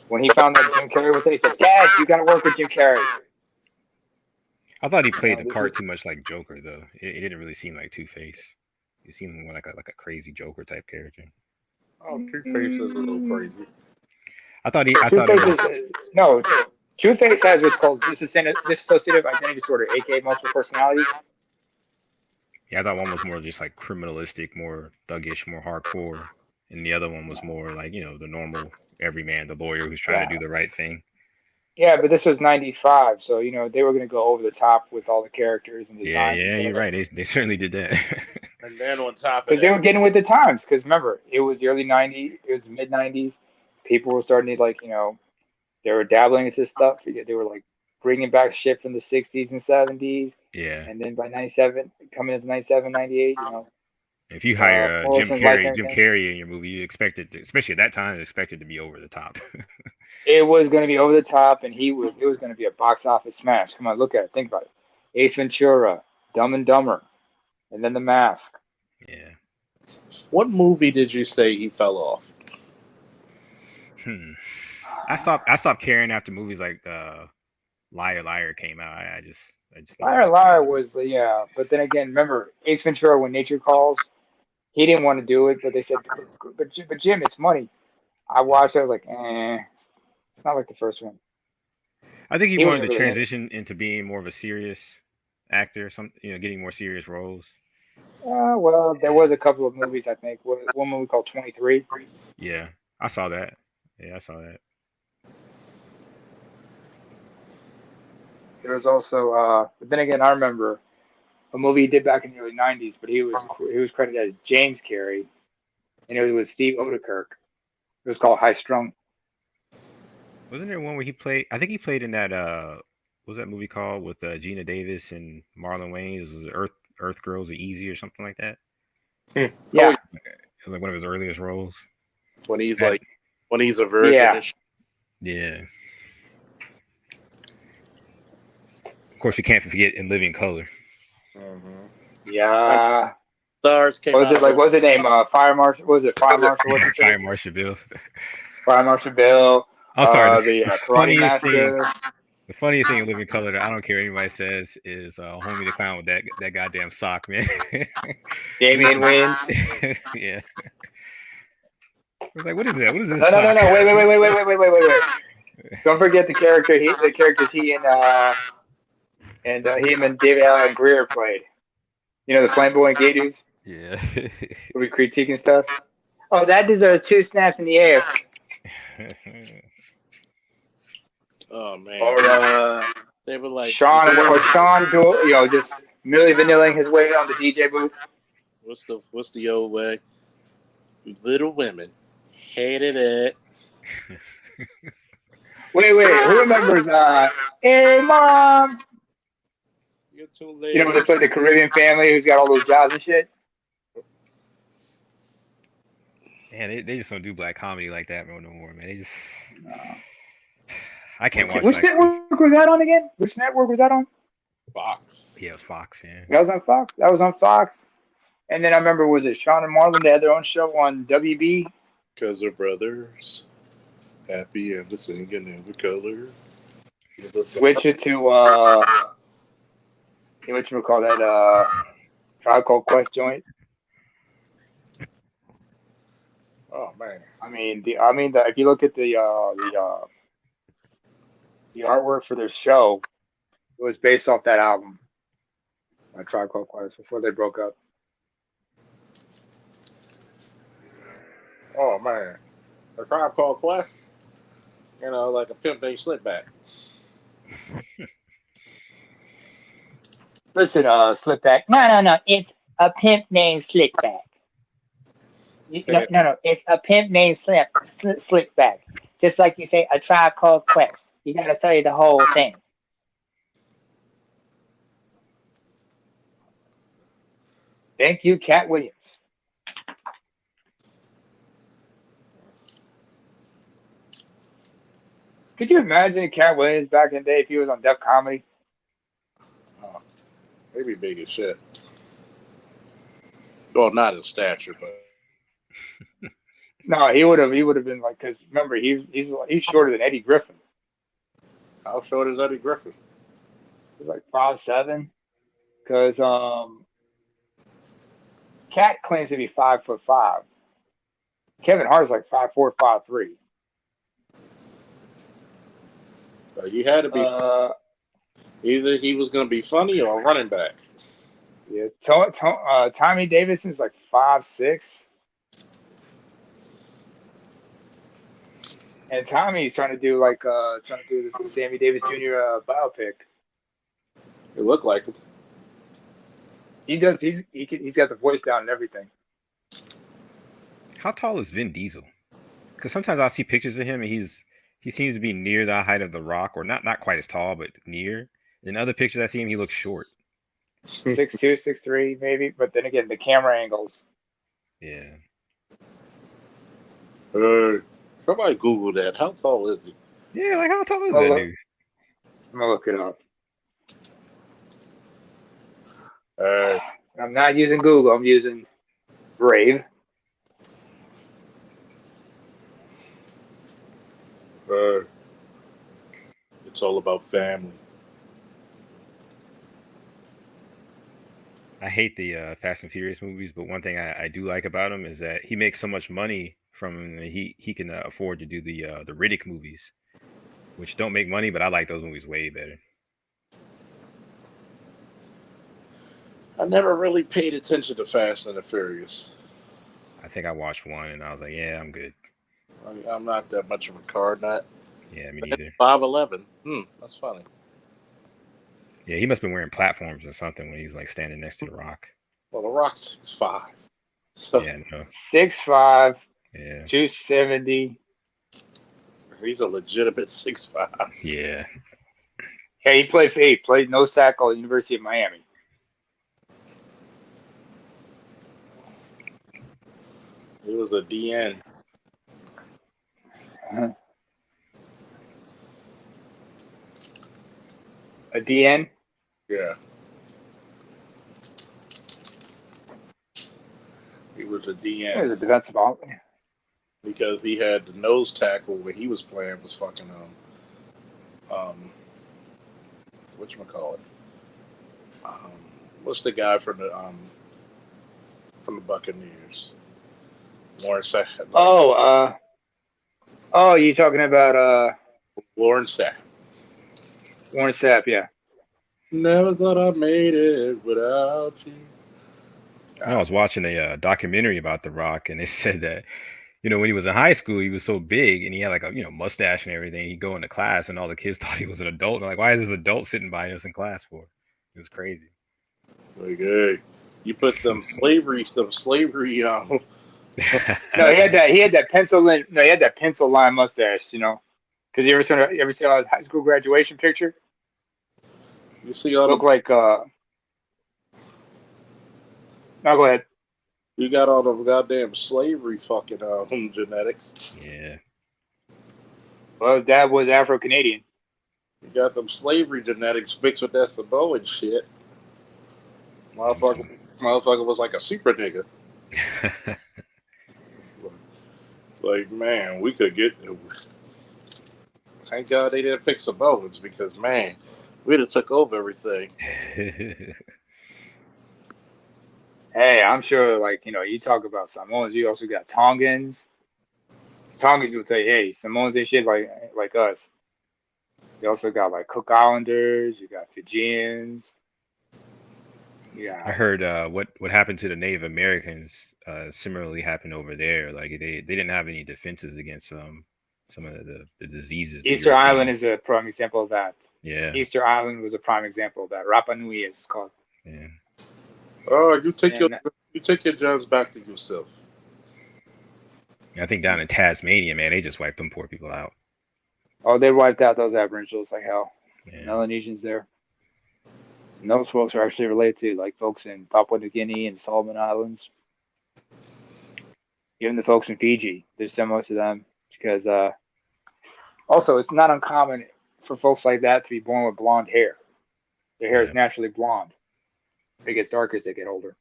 when he found that Jim Carrey was there, he said, "Dad, you got to work with Jim Carrey." I thought he played the part too much like Joker, though. It didn't really seem like Two-Face. It seemed more like a crazy Joker type character. Oh, Two-Face is a little crazy. Two-Face has what's called dissociative identity disorder, aka multiple personality. Yeah, I thought one was more just like criminalistic, more thuggish, more hardcore, and the other one was more like, the normal everyman, the lawyer who's trying to do the right thing. Yeah, but this was '95, so they were going to go over the top with all the characters and designs. Yeah, you're right. They certainly did that. And then on top of that, because they were getting with the times. Because remember, it was the early '90s, it was the mid '90s. People were starting to they were dabbling into stuff. They were like bringing back shit from the '60s and '70s. Yeah. And then by '97, coming into '97, '98, if you hire Jim Carrey in your movie, you expected, especially at that time, expected to be over the top. It was going to be over the top, and it was going to be a box office smash. Come on, look at it. Think about it. Ace Ventura, Dumb and Dumber, and then The Mask. Yeah. What movie did you say he fell off? I stopped caring after movies like Liar Liar came out. I just Liar was, but then again, remember Ace Ventura, When Nature Calls. He didn't want to do it, but they said, but Jim, it's money. I watched it. I was like, it's not like the first one. I think he wanted to transition into being more of a serious actor, getting more serious roles. Well, there was a couple of movies, I think. One movie called 23. Yeah, I saw that. There was also, but then again, I remember a movie he did back in the early '90s, but he was credited as James Carrey, and it was Steve Odekirk. It was called High Strung. Wasn't there one where he played? I think he played in that. What was that movie called with Gina Davis and Marlon Wayans? It was Earth Girls Are Easy or something like that. Yeah. It was like one of his earliest roles. When he's a virgin. Yeah. Yeah. Of course, we can't forget In Living Color. Yeah. Stars came What was out. it like? What was the name? Fire Marshal? Was it Fire Marshal? What's his Fire face? Marshal Bill. Fire Marshal Bill. I'm sorry. The Karate Master. The funniest thing in Living Color that I don't care what anybody says is Homie the Clown with that goddamn sock, man. Damian Wayans. Yeah. I was like, what is that? What is this? No. Wait. Don't forget the character. The characters he and him and David Allen Greer played. You know, the flamboyant gay dudes. Yeah. Who we critiquing stuff. Oh, that deserves 2 snaps in the air. Oh man. Or they were like Sean, just Milli Vanilling his way on the DJ booth. What's the old way? Little Women hated it. Wait, who remembers Hey Mom? You're too late. You know when they played the Caribbean Family who's got all those jobs and shit? Man, they just don't do black comedy like that no more, man. They just I can't watch. Which network was that on again? Which network was that on? Fox. Yeah, it was Fox. Yeah, that was on Fox. And then I remember, was it Sean and Marlon? They had their own show on WB. Because they're brothers, happy and singing in the color. Switch it to what you call that? Tribe Called Quest joint. Oh man! If you look at the artwork for their show, it was based off that album, Tribe Called Quest, before they broke up. Oh man, a Tribe Called Quest. You know, like a pimp named Slipback. Listen, Slipback. No. It's a pimp named Slickback. No. It's a pimp named Slickback. Just like you say, a Tribe Called Quest. You gotta say the whole thing. Thank you, Cat Williams. Could you imagine Cat Williams back in the day if he was on Def Comedy? Oh, maybe big as shit. Well, not in stature, but no, he would have been like, because remember he's shorter than Eddie Griffin. How short is Eddie Griffin? He's like 5'7". Because Cat claims to be 5'5". Kevin Hart's like 5'4", 5'3". You had to be either he was going to be funny or a running back. Yeah, Tommy Davidson's like 5'6". And Tommy's trying to do this Sammy Davis Jr. Biopic. It looked like him. He does. He's got the voice down and everything. How tall is Vin Diesel? Because sometimes I see pictures of him and he seems to be near the height of The Rock, or not quite as tall, but near. In other pictures I see him, he looks short. 6'2", 6'3", maybe. But then again, the camera angles. Yeah. Somebody Google that. How tall is he? Yeah, like how tall is that dude? I'm gonna look it up. I'm not using Google. I'm using Brave. It's all about family. I hate the Fast and Furious movies, but one thing I do like about him is that he makes so much money from he can afford to do the Riddick movies, which don't make money, but I like those movies way better. I never really paid attention to Fast and the Furious. I think I watched one and I was like, yeah, I'm good. I'm not that much of a car nut. Yeah, me neither. 5'11". That's funny. Yeah, he must have been wearing platforms or something when he's like standing next to The Rock. Well, The Rock's 6'5". So yeah, no. 6'5". Yeah. 270. He's a legitimate 6'5". Yeah. Yeah, he played no sack at the University of Miami. It was a DN. A DN? Yeah. He was a It DN was a defensive off. because he had the nose tackle when he was playing was fucking whatchamacallit? What's the guy from the Buccaneers? Lawrence Sapp. You talking about Lawrence Sapp. Warren Sapp, yeah. Never thought I made it without you. I was watching a documentary about The Rock, and they said that, when he was in high school, he was so big and he had like a mustache and everything. He'd go into class, and all the kids thought he was an adult. And like, why is this adult sitting by us in class for? It was crazy. Like, hey, you put them slavery. No, he had that pencil line. No, he had that pencil line mustache. Because you ever see his high school graduation picture? You see all look like. No, go ahead. You got all the goddamn slavery fucking genetics. Yeah. Well, his dad was Afro-Canadian. You got them slavery genetics mixed with that Samoan shit. Motherfucker was like a super nigga. Like, man, we could get. Thank God they didn't pick Samoans because, man, we'd have took over everything. Hey, I'm sure, you talk about Samoans, you also got Tongans. Tongans will tell you, hey, Samoans ain't shit like us. You also got, Cook Islanders, you got Fijians. Yeah. I heard what happened to the Native Americans similarly happened over there. Like, they didn't have any defenses against some of the diseases. Easter Island is a prime example of that. Yeah. Easter Island was a prime example of that. Rapa Nui is called. Yeah. Oh, you take your jobs back to yourself. I think down in Tasmania, man, they just wiped them poor people out. Oh, they wiped out those Aboriginals like hell. Yeah. Melanesians there. And those folks are actually related to folks in Papua New Guinea and Solomon Islands. Even the folks in Fiji, they're similar to them because also it's not uncommon for folks like that to be born with blonde hair. Their hair is naturally blonde. It gets darker as they get older.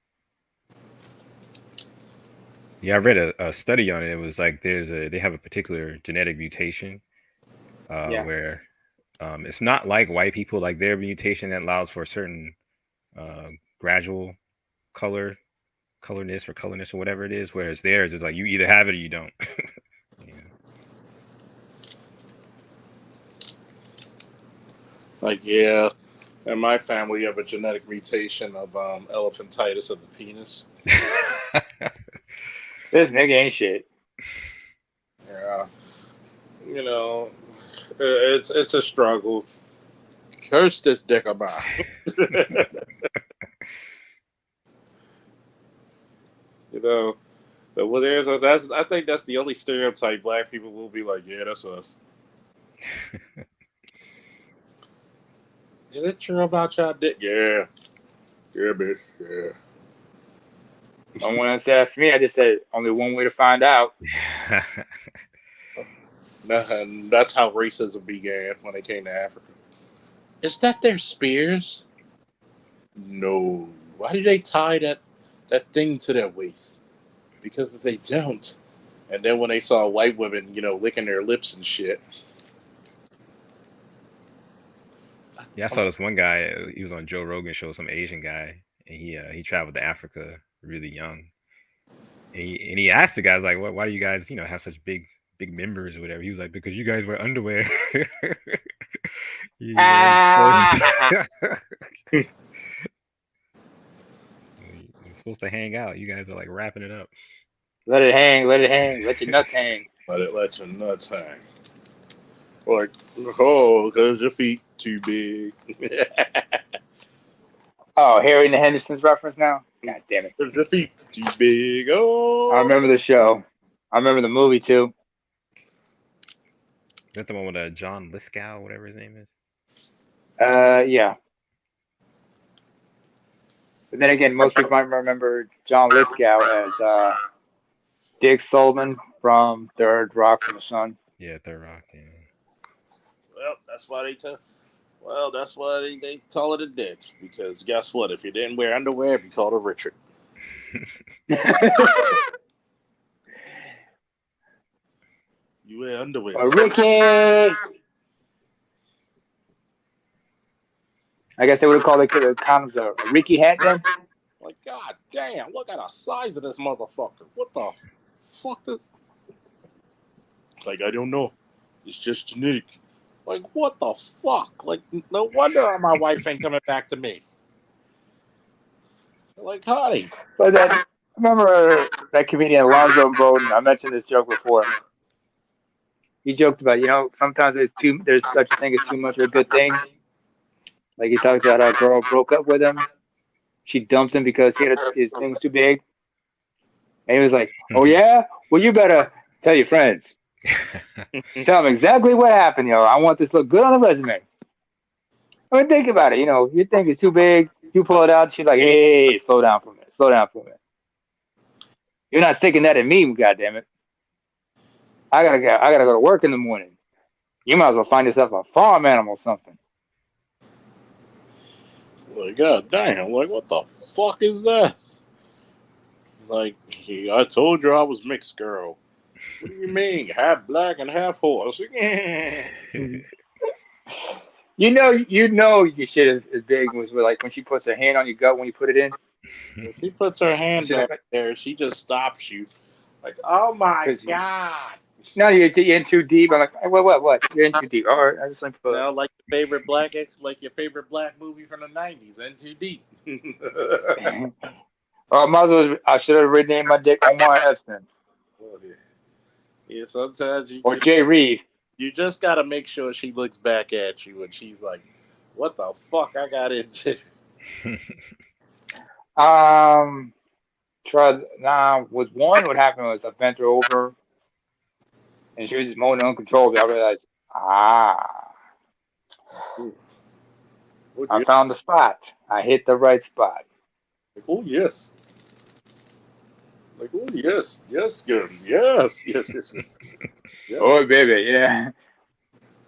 Yeah, I read a study on it. It was like they have a particular genetic mutation where it's not like white people. Like their mutation that allows for a certain gradual colorness or whatever it is, whereas theirs is like you either have it or you don't. Yeah. Like, yeah, in my family, you have a genetic mutation of elephantitis of the penis. This nigga ain't shit. Yeah, it's a struggle. Curse this dick of mine. Well, I think that's the only stereotype black people will be like, yeah, that's us. Is it true about y'all dick? Yeah. Yeah, bitch. Yeah. Someone else asked me, I just said only one way to find out. And that's how racism began when they came to Africa. Is that their spears? No. Why do they tie that thing to their waist? Because if they don't, and then when they saw white women, licking their lips and shit. Yeah, I saw this one guy. He was on Joe Rogan's show, some Asian guy, and he traveled to Africa really young. And he asked the guys like, why do you guys have such big members or whatever? He was like, because you guys wear underwear. You're supposed to hang out. You guys are like wrapping it up. Let it hang. Let your nuts hang. Let your nuts hang. Like, because your feet too big. Oh, Harry and the Hendersons reference now? God damn it. Because your feet too big. Oh. I remember the show. I remember the movie too. Is that the one with John Lithgow, whatever his name is? Yeah. But then again, most people might remember John Lithgow as Dick Sullivan from Third Rock from the Sun. Yeah, Third Rock. Yeah. Well, that's why they call it a dick. Because guess what? If you didn't wear underwear, it'd be called a Richard. You wear underwear. Ricky. I guess they would have called the condoms a Ricky hat then. Like, god damn, look at the size of this motherfucker. What the fuck this? Like, I don't know. It's just genetic. Like, what the fuck? Like, no wonder my wife ain't coming back to me. Like, honey. So that, remember that comedian Alonzo Bowden? I mentioned this joke before. He joked about, sometimes there's such a thing as too much of a good thing. Like he talked about how a girl broke up with him. She dumped him because his thing was too big. And he was like, oh yeah? Well, you better tell your friends. Tell them exactly what happened, I want this to look good on the resume. I mean, think about it. You think it's too big, you pull it out, she's like, hey, slow down for a minute. Slow down for a minute. You're not sticking that in me, goddammit. I gotta go to work in the morning. You might as well find yourself a farm animal or something. Like, god damn, like, what the fuck is this? Like, I told you I was mixed, girl. What do you mean? Half black and half horse? Your shit is big was like when she puts her hand on your gut when you put it in. If she puts her hand back there, she just stops you. Like, oh my god. No, you're in too deep. I'm like, what? You're in too deep. All right, I just like to now, like your favorite black movie from the 90s, In Too Deep. I should have renamed my dick Omar Epstein. Oh, yeah, sometimes or Jay Reed. You just gotta make sure she looks back at you and she's like, "What the fuck I got into?" With one, what happened was I bent her over, and she was just moaning uncontrollably. I realized, I found the spot. I hit the right spot. Like, oh yes. Like, oh yes, good, yes. Oh baby, yeah.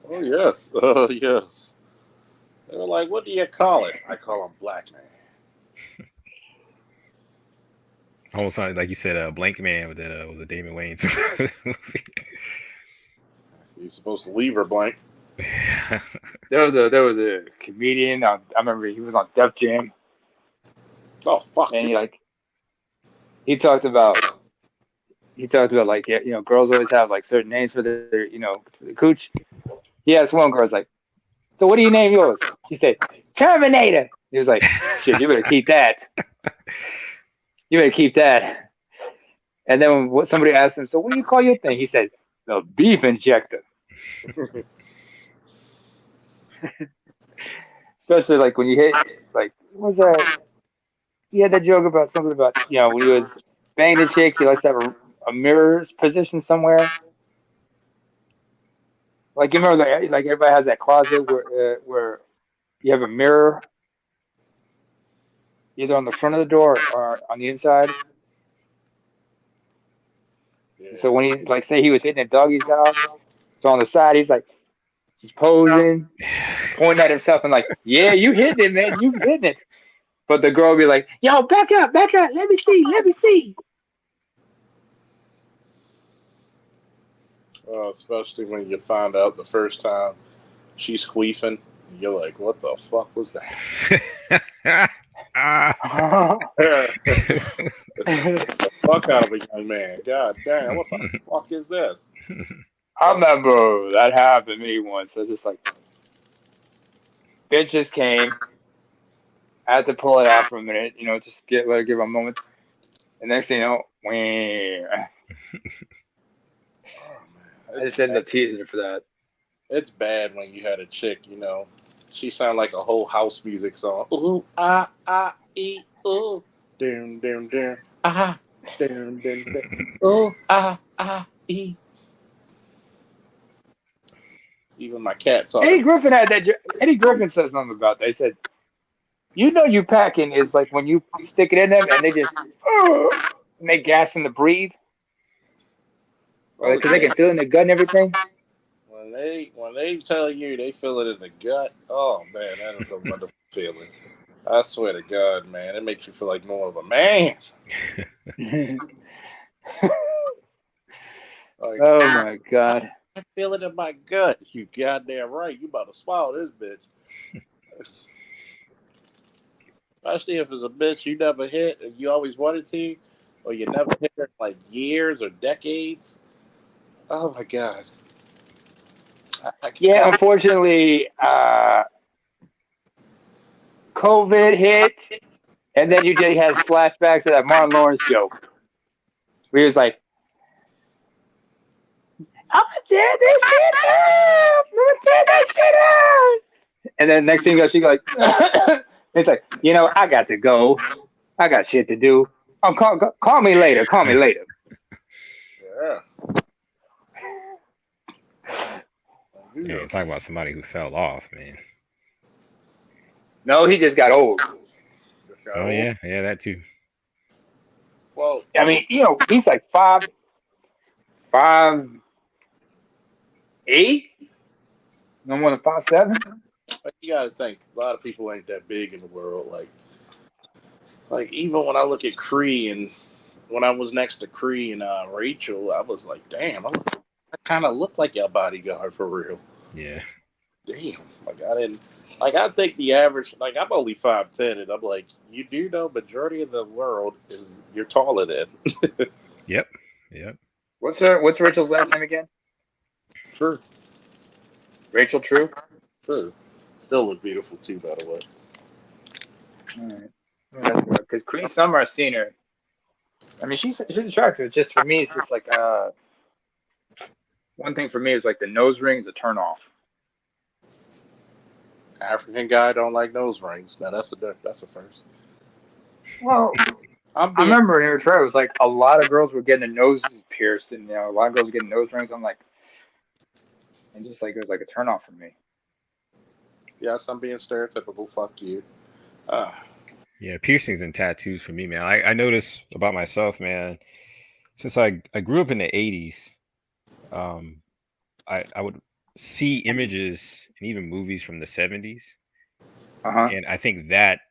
Oh yes, yes. They were like, "What do you call it?" I call him Black Man. Almost sounded like you said, Blank Man with that was a Damon Wayans movie. You're supposed to leave her blank. There was a comedian. I remember he was on Def Jam. Oh fuck! And he talked about like girls always have like certain names for their for the cooch. He asked one girl, like, so what do you name yours? He said, Terminator. He was like, shit, you better keep that. You better keep that. And then when somebody asked him, so what do you call your thing? He said, the beef injector. Especially like when you hit, like, what was that? He had that joke about something about, when he was banging the chick, he likes to have a mirror's position somewhere. Like, you remember, like everybody has that closet where you have a mirror either on the front of the door or on the inside. Yeah. So when he, like, say he was hitting a doggy style, so on the side, he's posing, pointing at himself and like, yeah, you hitting it, man, you hitting it. But the girl will be like, yo, back up, let me see. Especially when you find out the first time she's queefing, you're like, what the fuck was that? The fuck out of a young man. God damn, what the fuck is this? I remember that happened to me once. So just like, bitch just came. I had to pull it out for a minute, just let her give a moment. And next thing you know, I just ended up teasing her for that. It's bad when you had a chick, she sounded like a whole house music song. Ooh, ah, ah, ee, ooh, doom, doom, doom, ah, doom, doom, doom, ooh, ah, ah, ee. Even my cat's on. Eddie Griffin had that. Eddie Griffin says something about that. He said, you packing is like when you stick it in them and they just make gas in to breathe. Or because they can feel it in the gut and everything. When they tell you they feel it in the gut, oh man, that is a wonderful feeling. I swear to God, man, it makes you feel like more of a man. Like, Oh my God. I feel it in my gut. You goddamn right. You about to swallow this bitch. Especially if it's a bitch you never hit and you always wanted to, or you never hit her in like years or decades. Oh my God. Yeah, unfortunately, COVID hit, and then UJ has flashbacks to that Martin Lawrence joke. Where he was like, I'm gonna tear this shit up! I'm gonna tear that shit up! And then next thing you go, she like, it's like, I got to go. I got shit to do. Call me later. Call me later. Yeah. Yeah, you're talking about somebody who fell off, man. No, he just got old. Oh yeah, that too. Well, I mean, he's like 5'8", no more than 5'7". you gotta think a lot of people ain't that big in the world. Like even when I look at Cree and when I was next to Cree and Rachel, I was like, damn, I kind of look like your bodyguard for real. Yeah. Damn, like I didn't. Like I think the average, like I'm only 5'10", and I'm like, you do know, majority of the world is you're taller than. Yep. What's Rachel's last name again? True. Rachel True. True. Still look beautiful too, by the way. All right. Because Cree Summer, I've seen her. I mean, she's attractive. It's just for me, it's just like one thing for me is like the nose ring is a turn off. African guy don't like nose rings. Now that's a first. Well, I remember in Eritrea, it was like a lot of girls were getting their noses pierced, and a lot of girls were getting nose rings. I'm like, and just like it was like a turn off for me. Yes, I'm being stereotypical. Fuck you. Yeah, piercings and tattoos for me, man. I noticed about myself, man. Since I grew up in the 80s, I would see images and even movies from the 70s. And I think that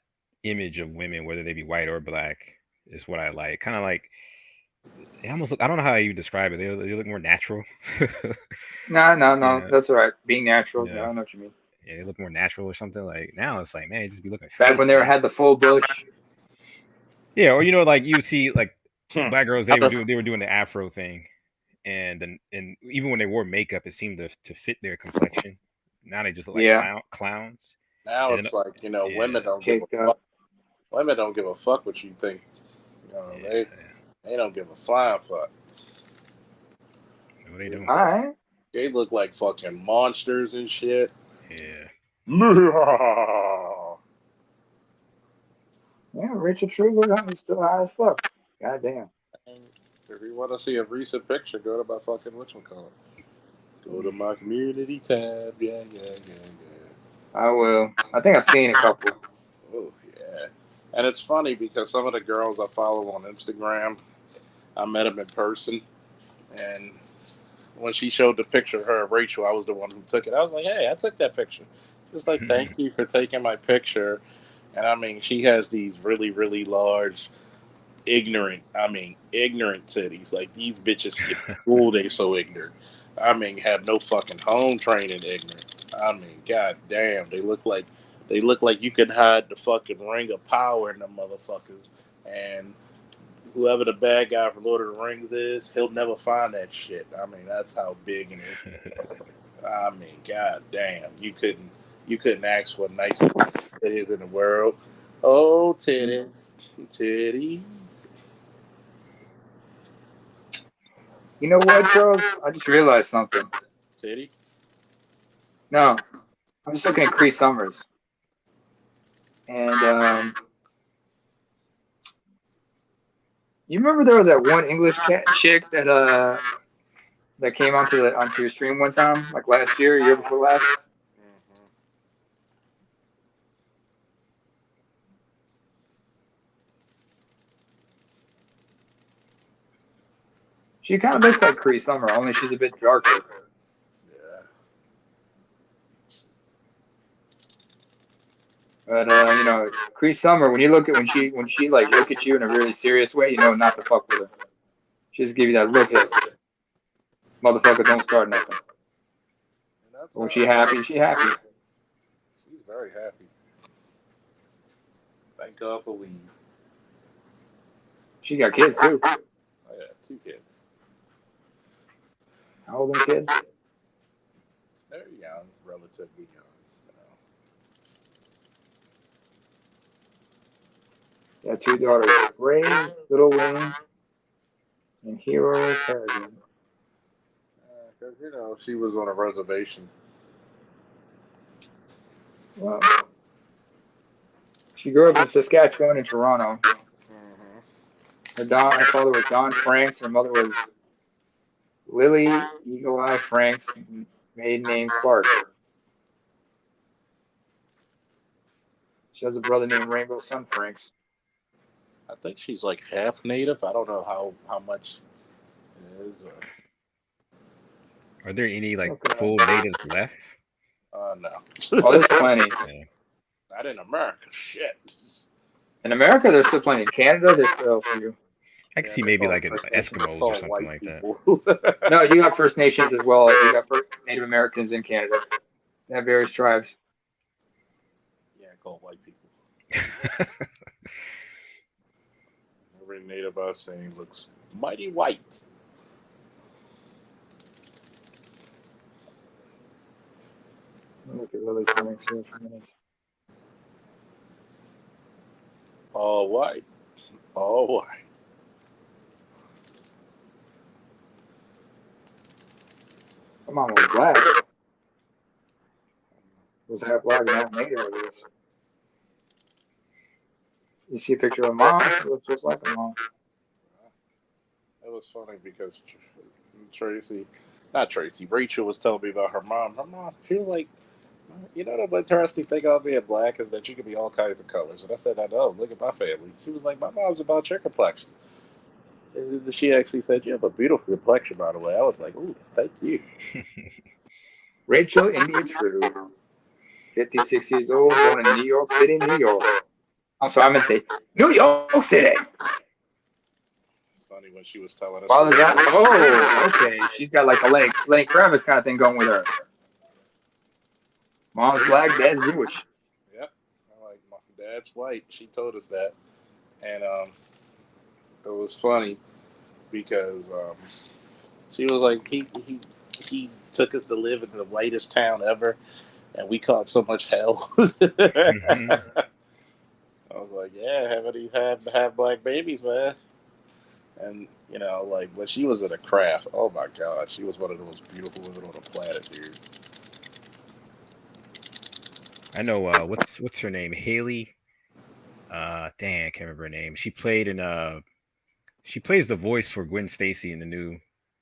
image of women, whether they be white or black, is what I like. Kind of like, they almost look, I don't know how you describe it. They look more natural. No, Yeah. that's all right. Being natural. Yeah. I don't know what you mean. Yeah, they look more natural or something. Like now it's like, man, it just be looking Back fake, when they man. had the full bush. Yeah, or like you see like black girls, they were doing the afro thing. And even when they wore makeup, it seemed to fit their complexion. Now they just look like clowns. Now it's like women don't give a fuck. Women don't give a fuck what you think. They don't give a flying fuck. No, they don't. All right. They look like fucking monsters and shit. Yeah. Yeah, Rachel True is still high as fuck. Goddamn. If you want to see a recent picture, go to my fucking whatchamacallit. Go to my community tab. Yeah. I will. I think I've seen a couple. Oh, yeah. And it's funny because some of the girls I follow on Instagram, I met them in person. And when she showed the picture of her and Rachel, I was the one who took it. I was like, hey, I took that picture. She was like, thank you for taking my picture. And I mean, she has these really, really large, ignorant titties. Like these bitches skip school, they so ignorant. I mean, have no fucking home training, ignorant. I mean, god damn, they look like you could hide the fucking ring of power in them motherfuckers. And whoever the bad guy from Lord of the Rings is, he'll never find that shit. I mean, that's how big and I mean, god damn, you couldn't ask for nice titties in the world. Oh, titties. You know what, Charles? I just realized something. Titties? No, I'm just looking at Cree Summers. And you remember there was that one English chick that came onto your stream one time, like last year before last? She kind of looks like Cree Summer, only she's a bit darker. Yeah. But you know, Cree Summer, when she like look at you in a really serious way, you know not to fuck with her. She just give you that look at motherfucker, don't start nothing. And that's But when she happy, she happy. She's very happy. Thank God for weed. She got kids too. I got 2 kids. How old are them kids? They're young, relatively young. Got 2 daughters, Brave, Little Wayne, and Hero Peregrine. Because, she was on a reservation. Well, she grew up in Saskatchewan and Toronto. Her father was Don Franks. Her mother was Lily Eagle Eye Franks, maiden name Clark. She has a brother named Rainbow Sun Franks. I think she's like half native. I don't know how much it is. Are there any like full natives left? No. Oh, there's plenty. Yeah. Not in America. Shit. In America, there's still plenty. In Canada, there's still a few. I can see maybe like an Eskimos or something like that. No, you got First Nations as well. You got Native Americans in Canada. They have various tribes. Yeah, called white people. Every native I seen looks mighty white. Look at Lily Franks here for a minute. All white. All white. My mom was black. Was half black and half native, I guess. You see a picture of her mom? She looks just like her mom. It was funny because Rachel was telling me about her mom. Her mom, she was like, the interesting thing about being black is that you can be all kinds of colors. And I said, I know, look at my family. She was like, my mom's about your complexion. And she actually said, you have a beautiful complexion, by the way. I was like, ooh, thank you. Rachel India True, 56 years old, born in New York City, New York. Also, I meant to say, New York City. It's funny when she was telling us. Okay. She's got like a Lenny Kravitz kind of thing going with her. Mom's black, dad's Jewish. Yep. My dad's white. She told us that. And it was funny because she was like, he took us to live in the whitest town ever, and we caught so much hell. Mm-hmm. I was like, yeah, have black babies, man. And when she was in a craft, oh my God, she was one of the most beautiful women on the planet, dude. I know what's her name? Haley. Dang, I can't remember her name. She plays the voice for Gwen Stacy in the new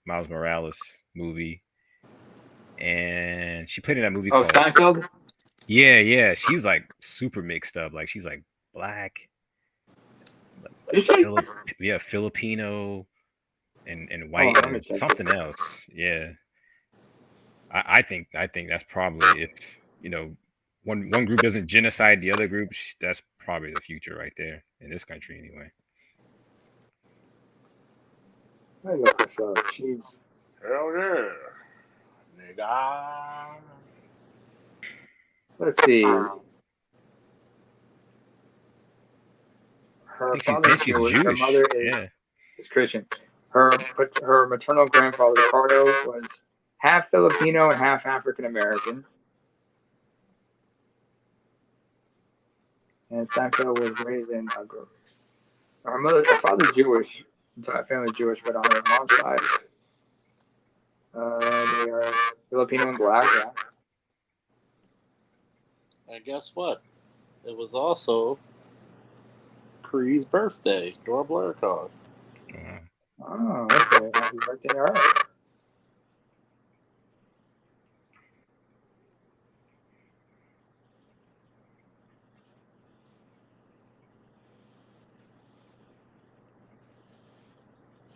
Miles Morales movie. And she played in that movie called Steinfeld? Yeah. She's like super mixed up. Like she's like black. Is she? Filipino and white and something else. Yeah. I think that's probably, if one group doesn't genocide the other group, that's probably the future right there in this country anyway. Let me look this up. She's hell yeah, nigga. Let's see. Her father is Jewish. Her mother is Christian. Her maternal grandfather Ricardo was half Filipino and half African American. And Steinfeld was raised in her father's Jewish. Entire family is Jewish, but on her mom's side, they are Filipino and black. Yeah. And guess what? It was also Cree's birthday during Blerdcon. Oh, okay. Happy birthday to her.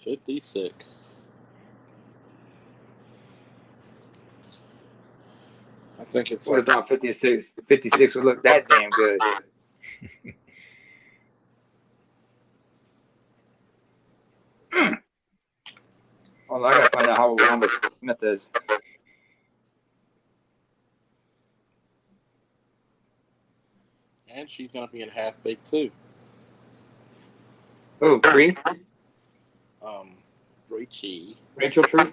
$56. think it's Would have like thought 56 would look that damn good. Well, I gotta find out how old Rhonda Smith is. and she's gonna be in Half Baked too. Oh, Cree? Rachel. Rachel True?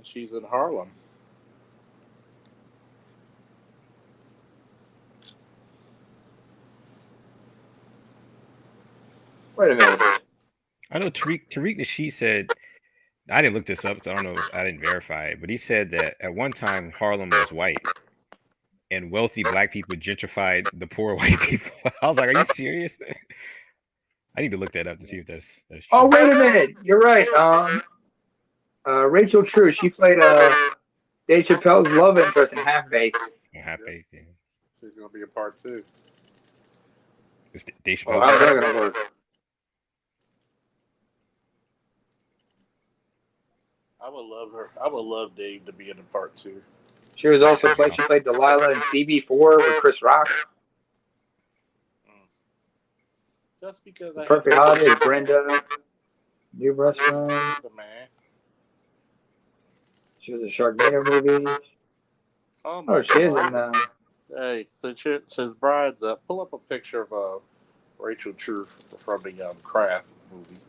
She's in Harlem. Wait a minute. I know Tariq Nasheed said, I didn't look this up, so I don't know. I didn't verify it, but he said that at one time Harlem was white, and wealthy black people gentrified the poor white people. I was like, are you serious? I need to look that up to see if that's true. Oh, wait a minute. You're right. Rachel True. She played Dave Chappelle's love interest in Half Baked. Half Baked. Yeah. She's gonna be a part 2. It's Dave Oh, Chappelle's how's that gonna work? I would love her. I would love Dave to be in a part 2. She was also she played Delilah in CB4 with Chris Rock. Just because The Perfect Holiday, Brenda, New Best Friend. Man. She was in a Sharknado movie. Oh, she is in. Hey, since Bride's up, pull up a picture of Rachel True from the Craft movie.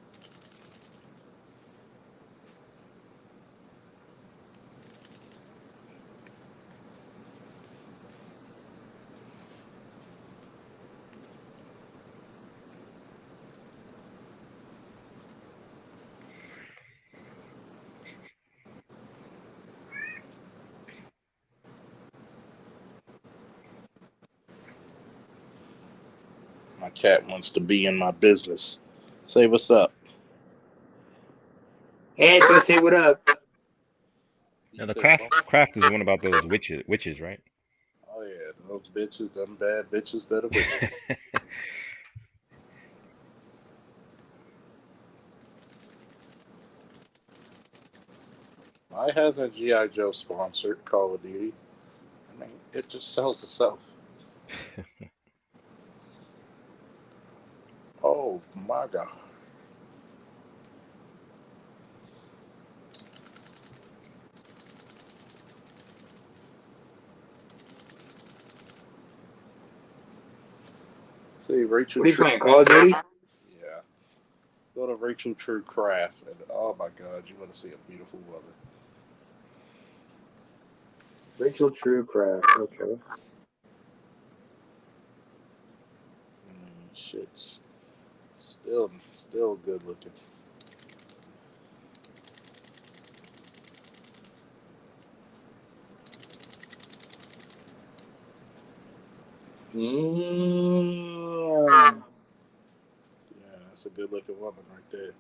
My cat wants to be in my business. Say what's up. Hey, pussy, what up? Now the craft is the one about those witches, right? Oh yeah, those bitches, them bad bitches that are witches. Why hasn't G.I. Joe sponsored Call of Duty? I mean, it just sells itself. Oh my God. See, Rachel. What are you playing, Call of Duty? Yeah. Go to Rachel True Craft, and oh my God, you want to see a beautiful woman. Rachel True Craft, okay. Shit's still good looking. Yeah, that's a good looking woman right there.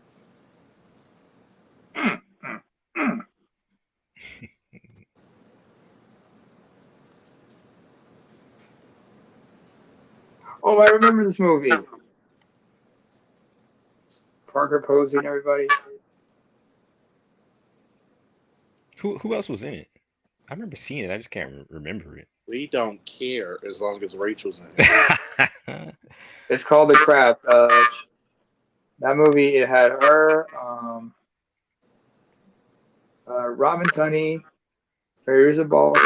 Oh, I remember this movie. Parker Posey and everybody. Who else was in it? I remember seeing it. I just can't remember it. We don't care as long as Rachel's in it. It's called The Craft. That movie, it had her, Robin Tunney, Fairuza Balk,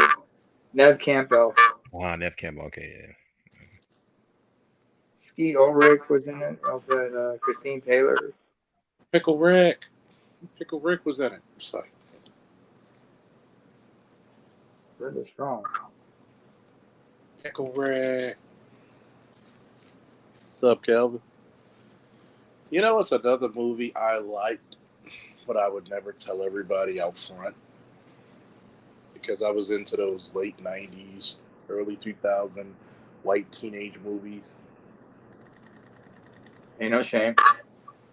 Nev Campbell. Wow, Nev Campbell. Okay, yeah. Skeet Ulrich was in it. Also had Christine Taylor. Pickle Rick was in it. It's like Brenda Strong. Pickle Rick. What's up, Kelvin? You know what's another movie I liked, but I would never tell everybody out front because I was into those late 90s, early 2000 white teenage movies. Ain't no shame.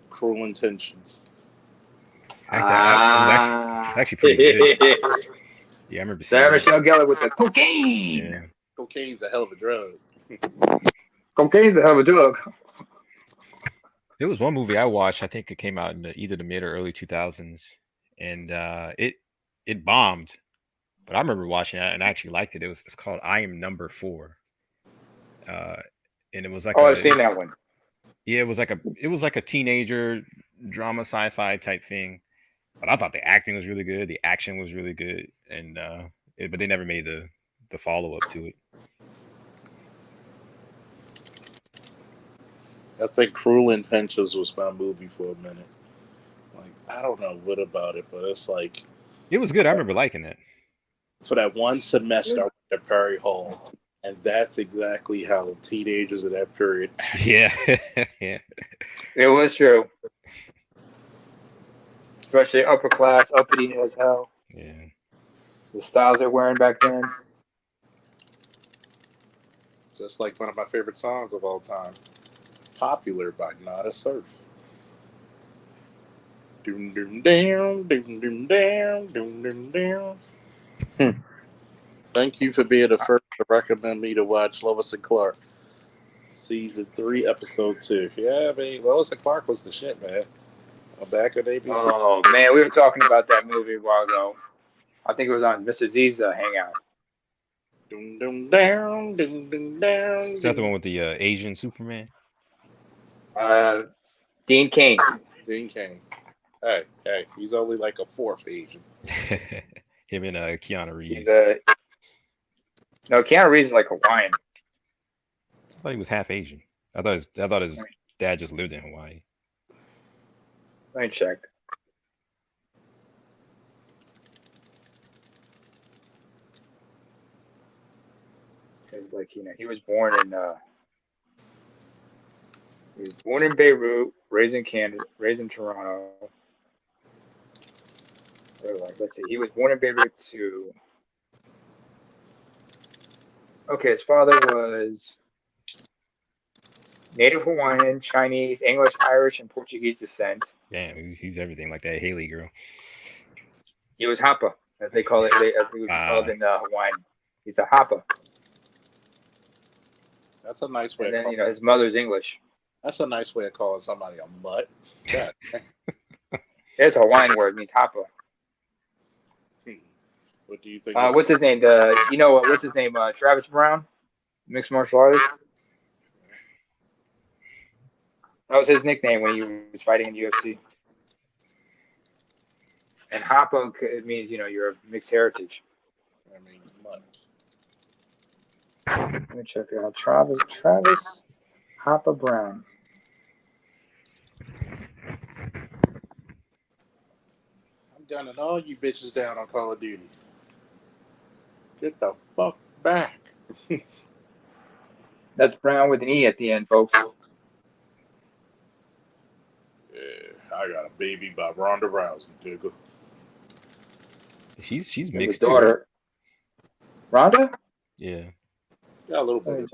Cruel Intentions. It was actually pretty good. Yeah, I remember seeing Sarah Michelle Gellar with the cocaine. Yeah. Cocaine's a hell of a drug. Cocaine's a hell of a drug. There was one movie I watched. I think it came out in either the mid or early 2000s, and it bombed. But I remember watching it and I actually liked it. It's called I Am Number 4. And it was like I've seen that one. Yeah, it was like a teenager drama sci-fi type thing. But I thought the acting was really good, the action was really good, and but they never made the follow-up to it. I think Cruel Intentions was my movie for a minute. Like, I don't know what about it, but it's like it was good. I remember liking it. For that one semester, I went to Perry Hall, and that's exactly how teenagers of that period acted. Yeah, yeah. It was true. Especially upper class, uppity as hell. Yeah. The styles they're wearing back then. Just like one of my favorite songs of all time, Popular by Nada Surf. Doom doom down, doom doom down, doom doom down. Thank you for being the first to recommend me to watch Lois and Clark. Season 3, episode 2. Yeah, I mean, Lois and Clark was the shit, man. Back on ABC. Oh, man, we were talking about that movie a while ago. I think it was on Mr. Z's Hangout. Doom doom down, doom doom down. Is that the one with the Asian Superman? Dean Cain. Dean Cain. Hey, he's only like a fourth Asian. Him and Keanu Reeves. No, Keanu Reeves is like Hawaiian. I thought he was half Asian. I thought his dad just lived in Hawaii. Let me check. Because, like, he was born in Beirut, raised in Canada, raised in Toronto. Let's see. He was born in Beirut too. Okay, his father was Native Hawaiian, Chinese, English, Irish, and Portuguese descent. Damn, he's everything like that Haley girl. He was Hapa, as they call it, as he was called in Hawaiian. He's a Hapa. That's a nice way. And then, his mother's English. That's a nice way of calling somebody a mutt. God. There's a Hawaiian word, means Hapa. What do you think? What's his name? What's his name? Travis Brown, mixed martial artist. That was his nickname when he was fighting in UFC. And Hapa, it means you're of mixed heritage. I mean, mutt. Let me check it out. Travis Hapa Brown. I'm gunning all you bitches down on Call of Duty. Get the fuck back. That's Brown with an E at the end, folks. Yeah, I got a baby by Ronda Rousey, digga. She's mixed his daughter. Too. Rhonda? Yeah. Yeah, a little bit.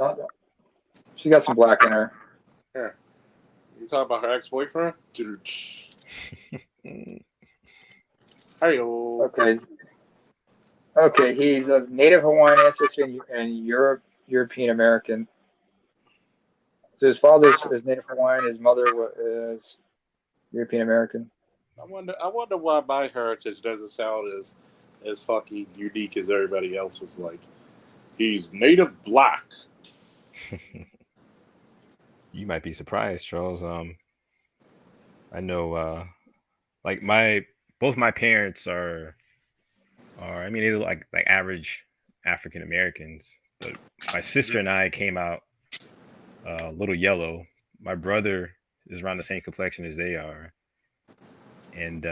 She got some black in her. Yeah. You talking about her ex-boyfriend? Hey-o. Okay, he's of Native Hawaiian ancestry and European American. So his father is Native Hawaiian, his mother is European American. I wonder why my heritage doesn't sound as fucking unique as everybody else's. Like, he's native black. You might be surprised, Charles. I know, like both my parents are I mean, they look like average African Americans, but my sister and I came out a little yellow. My brother is around the same complexion as they are, and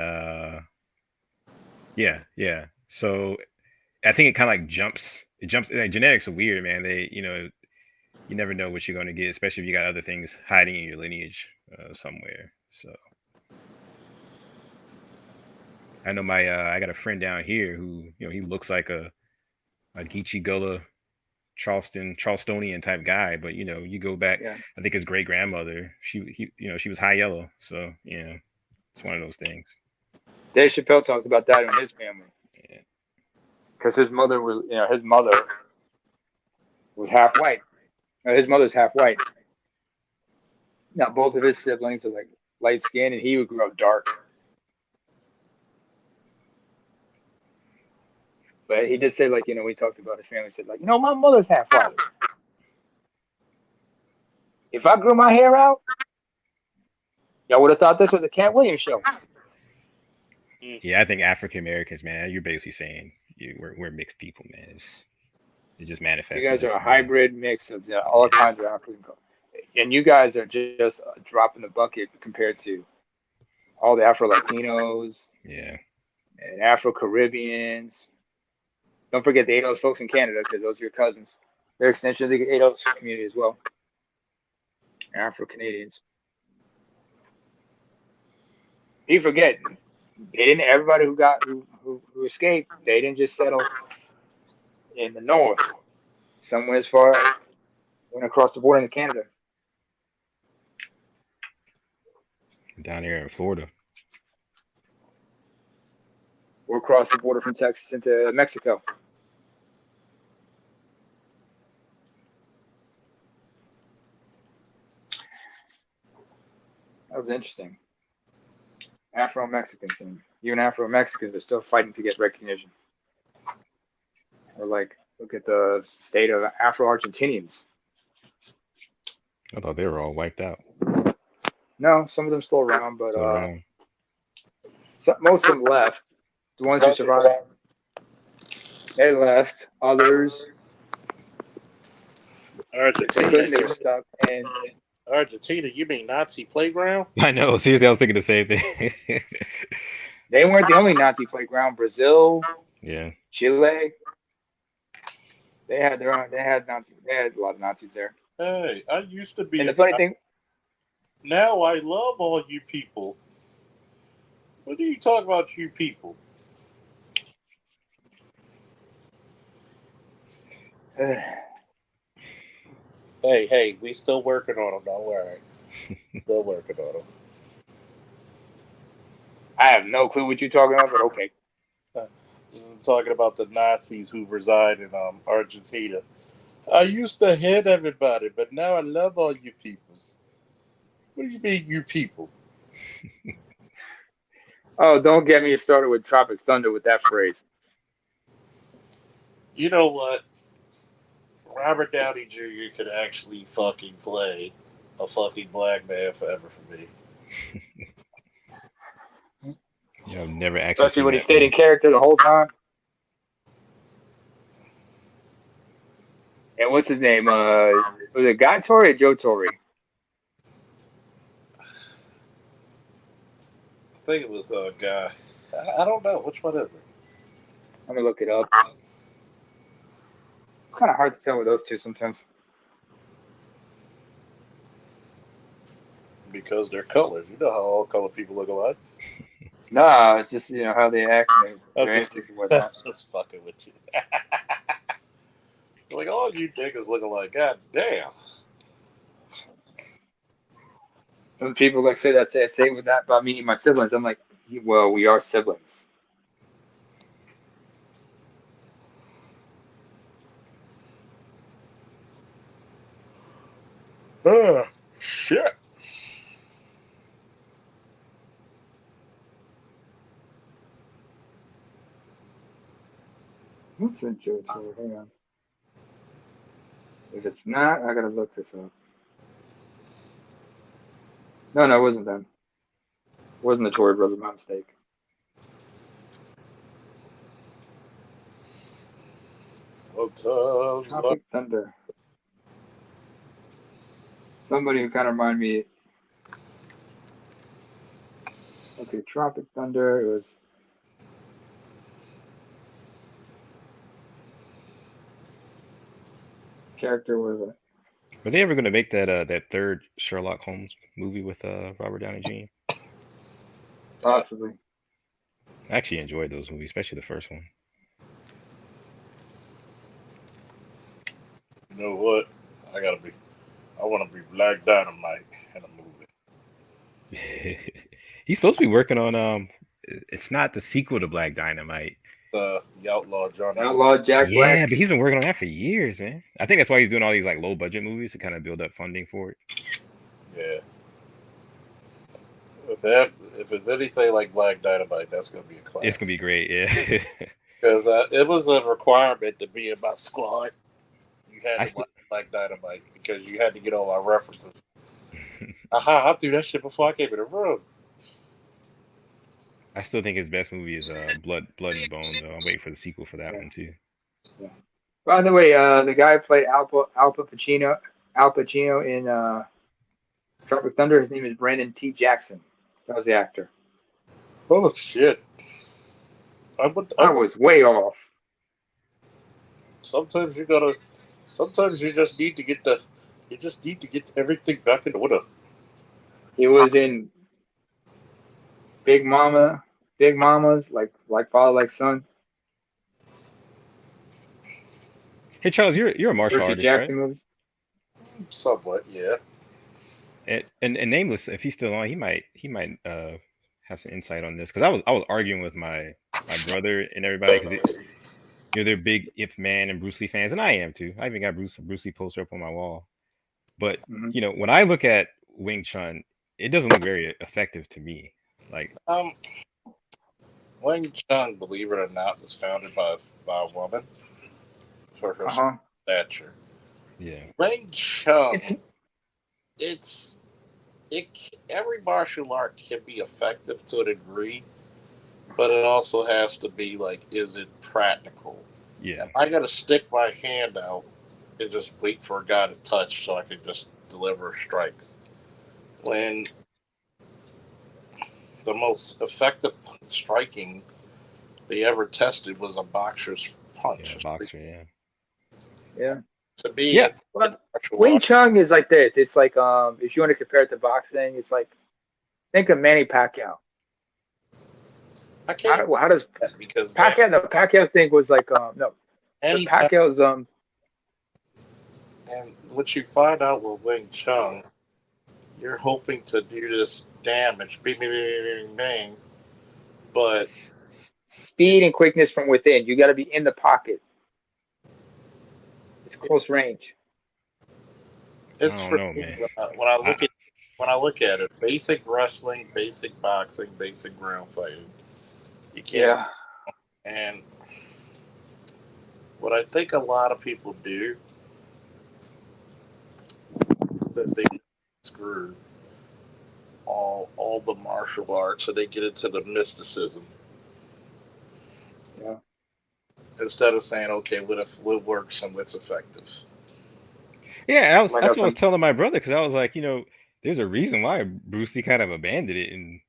yeah. So I think it kind of like jumps. It jumps. Genetics are weird, man. You never know what you're going to get, especially if you got other things hiding in your lineage somewhere. So I know I got a friend down here who, he looks like a Geechee Gullah Charlestonian type guy, but you go back, I think his great grandmother, she was high yellow. So, it's one of those things. Dave Chappelle talks about that in his family. Yeah. Because his mother was half white. His mother's half white. Now both of his siblings are like light skinned and he grew up dark. But he did say, like, we talked about his family, said, like, my mother's half white. If I grew my hair out, y'all would have thought this was a Cat Williams show. Yeah, I think African Americans, man, you're basically saying we're mixed people, man. It just manifests. You guys are a hybrid mix of all kinds of African culture. And you guys are just a drop in the bucket compared to all the Afro-Latinos. Yeah. And Afro-Caribbeans. Don't forget the ADOS folks in Canada, because those are your cousins. They're extension of the ADOS community as well. Afro-Canadians. You forget, everybody who escaped, they didn't just settle in the north. Somewhere as far went across the border into Canada. Down here in Florida. Or across the border from Texas into Mexico. That was interesting. Afro-Mexicans, and even Afro-Mexicans are still fighting to get recognition. Or like, look at the state of Afro-Argentinians. I thought they were all wiped out. No, some of them still around, but most of them left. The ones who survived, they left. Others, Argentina, they were stuck. And Argentina, you mean Nazi playground? I know. Seriously, I was thinking the same thing. They weren't the only Nazi playground. Brazil, yeah, Chile, they had their own. They had a lot of Nazis there. Hey, I used to be. And the funny thing, now I love all you people. What do you talk about, you people? Hey, we still working on them. Don't worry. Still working on them. I have no clue what you're talking about, but okay. I'm talking about the Nazis who reside in Argentina. I used to hate everybody, but now I love all you peoples. What do you mean, you people? Oh, don't get me started with Tropic Thunder with that phrase. You know what? Robert Downey Jr. could actually fucking play a fucking black man forever for me. Yeah, I've never actually. Especially when he stayed in character the whole time. And what's his name? Was it Guy Torry or Joe Torry? I think it was a guy. I don't know. Which one is it? Let me look it up. It's kind of hard to tell with those two sometimes. Because they're colored. You know how all colored people look alike? Nah, it's just, how they act and their antics and whatnot. Just fucking with you. Like, all you niggas looking like, god damn. Some people like say with that about me and my siblings. I'm like, well, we are siblings. Shit. What's with Joe Torry? Hang on. If it's not, I gotta look this up. No, it wasn't them. It wasn't the Torry brothers. My mistake. Tropic Thunder. Somebody who kind of reminded me. Okay, Tropic Thunder. It was. Character was it? Were they ever going to make that third Sherlock Holmes movie with Robert Downey Jr.? Possibly. I actually enjoyed those movies, especially the first one. You know what? I want to be Black Dynamite in a movie. He's supposed to be working on it's not the sequel to Black Dynamite. The Outlaw Johnny. Outlaw Jack Black. Yeah, but he's been working on that for years, man. I think that's why he's doing all these like low budget movies to kind of build up funding for it. Yeah. If it's anything like Black Dynamite, that's gonna be a classic. It's gonna be great, yeah. Because it was a requirement to be in my squad. You had to watch Black Dynamite because you had to get all our references. I threw that shit before I came in the room. I still think his best movie is Blood and Bone, though. I'm waiting for the sequel for that one too. Yeah. By the way, the guy who played Al Pacino in Tropic Thunder, his name is Brandon T. Jackson. That was the actor. Oh shit! I was way off. Sometimes you just need to get everything back in order. He was in Big Mamas, like Father, Like Son. Hey Charles, you're a martial artist, Jackson right? Movies. Somewhat, yeah. And Nameless, if he's still on, he might have some insight on this, because I was arguing with my brother and everybody, because they're big Ip Man and Bruce Lee fans, and I am too. I even got Bruce Lee poster up on my wall. But when I look at Wing Chun, it doesn't look very effective to me. Like Wing Chun, believe it or not, was founded by a woman for her stature. Yeah. Wing Chun, every martial art can be effective to a degree, but it also has to be like, is it practical? Yeah. I got to stick my hand out and just wait for a guy to touch so I can just deliver strikes. When the most effective striking they ever tested was a boxer's punch. Yeah, boxer, yeah. Yeah. To me, well, Wing Chun is like this. It's like if you want to compare it to boxing, it's like, think of Manny Pacquiao. I can't. How does because Pacquiao? No, Pacquiao thing was like no. Manny Pacquiao's And what you find out with Wing Chun, you're hoping to do this damage, bing, bing, bing, bing, bing, but speed and quickness from within. You got to be in the pocket. It's close range. It's for me. When I look at it, basic wrestling, basic boxing, basic ground fighting. You can't. Yeah. And what I think a lot of people do, that they screw all the martial arts, and they get into the mysticism. Yeah. Instead of saying, okay, what works and what's effective. Yeah, that's what I was telling my brother, because I was like, there's a reason why Bruce Lee kind of abandoned it, and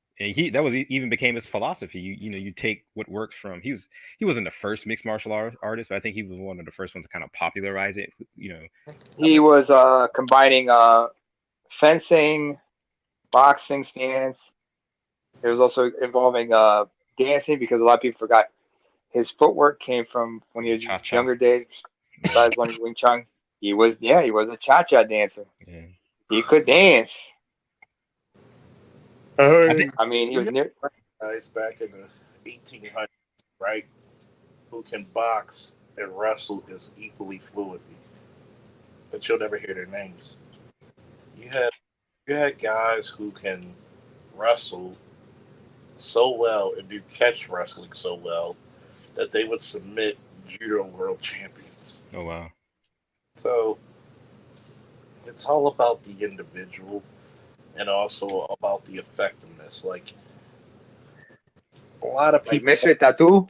that was even became his philosophy. You take what works from. He wasn't the first mixed martial artist, but I think he was one of the first ones to kind of popularize it. He was combining fencing, boxing stance. It was also involving dancing, because a lot of people forgot his footwork came from when he was younger days. Besides learning Wing Chun, he was a cha-cha dancer. Yeah. He could dance. I mean, he was near guys back in the 1800s, right? Who can box and wrestle as equally fluently, but you'll never hear their names. You had guys who can wrestle so well and do catch wrestling so well that they would submit judo world champions. Oh wow! So it's all about the individual, and also about the effectiveness. Like a lot of people, a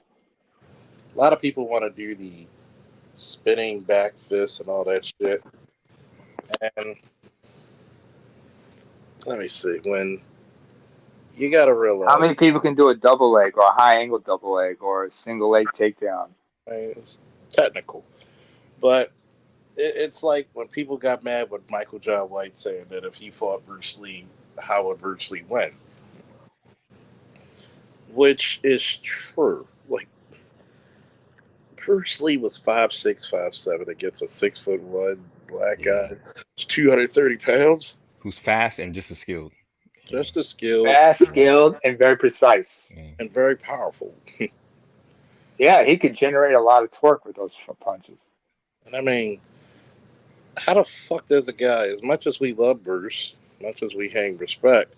lot of people want to do the spinning back fist and all that shit. And let me see, when you got to realize how many people can do a double leg or a high angle double leg or a single leg takedown. It's technical, but it's like when people got mad with Michael John White saying that if he fought Bruce Lee, how would Bruce Lee win? Which is true. Like Bruce Lee was 5'6", 5'7" against a 6'1" black guy. He's 230 pounds. Who's fast and just as skilled. Just as skilled. Fast, skilled, and very precise. And very powerful. Yeah, he could generate a lot of torque with those punches. And I mean, how the fuck does a guy, as much as we love Bruce, as much as we hang respect,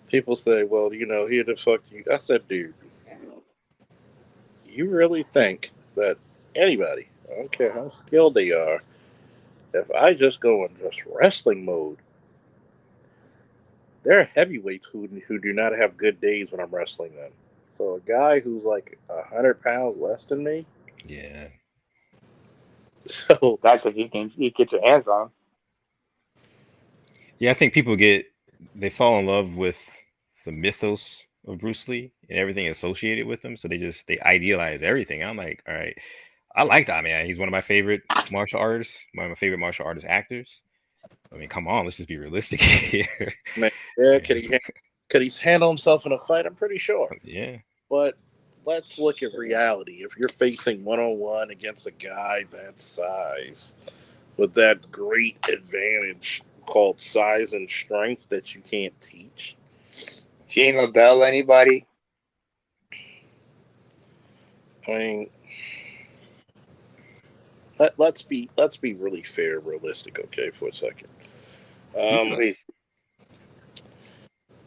people say, well, he the fuck you. I said, dude, you really think that anybody, I don't care how skilled they are, if I just go in just wrestling mode, there are heavyweights who do not have good days when I'm wrestling them. So a guy who's like 100 pounds less than me, Yeah. so That's if you get your hands on him. Yeah, I think people they fall in love with the mythos of Bruce Lee and everything associated with him. So they idealize everything. I'm like, all right, I like that man. He's one of my favorite martial artists, one of my favorite martial artist actors. I mean, come on, let's just be realistic here. man, yeah, could he handle himself in a fight? I'm pretty sure. Yeah. But let's look at reality. If you're facing 1-on-1 against a guy that size, with that great advantage called size and strength that you can't teach. Gene LaBelle, anybody? I mean, let's be really fair, realistic, okay, for a second. Please.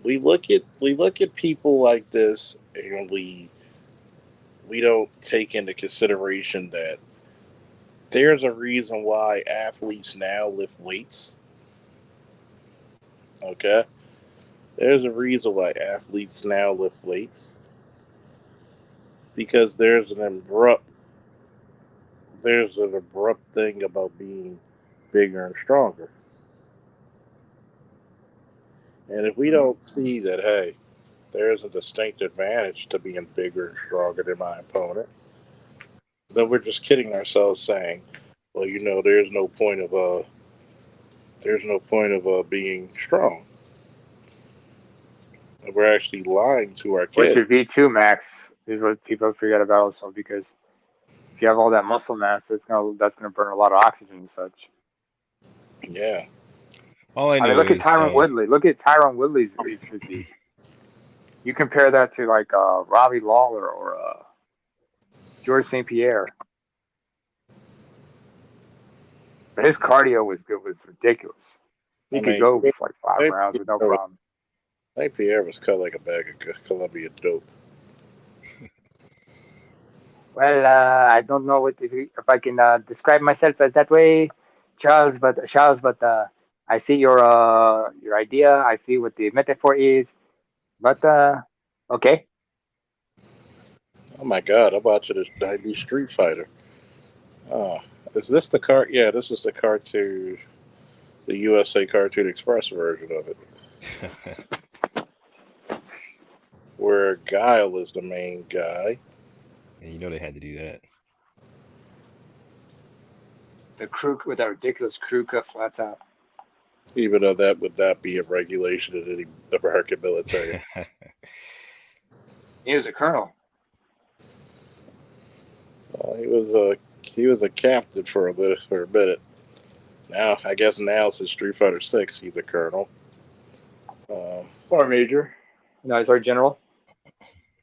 We look at people like this, and we don't take into consideration that there's a reason why athletes now lift weights. Okay, there's a reason why athletes now lift weights, because there's an abrupt thing about being bigger and stronger. And if we don't see that, hey, there's a distinct advantage to being bigger and stronger than my opponent, then we're just kidding ourselves, saying, well, there's no point of being strong. And we're actually lying to our What's kids. your V2 max is what people forget about also, because if you have all that muscle mass, that's gonna burn a lot of oxygen and such. Yeah. All I I know mean, look at is Tyron Woodley. Look at Tyron Woodley's physique. You compare that to like Robbie Lawler or George St. Pierre. But his cardio was ridiculous. He could go for like 5 rounds with no problem. St. Pierre was cut like a bag of Columbia dope. Well, I don't know if I can describe myself as that way, Charles. But I see your idea. I see what the metaphor is. But okay. Oh my God! I watched this '90s Street Fighter. Is this the car? Yeah, this is the cartoon, the USA Cartoon Express version of it, where Guile is the main guy. And you know they had to do that. The crew with that ridiculous crew cut flat top. Even though that would not be a regulation in any American military. He was a colonel. He was a captain for a minute. Now, I guess since Street Fighter 6, he's a colonel. Or major. No, he's our general.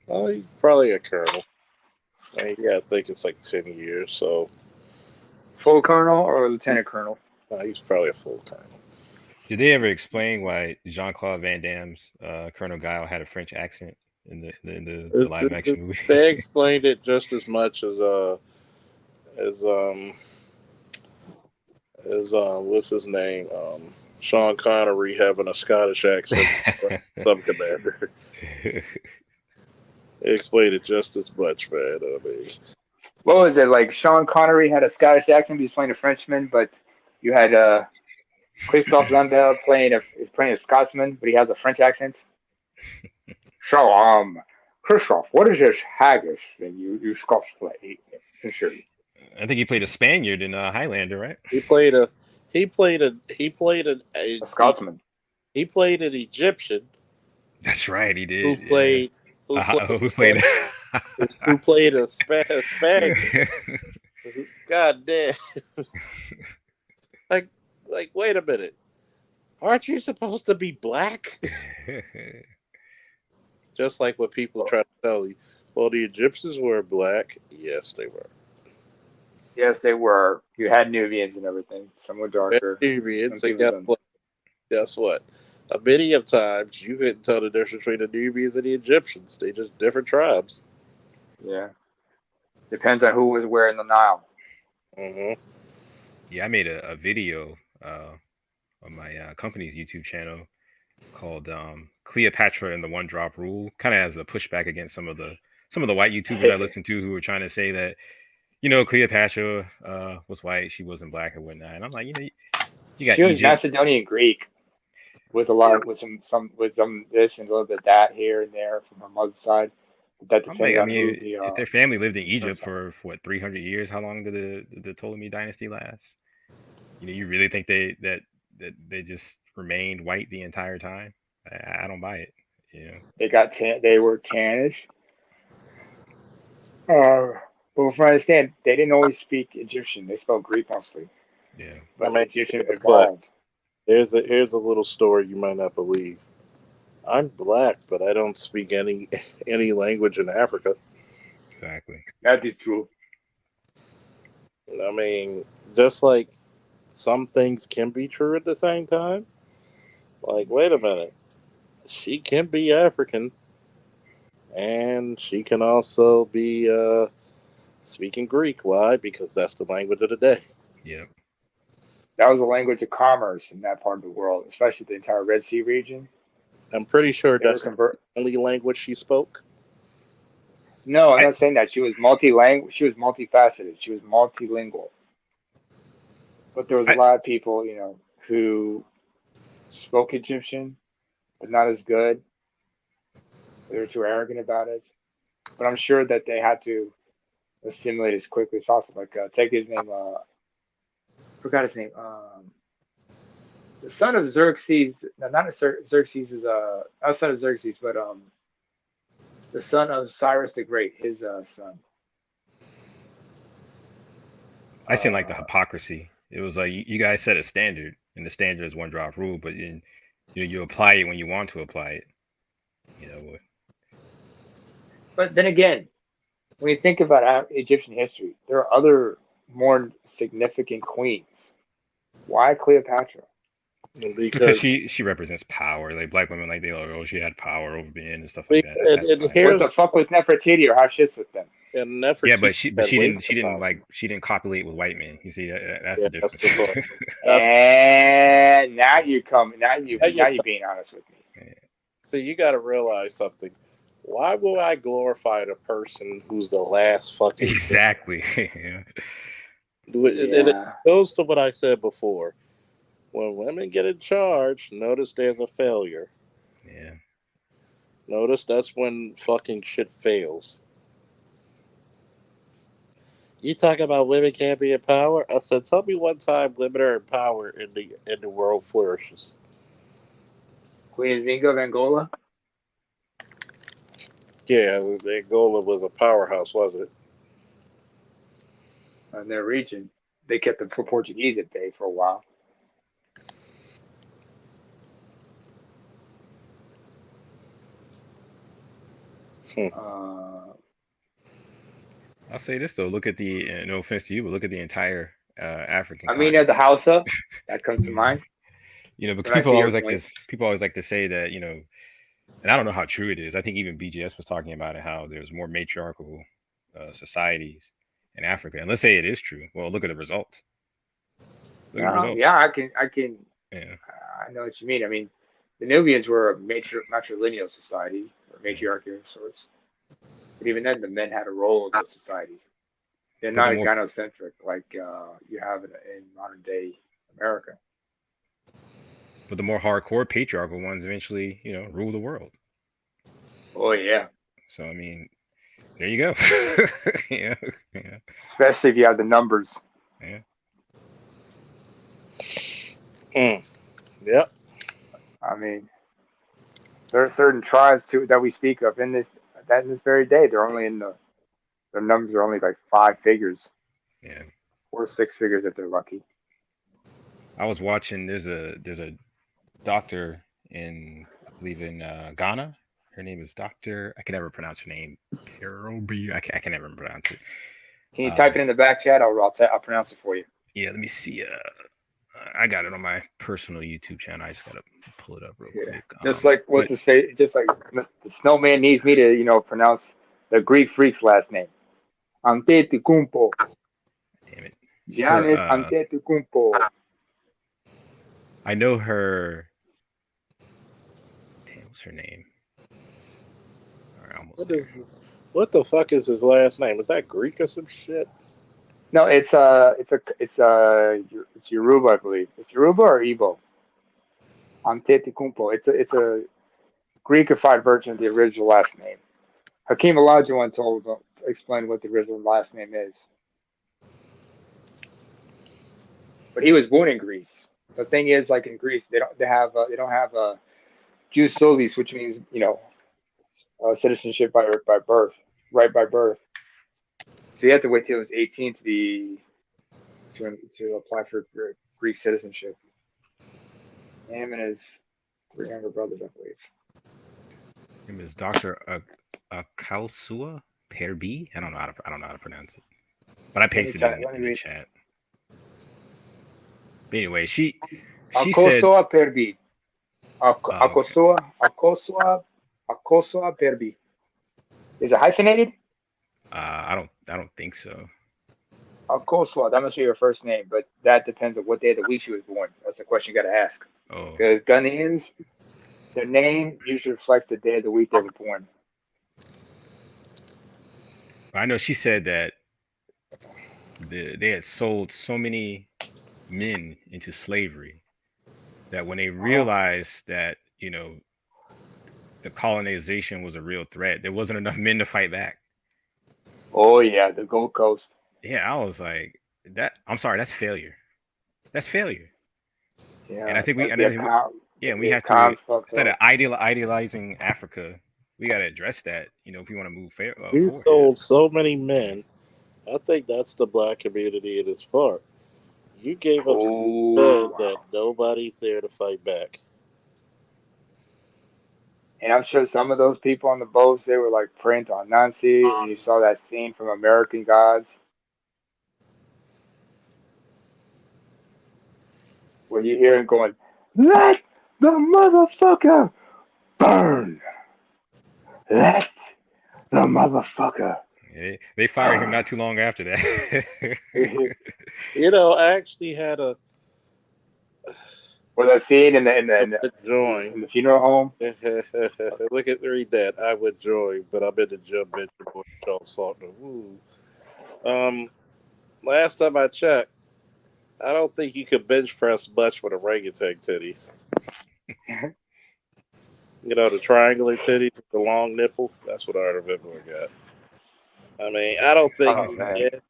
Oh, he's probably a colonel. I think it's like 10 years. So, full colonel or lieutenant colonel? He's probably a full colonel. Did they ever explain why Jean-Claude Van Damme's Colonel Guile had a French accent in the live action movie? They explained it just as much as what's his name? Sean Connery having a Scottish accent, some commander. They explained it just as much, man. I mean, what was it like? Sean Connery had a Scottish accent. He's playing a Frenchman, but you had Christophe Lambert playing a Scotsman, but he has a French accent. So, Christophe, what is this haggis that you Scots play? Sincerely. I think he played a Spaniard in Highlander, right? He played a Scotsman. He played an Egyptian. That's right, he did. Who played a Spaniard? God damn! like, wait a minute. Aren't you supposed to be black? Just like what people try to tell you. Well, the Egyptians were black. Yes, they were. Yes, they were. You had Nubians and everything. Some were darker. Nubians. Guess what? Many of times you couldn't tell the difference between the Nubians and the Egyptians. They just different tribes. Yeah. Depends on who was where in the Nile. Mm-hmm. Yeah, I made a video on my company's YouTube channel called Cleopatra and the One Drop Rule, kind of as a pushback against some of the white YouTubers I listen to who were trying to say that, Cleopatra was white, she wasn't black and whatnot. And I'm like, you got She was Egypt. Macedonian Greek with a lot with some this and a little bit of that here and there from her mother's side. That depends on who the if their family lived in Egypt for what 300 years, how long did the Ptolemy dynasty last? You really think that they just remained white the entire time? I don't buy it. They were tannish. But from what I understand, they didn't always speak Egyptian. They spoke Greek mostly. Yeah. But Egyptian evolved. Here's a little story you might not believe. I'm black, but I don't speak any language in Africa. Exactly. That is true. I mean, just like some things can be true at the same time. Like, wait a minute. She can be African, and she can also be speaking Greek. Why? Because that's the language of the day. Yeah. That was the language of commerce in that part of the world, especially the entire Red Sea region. I'm pretty sure that's the only language she spoke. No, I'm not saying that. She was multilingual. She was multifaceted. She was multilingual. But there was a lot of people, who spoke Egyptian, but not as good. They were too arrogant about it. But I'm sure that they had to assimilate as quickly as possible. Like, take his name. Forgot his name. The son of Xerxes. No, not Xerxes is not son of Xerxes, but the son of Cyrus the Great. His son. I seen like the hypocrisy. It was like you guys set a standard, and the standard is one drop rule, but you apply it when you want to apply it. But then again, when you think about Egyptian history, there are other more significant queens. Why Cleopatra? Because she represents power. Like black women, like she had power over men and stuff like that. What the fuck was Nefertiti or how shits with them? And yeah, but she didn't copulate with white men. You see, that's the difference. And now you're being honest with me. Yeah. So you got to realize something. Why would I glorify the person who's the last fucking exactly? Yeah. It goes to what I said before. When women get in charge, notice there's a failure. Yeah. Notice that's when fucking shit fails. You talk about women can't be in power? I said, tell me one time women are in power and the world flourishes. Queen Zinga of Angola? Yeah, Angola was a powerhouse, wasn't it? In their region. They kept the Portuguese at bay for a while. I'll say this though. Look at the no offense to you, but look at the entire African. I mean, as a Hausa, that comes to mind. Because people always like to say that, and I don't know how true it is. I think even BGS was talking about it, how there's more matriarchal societies in Africa. And let's say it is true. Well, look at the results. Yeah, I can. Yeah. I know what you mean. I mean, the Nubians were a matrilineal society, or matriarchy of sorts. But even then, the men had a role in those societies. They're not gynocentric like you have in modern day America. But the more hardcore patriarchal ones eventually, rule the world. Oh yeah. So I mean, there you go. Yeah. Especially if you have the numbers. Yeah. Yep. I mean, there are certain tribes too that we speak of in this very day. They're only their numbers are only like 5 figures. Yeah. Or 6 figures if they're lucky. I was watching. There's a doctor in, I believe in Ghana. Her name is Dr. I can never pronounce her name. Perobi. I can never pronounce it. Can you type it in the back chat? I'll pronounce it for you. Yeah, let me see. I got it on my personal YouTube channel. I just gotta pull it up real quick. Just like his face? Just like the snowman needs me to, pronounce the Greek freak's last name. Antetokounmpo. Damn it. Giannis Antetokounmpo. I know her. Damn, what's her name? All right, almost there. What the fuck is his last name? Is that Greek or some shit? No, it's Yoruba, I believe. It's Yoruba or Igbo. Antetokounmpo. It's a Greekified version of the original last name. Hakeem Olajuwon explained what the original last name is. But he was born in Greece. The thing is, like in Greece, they don't have jus solis, which means citizenship by birth, right by birth. So you have to wait till he was 18 to apply for Greek citizenship. Him and his 3 younger brothers, I believe. His name is Dr. Akausua Perbi. I don't know how to pronounce it, but I pasted it in the chat. But anyway, she Akausua said Perbi. Akausua Perbi. Is it hyphenated? I don't think so. Akausua, that must be your first name, but that depends on what day of the week she was born. That's the question you got to ask. Oh, because Ghanaians, their name usually reflects the day of the week they were born. I know she said that they had sold so many men into slavery that when they realized that the colonization was a real threat, there wasn't enough men to fight back. Oh yeah, the Gold Coast. Yeah, I was like, I'm sorry, that's failure. That's failure. Yeah, and I think we have to, instead of idealizing Africa, we got to address that. If we want to move forward. You sold so many men. I think that's the black community at its part. You gave up men that nobody's there to fight back. And I'm sure some of those people on the boats, they were like praying on Nancy, and you saw that scene from American Gods, where you hear him going, "Let the motherfucker burn! Let the motherfucker." They fired him not too long after that. I actually had a. Was that scene in the funeral home? Look at read that. I would join, but I'm in the gym bench for Charles Faulkner. Last time I checked, I don't think you could bench press much with orangutan titties. The triangular titties with the long nipple. That's what I remember I got. I mean, I don't think you can.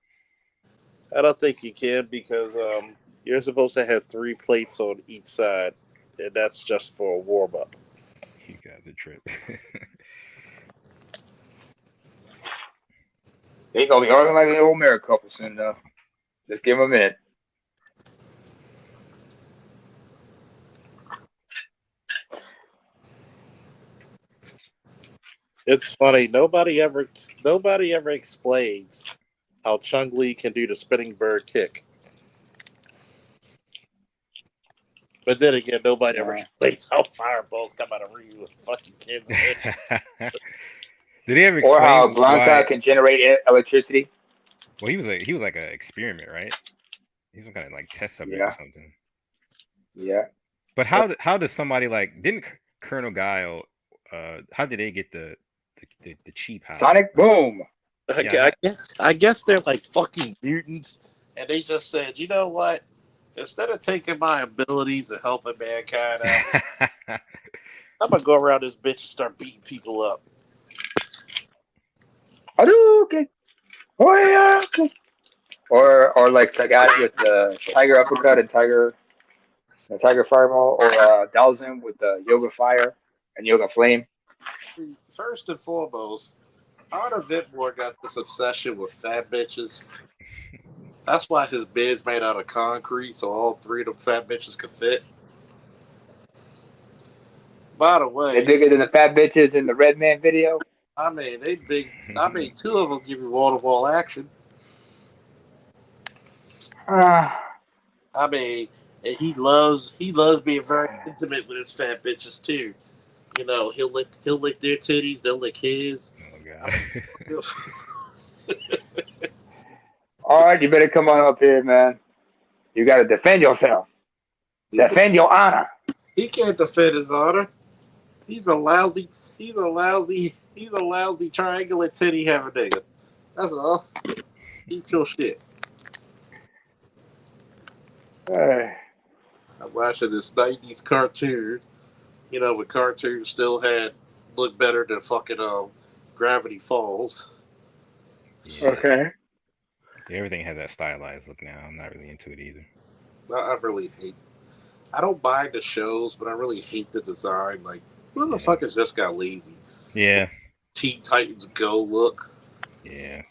I don't think you can because you're supposed to have 3 plates on each side, and that's just for a warm up. You guys are trip. They gonna be arguing like an old married couple soon enough. Just give them a minute. It's funny. Nobody ever explains how Chung Lee can do the spinning bird kick. But then again, nobody ever explains how fireballs come out of Ryu with fucking kids. Did he ever explain? Or how Blanca can generate electricity? Well, he was like an experiment, right? He's some kind of like test subject or something. Yeah. But how does somebody didn't Colonel Guile? How did they get the cheap house? Sonic boom. I guess they're like fucking mutants, and they just said, you know what? Instead of taking my abilities and helping mankind out, I'm gonna go around this bitch and start beating people up. Okay. Oh yeah. Okay. Or like Sagat with the Tiger Uppercut and Tiger Fireball, or Dalzin with the Yoga Fire and Yoga Flame. First and foremost, Arthur Vidmore got this obsession with fat bitches. That's why his bed's made out of concrete, so all 3 of them fat bitches could fit. By the way, they bigger than the fat bitches in the Red Man video. I mean, they big. I mean, 2 of them give you wall-to-wall action. I mean, and he loves being very intimate with his fat bitches too. He'll lick their titties, they'll lick his. Oh god. All right, you better come on up here, man. You got to defend yourself. Defend your honor. He can't defend his honor. He's a lousy triangular titty having nigga. That's all. Eat your shit. Hey. I'm watching this 90s cartoon. You know, when cartoons still had look better than fucking Gravity Falls. Yeah. Okay. Everything has that stylized look now. I'm not really into it either. I really hate. I don't mind the shows, but I really hate the design. Like, motherfuckers just got lazy. Yeah. Teen Titans Go look. Yeah.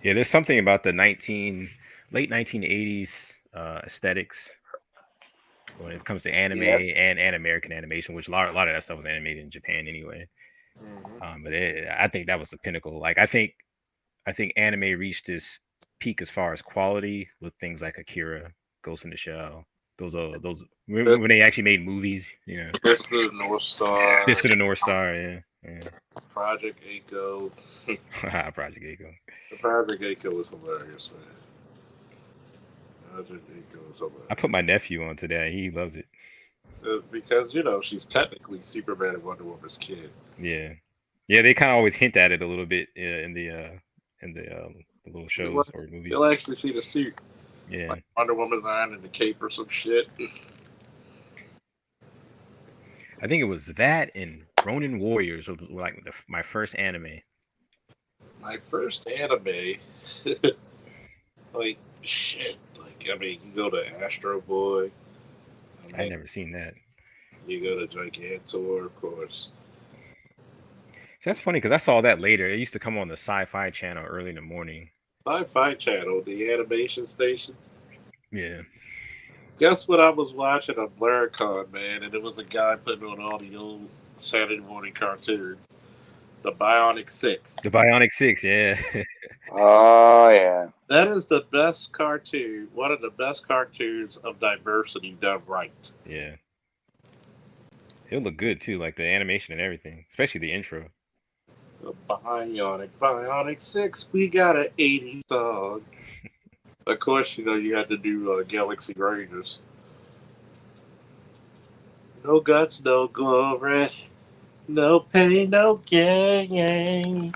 Yeah, there's something about the late 1980s aesthetics when it comes to anime and American animation, which a lot of that stuff was animated in Japan anyway. Mm-hmm. But I think that was the pinnacle. Like I think anime reached this peak as far as quality with things like Akira, Ghost in the Shell. Those when they actually made movies, you know. Fist of the North Star. Fist of the North Star, yeah. Project Echo. Project Echo. The Project Echo was hilarious, man. Project Echo was hilarious. I put my nephew on today. He loves it. Because, you know, she's technically Superman and Wonder Woman's kid. Yeah. Yeah, they kind of always hint at it a little bit in the little shows or movies. You'll actually see the suit. Yeah. Like Wonder Woman's iron and the cape or some shit. I think it was that and Ronin Warriors was like my first anime. My first anime, like shit. Like I mean, you go to Astro Boy. I've never seen that. You go to Gigantor, of course. So that's funny because I saw that later. It used to come on the Sci-Fi Channel early in the morning. Sci-Fi Channel, the animation station. Yeah. Guess what I was watching on Blerdcon, man? And it was a guy putting on all the old Saturday morning cartoons. The Bionic Six. The Bionic Six, yeah. Oh, yeah. That is the best cartoon, one of the best cartoons of diversity done right. Yeah. It'll look good, too, like the animation and everything, especially the intro. The Bionic Six, we got an 80s song. Of course, you know, you had to do Galaxy Rangers. No guts, no glory. No pain, no gain.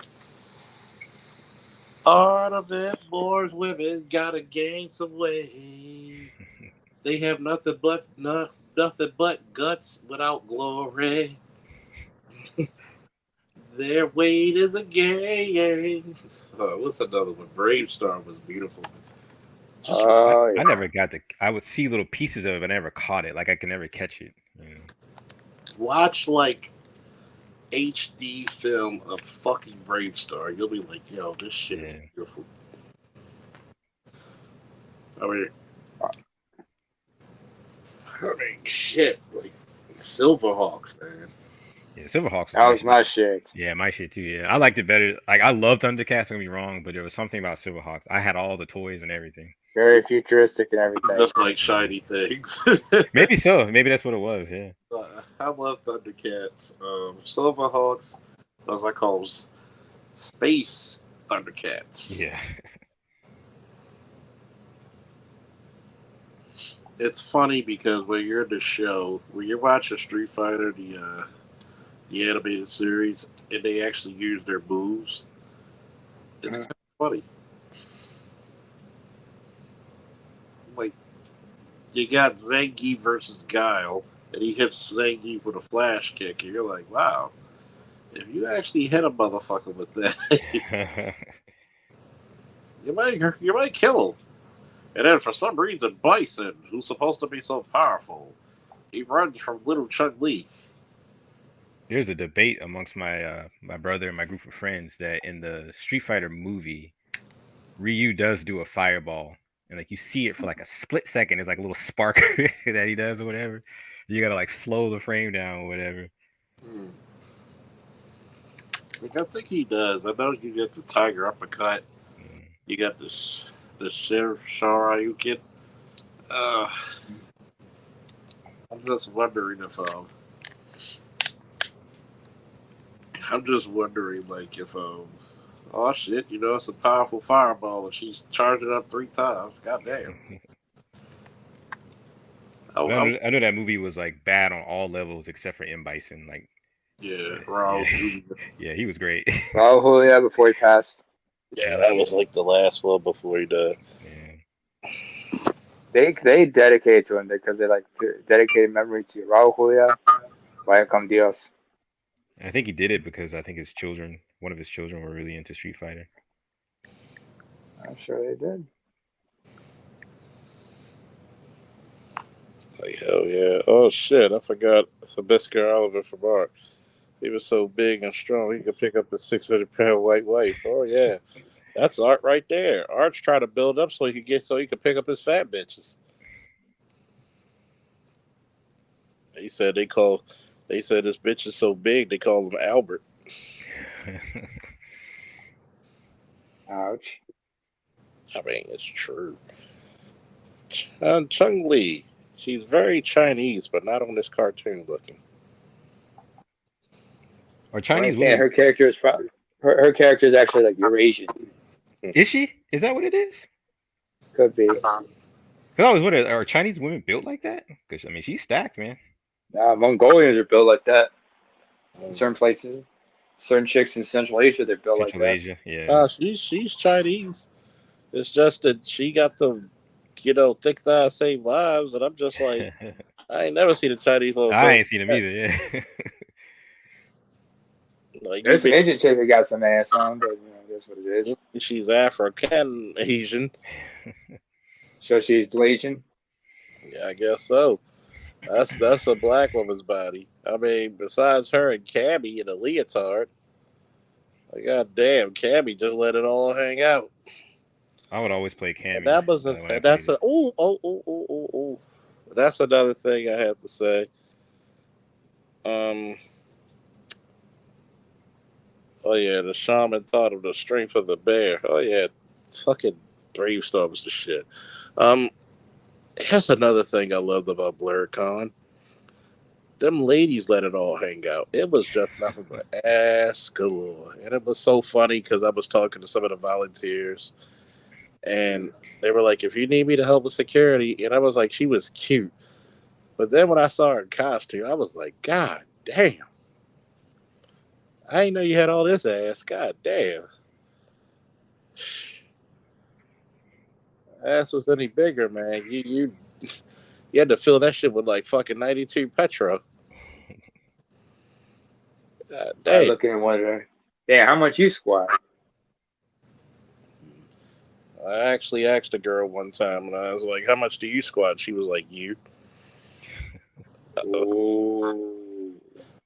Art of it, boys, women gotta gain some weight. They have nothing but guts without glory. Their weight is a gain. What's another one? Brave Star was beautiful. I never got to. I would see little pieces of it, but I never caught it. Like I could never catch it. You know? Watch like HD film of fucking Brave Star. You'll be like, yo, this shit is beautiful. I mean, shit, like Silverhawks, man. Yeah, Silverhawks. That was my shit. Yeah, my shit too. Yeah, I liked it better. Like I loved Thundercats. Don't get me wrong, but there was something about Silverhawks. I had all the toys and everything. Very futuristic and everything. Just like shiny things. Maybe so. Maybe that's what it was. Yeah. I love Thundercats. Silverhawks, as I call them, Space Thundercats. Yeah. It's funny because when you're in the show, when you're watching Street Fighter, the animated series, and they actually use their moves, it's kind of funny. Like, you got Zangief versus Guile, and he hits Zangief with a flash kick, and you're like, wow, if you actually hit a motherfucker with that, you might kill him. And then for some reason, Bison, who's supposed to be so powerful, he runs from little Chun-Li. There's a debate amongst my my brother and my group of friends that in the Street Fighter movie, Ryu does do a fireball, and like you see it for like a split second. There's like a little spark that he does or whatever. You gotta like slow the frame down or whatever. I think he does. I know you get the Tiger Uppercut. You got this Shoryuken. I'm just wondering if I'm just wondering, like, if oh shit, it's a powerful fireball, and she's charged it up 3 times. God damn. I know that movie was like bad on all levels except for M. Bison. Like, yeah, Raul. Yeah, he was great. Raul Julia before he passed. Yeah, that was like the last one before he died. Yeah. They dedicated to him because they like dedicated memory to Raul Julia. Vaya con Dios. I think he did it because I think one of his children were really into Street Fighter. I'm sure they did. Like, hell yeah. Oh shit, I forgot Hibiscus Oliver from Art. He was so big and strong he could pick up a 600-pound white wife. Oh yeah. That's Art right there. Art's trying to build up so he could pick up his fat bitches. He said this bitch is so big they call him Albert. Ouch. I mean, it's true. Chung Li. She's very Chinese, but not on this cartoon looking. Or Chinese women. Her character is her character is actually like Eurasian. Is she? Is that what it is? Could be. Because I always wondered, are Chinese women built like that? Because I mean, she's stacked, man. Mongolians are built like that. In certain places, certain chicks in Central Asia, they're built like that. Central Asia, yeah. She's Chinese. It's just that she got the, thick thighs save lives, and I'm just like, I ain't never seen a Chinese woman. I ain't seen them either. Yeah. Like, there's some Asian chicks that got some ass on, but that's what it is. She's African Asian. So she's Asian? Yeah, I guess so. That's a black woman's body. I mean, besides her and Cammy in a leotard, like, god damn, Cammy just let it all hang out. I would always play Cammy. That's another thing I have to say. Oh yeah, the shaman thought of the strength of the bear. Oh yeah, fucking Bravestorm's the shit. Here's another thing I loved about Blerdcon. Them ladies let it all hang out. It was just nothing but ass galore. And it was so funny because I was talking to some of the volunteers. And they were like, if you need me to help with security. And I was like, she was cute. But then when I saw her in costume, I was like, god damn. I didn't know you had all this ass. God damn. Ass was any bigger, man. You had to fill that shit with like fucking 92 Petro. God damn. I'm looking and wondering, damn, how much you squat? I actually asked a girl one time, and I was like, how much do you squat? She was like, you.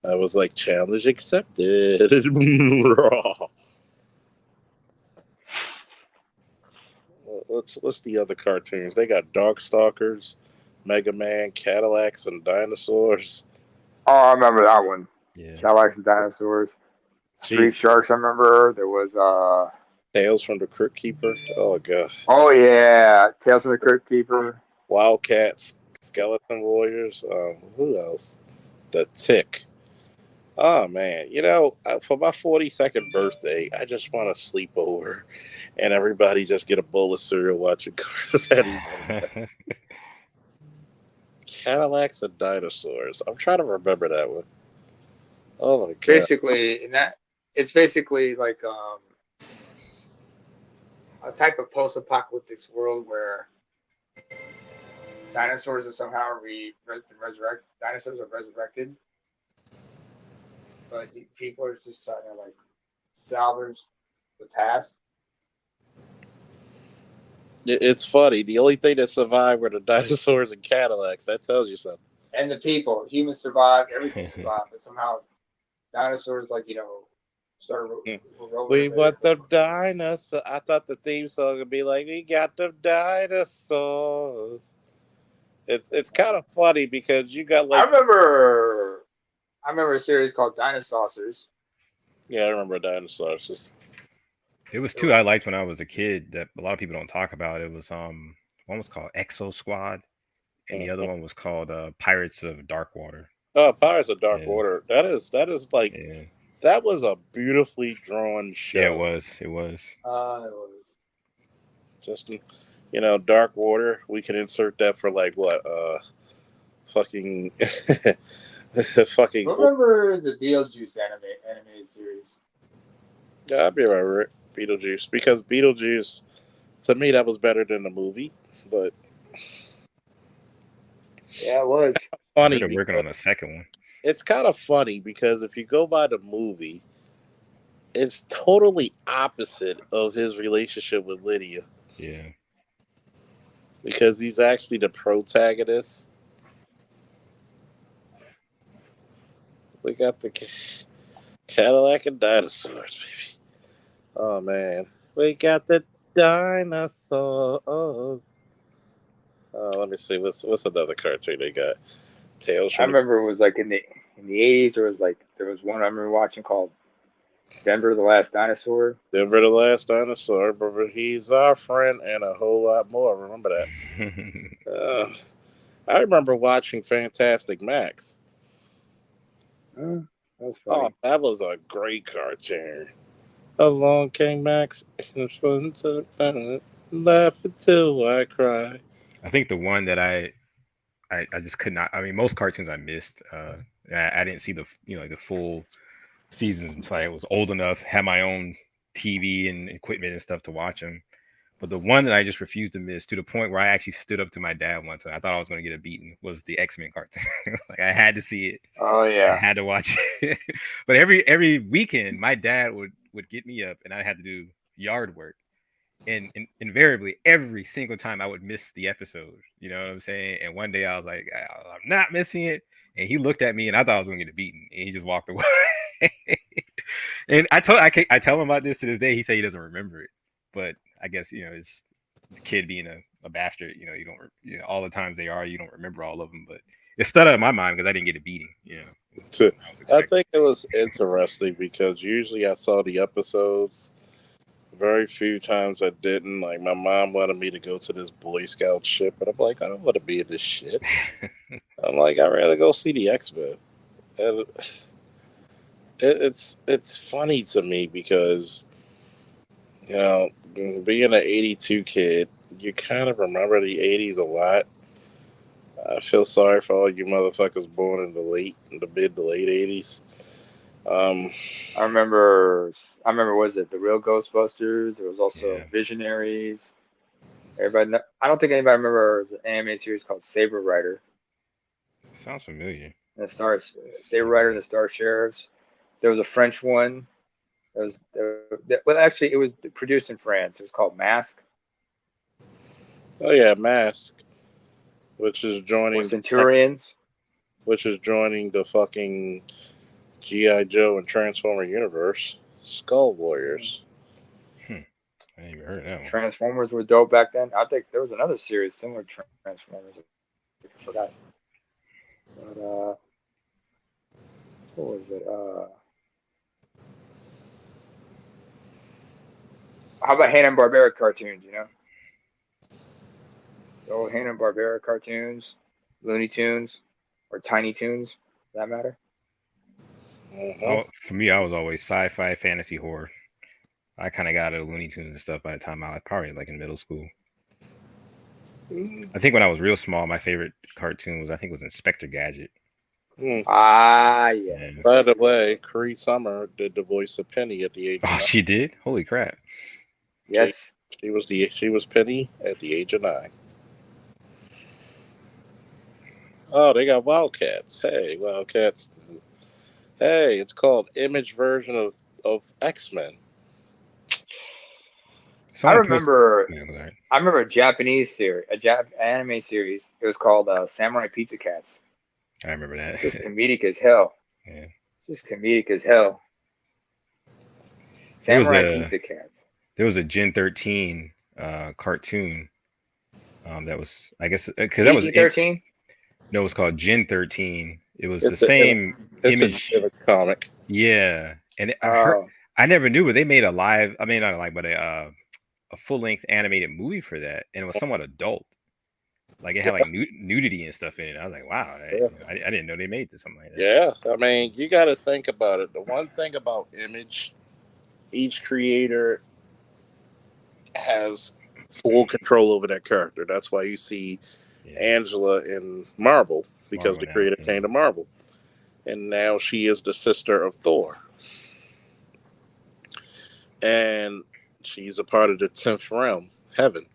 I was like, challenge accepted. What's the other cartoons? They got Darkstalkers, Mega Man, Cadillacs, and Dinosaurs. Oh, I remember that one. Yeah. Cadillacs and Dinosaurs. Street Sharks, I remember. There was Tales from the Crypt Keeper. Oh god. Oh yeah, Tales from the Crypt Keeper. Wildcats, Skeleton Warriors. Who else? The Tick. Oh man, for my 42nd birthday, I just want to sleep over, and everybody just get a bowl of cereal watching Cars. Cadillacs and Dinosaurs. I'm trying to remember that one. Oh my god. Basically, it's basically like a type of post-apocalyptic world where dinosaurs are somehow resurrected. Dinosaurs are resurrected, but people are just trying to like salvage the past. It's funny. The only thing that survived were the dinosaurs and Cadillacs. That tells you something. And the people, humans survived, everything survived, but somehow dinosaurs, started. We want the dinosaurs. I thought the theme song would be like, "We got the dinosaurs." It's kind of funny because you got like. I remember a series called Dinosaurs. Yeah, I remember Dinosaurs. It was two I liked when I was a kid that a lot of people don't talk about. It was one was called Exo Squad, and the other one was called Pirates of Dark Water. Oh, Pirates of Dark Water. That is like That was a beautifully drawn show. Yeah, it was. It was. It was. Just, Dark Water. We can insert that for like what? Fucking, fucking. Remember the Beetlejuice animated series? Yeah, I'd be right with Beetlejuice, because Beetlejuice, to me, that was better than the movie. But yeah, it was funny. They're working on the second one. It's kind of funny because if you go by the movie, it's totally opposite of his relationship with Lydia. Yeah. Because he's actually the protagonist. We got the Cadillac and dinosaurs, baby. Oh man, we got the dinosaurs. Let me see. What's another cartoon they got? Tales from. I remember it was like in the 80s. There was one I remember watching called Denver the Last Dinosaur. Denver the Last Dinosaur. Remember, he's our friend and a whole lot more. Remember that? I remember watching Fantastic Max. That's funny. Oh, that was a great cartoon. Along came Max and laugh until I cry. I think the one that I just could not. I mean, most cartoons I missed. I didn't see the the full seasons until I was old enough, had my own TV and equipment and stuff to watch them. But the one that I just refused to miss, to the point where I actually stood up to my dad one time, I thought I was going to get a beating, was the X-Men cartoon. Like, I had to see it. Oh yeah, I had to watch it. But every weekend, my dad would get me up, and I had to do yard work. And invariably, every single time I would miss the episode. You know what I'm saying? And one day I was like, I'm not missing it. And he looked at me, and I thought I was going to get a beating, and he just walked away. And I tell him about this to this day. He said he doesn't remember it, but I guess it's the kid being a bastard. You don't all the times you don't remember all of them, but it stuck out in my mind because I didn't get a beating. So, I think it was interesting because usually I saw the episodes. Very few times I didn't. Like, my mom wanted me to go to this Boy Scout ship, but I'm like, I don't want to be in this shit. I'm like, I'd rather go see the X-Men. And it's funny to me because, being an 82 kid, you kind of remember the 80s a lot. I feel sorry for all you motherfuckers born in the mid to late 80s. I remember. Was it the real Ghostbusters? There was also Visionaries. Everybody. I don't think anybody remembers an anime series called Saber Rider. Sounds familiar. Saber Rider and the Star Sheriffs. There was a French one. Actually, it was produced in France. It was called Mask. Oh yeah, Mask, which is joining Centurions, which is joining the fucking G.I. Joe and Transformer universe. Skull Warriors. I ain't even heard that one. Transformers were dope back then. I think there was another series similar to Transformers. I forgot. But what was it? How about Hanna-Barbera cartoons? The old Hanna-Barbera cartoons, Looney Tunes, or Tiny Toons, for that matter. For me, I was always sci-fi, fantasy, horror. I kind of got out of Looney Tunes and stuff by the time I was probably like in middle school. I think when I was real small, my favorite cartoon was Inspector Gadget. Yeah. By the way, Cree Summer did the voice of Penny at the age. Oh, she did? Holy crap! Yes, she was Penny at the age of 9. Oh, they got Wildcats. Hey, Wildcats. Hey, it's called Image version of X-Men. I remember a Japanese series, anime series. It was called Samurai Pizza Cats. I remember that. Just comedic as hell. Yeah. Just comedic as hell. Samurai Pizza Cats. There was a Gen 13 cartoon. That was, I guess, because that was 13. No, it was called Gen 13. It was the same image comic. Yeah, and I never knew, but they made not a full-length animated movie for that, and it was somewhat adult. Like it had like nudity and stuff in it. I was like, wow, I didn't know they made something like that. Yeah, I mean, you got to think about it. The one thing about Image, each creator has full control over that character. That's why you see Angela in Marvel, because the creator came to Marvel. And now she is the sister of Thor. And she's a part of the 10th realm, heaven.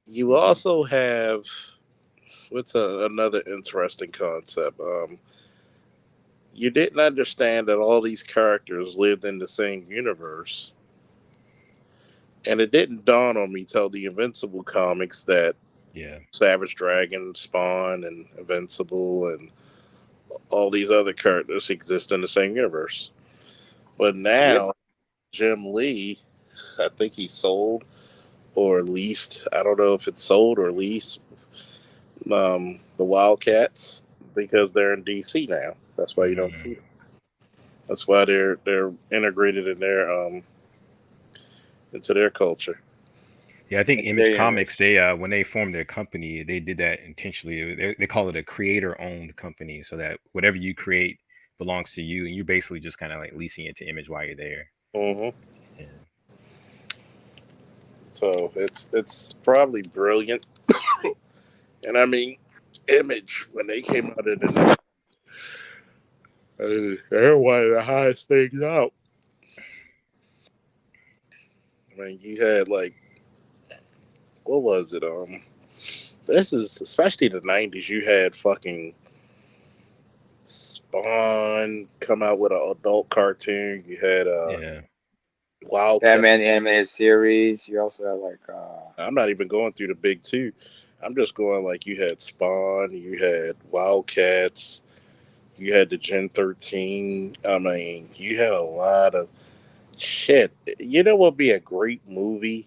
You also have, what's another interesting concept? You didn't understand that all these characters lived in the same universe. And it didn't dawn on me till the Invincible comics that Savage Dragon, Spawn, and Invincible, and all these other characters exist in the same universe. But now, Jim Lee, I think he sold or leased, I don't know if it's sold or leased, the Wildcats, because they're in DC now. That's why you don't see them. That's why they're integrated in their into their culture. Yeah, I think Image Comics, they when they formed their company, they did that intentionally. They call it a creator-owned company, so that whatever you create belongs to you, and you're basically just kind of like leasing it to Image while you're there. Mm-hmm. Yeah. So it's probably brilliant. And I mean, Image, when they came out of the they're one of the highest things out. I mean, you had like, what was it? This is especially the 90s. You had fucking Spawn come out with an adult cartoon. You had Wildcat. Batman animated series. You also had like I'm not even going through the big two. I'm just going like you had Spawn, you had Wildcats, you had the Gen 13. I mean, you had a lot of shit. You know what would be a great movie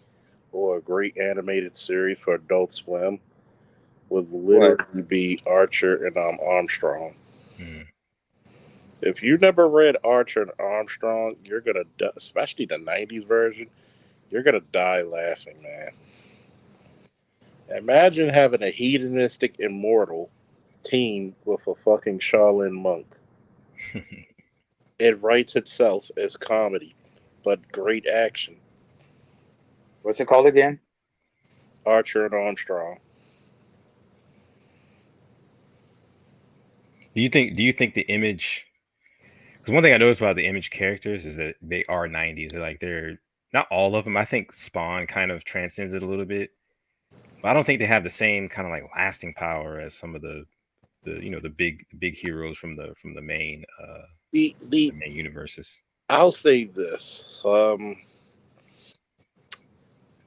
or a great animated series for Adult Swim? Would literally be Archer and Armstrong. If you never read Archer and Armstrong, you're gonna die, especially the 90s version, you're gonna die laughing, man. Imagine having a hedonistic immortal team with a fucking Shaolin monk. It writes itself as comedy, but great action. What's it called again? Archer and Armstrong. Do you think the Image? Because one thing I noticed about the Image characters is that they are 90s. They're not all of them. I think Spawn kind of transcends it a little bit, but I don't think they have the same kind of like lasting power as some of the big heroes from the main the main universes. I'll say this: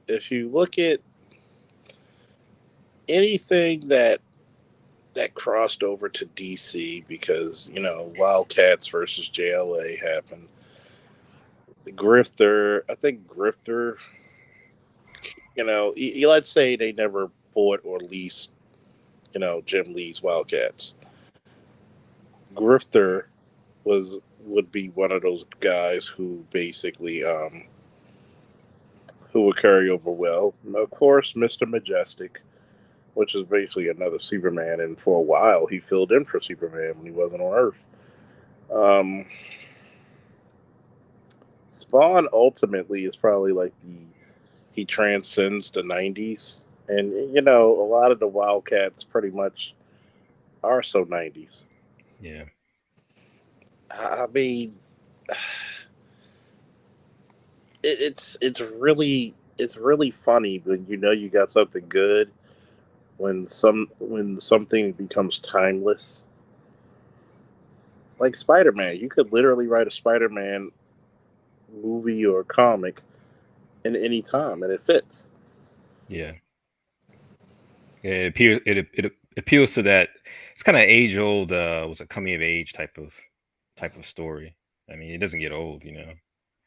if you look at anything that crossed over to DC, because Wildcats versus JLA happened. Grifter, I think Grifter. Let's say they never bought or leased, Jim Lee's Wildcats. Grifter would be one of those guys who basically who would carry over well. And of course, Mr. Majestic, which is basically another Superman, and for a while he filled in for Superman when he wasn't on Earth. Spawn ultimately is probably like he transcends the 90s, and a lot of the Wildcats pretty much are so 90s. Yeah. I mean, it's really funny when you got something good, when something becomes timeless. Like Spider-Man, you could literally write a Spider-Man movie or comic in any time, and it fits. Yeah. It appeals to that. It's kind of age old. Was a coming of age type of story. I mean, it doesn't get old,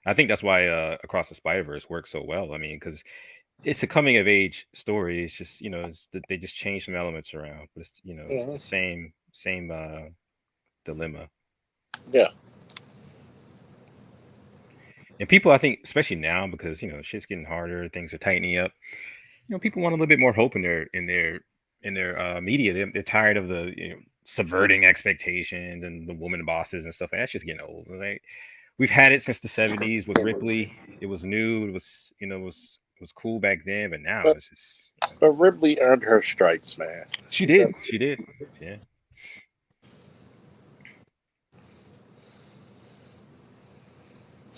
I think that's why Across the Spider-Verse works so well. I mean, because it's a coming of age story. It's just they just change some elements around, but it's it's the same dilemma. Yeah. And people, I think, especially now, because shit's getting harder, things are tightening up. people want a little bit more hope in their media. They're tired of the subverting expectations and the woman bosses and stuff. That's just getting old. Right? We've had it since the 70s with Ripley. It was new. It was it was cool back then, but now it's just. But Ripley earned her stripes, man. She did. She did. Yeah.